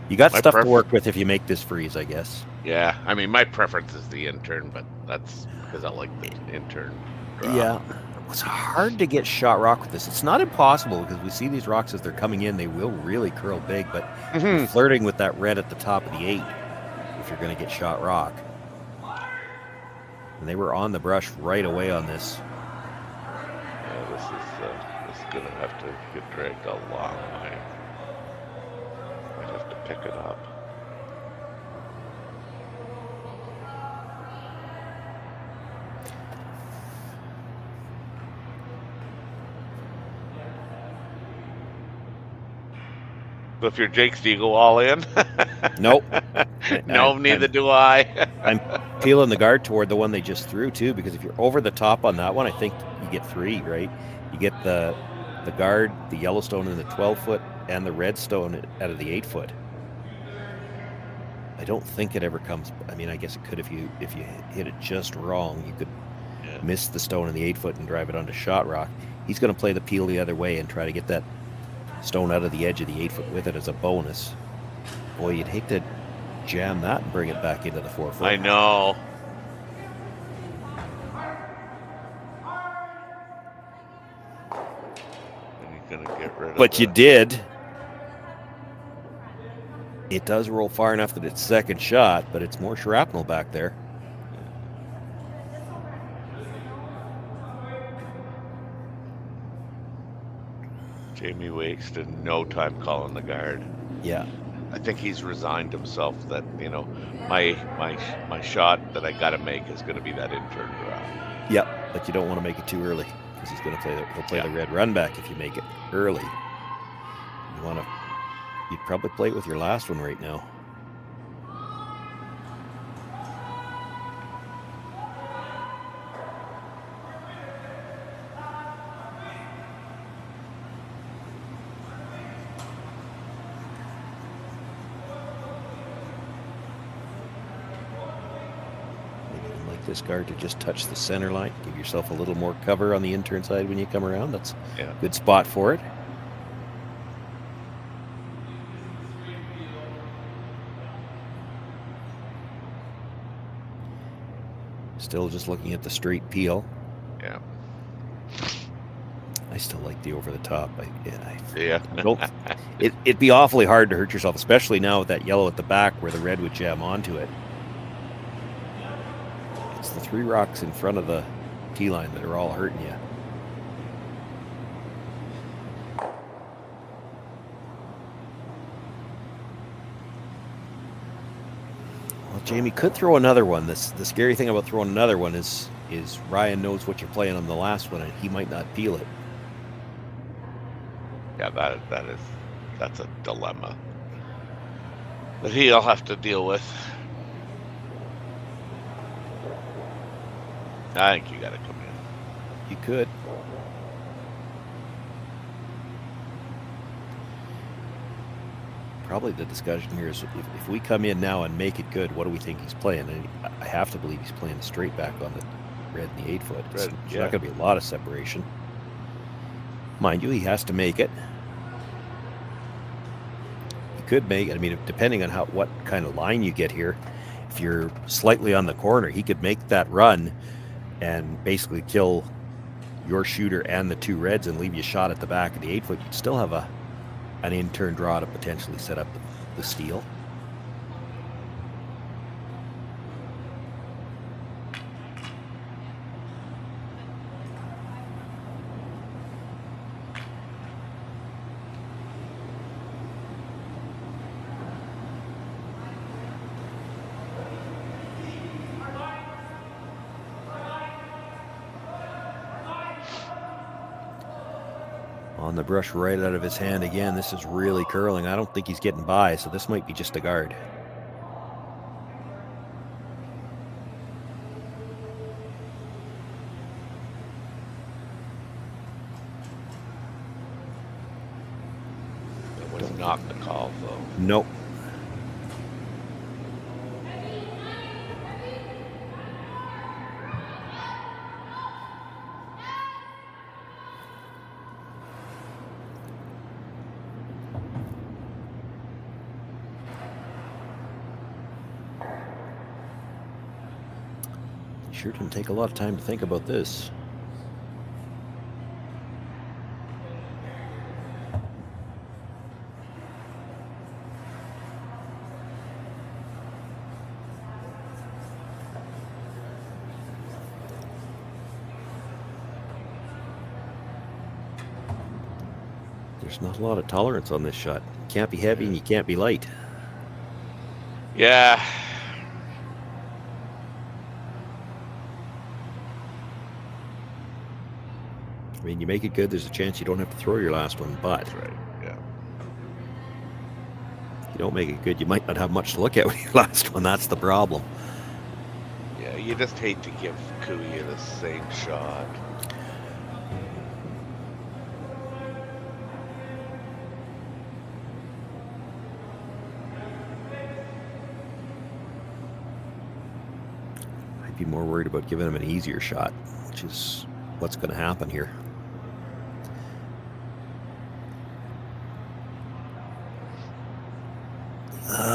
You got stuff to work with if you make this freeze, I guess. Yeah. I mean, my preference is the intern, but that's because I like the intern drop. Yeah. It's hard to get shot rock with this. It's not impossible because we see these rocks as they're coming in. They will really curl big, but you're flirting with that red at the top of the 8 if you're going to get shot rock. And they were on the brush right away on this. Yeah, this is going to have to get dragged a long way. Might have to pick it up. So if you're Jacques, do you go all in? Nope. No, neither do I. I'm peeling the guard toward the one they just threw, too, because if you're over the top on that one, I think you get 3, right? You get the guard, the Yellowstone in the 12-foot, and the redstone out of the 8-foot. I don't think it ever comes. I mean, I guess it could if you hit it just wrong. You could miss the stone in the 8-foot and drive it onto shot rock. He's going to play the peel the other way and try to get that stone out of the edge of the 8-foot with it as a bonus. Boy, you'd hate to jam that and bring it back into the 4-foot. I know. And you're gonna get rid of but you did. It does roll far enough that it's second shot, but it's more shrapnel back there. Jamie wasted no time calling the guard. Yeah. I think he's resigned himself that, you know, my shot that I got to make is going to be that intern drop. Yep, but you don't want to make it too early because he's going to play the red run back if you make it early. You'd probably play it with your last one right now. This guard to just touch the center line. Give yourself a little more cover on the intern side when you come around. That's a good spot for it. Still just looking at the straight peel. Yeah. I still like the over the top. Yeah. It'd be awfully hard to hurt yourself, especially now with that yellow at the back where the red would jam onto it. It's the 3 rocks in front of the tee line that are all hurting you. Well, Jamie could throw another one. The scary thing about throwing another one is Ryan knows what you're playing on the last one, and he might not peel it. Yeah, that's a dilemma that he'll have to deal with. I think you got to come in. You could. Probably the discussion here is if we come in now and make it good, what do we think he's playing? And I have to believe he's playing straight back on the red and the 8 foot. There's not going to be a lot of separation. Mind you, he has to make it. He could make it. I mean, depending on what kind of line you get here, if you're slightly on the corner, he could make that run and basically kill your shooter and the 2 reds and leave you shot at the back of the 8 foot. You'd still have an in-turn draw to potentially set up the steal. On the brush right out of his hand again. This is really curling. I don't think he's getting by, so this might be just a guard. It was not the call, though. Nope. Sure didn't take a lot of time to think about this. There's not a lot of tolerance on this shot. You can't be heavy and you can't be light. Yeah. I mean, you make it good, there's a chance you don't have to throw your last one, but That's right. Yeah. if you don't make it good, you might not have much to look at with your last one. That's the problem. Yeah, you just hate to give Cooey the same shot. I'd be more worried about giving him an easier shot, which is what's going to happen here.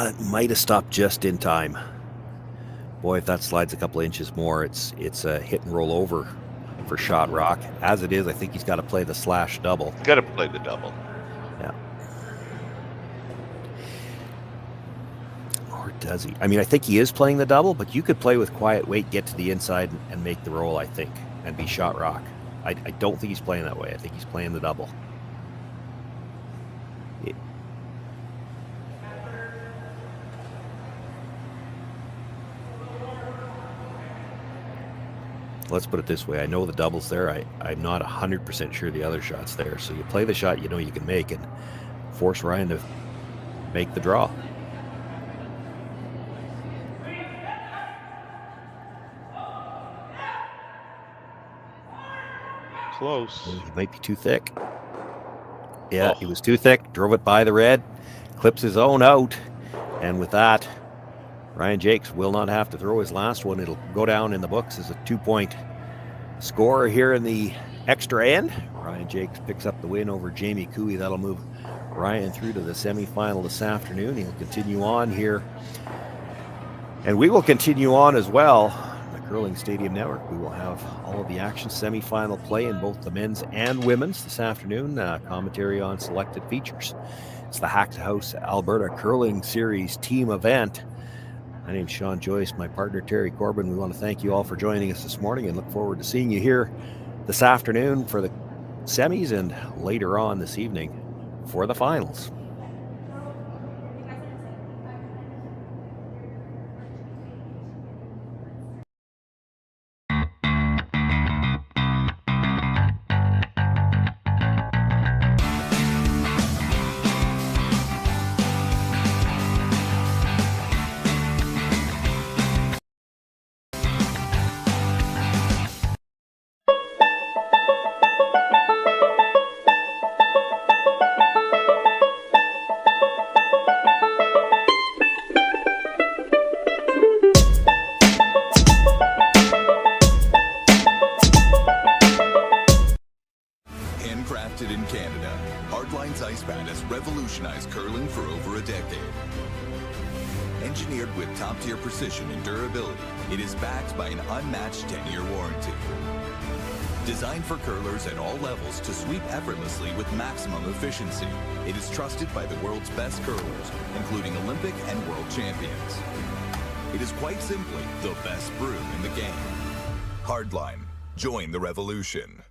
It might have stopped just in time. Boy, if that slides a couple of inches more, it's a hit and roll over for Shot Rock. As it is, I think he's got to play the slash double. Got to play the double. Yeah. Or does he? I mean, I think he is playing the double, but you could play with quiet weight, get to the inside, and make the roll, I think, and be Shot Rock. I don't think he's playing that way. I think he's playing the double. Let's put it this way. I know the double's there. I'm not 100% sure the other shot's there. So you play the shot you know you can make and force Ryan to make the draw. Close. He might be too thick. Yeah, He was too thick. Drove it by the red. Clips his own out. And with that, Ryan Jacques will not have to throw his last one. It'll go down in the books as a 2-point score here in the extra end. Ryan Jacques picks up the win over Jamie Cooey. That'll move Ryan through to the semifinal this afternoon. He'll continue on here. And we will continue on as well. Curling Stadium Network. We will have all of the action, semi-final play in both the men's and women's this afternoon. Commentary on selected features. It's the Hack2House Alberta Curling Series team event. My name's Shawn, Joyce, my partner Terry Corbin. We want to thank you all for joining us this morning and look forward to seeing you here this afternoon for the semis and later on this evening for the finals. Handcrafted in Canada, Hardline's ice pad has revolutionized curling for over a decade. Engineered with top-tier precision and durability, it is backed by an unmatched 10-year warranty. Designed for curlers at all levels to sweep effortlessly with maximum efficiency, it is trusted by the world's best curlers, including Olympic and world champions. It is quite simply the best brew in the game. Hardline. Join the revolution.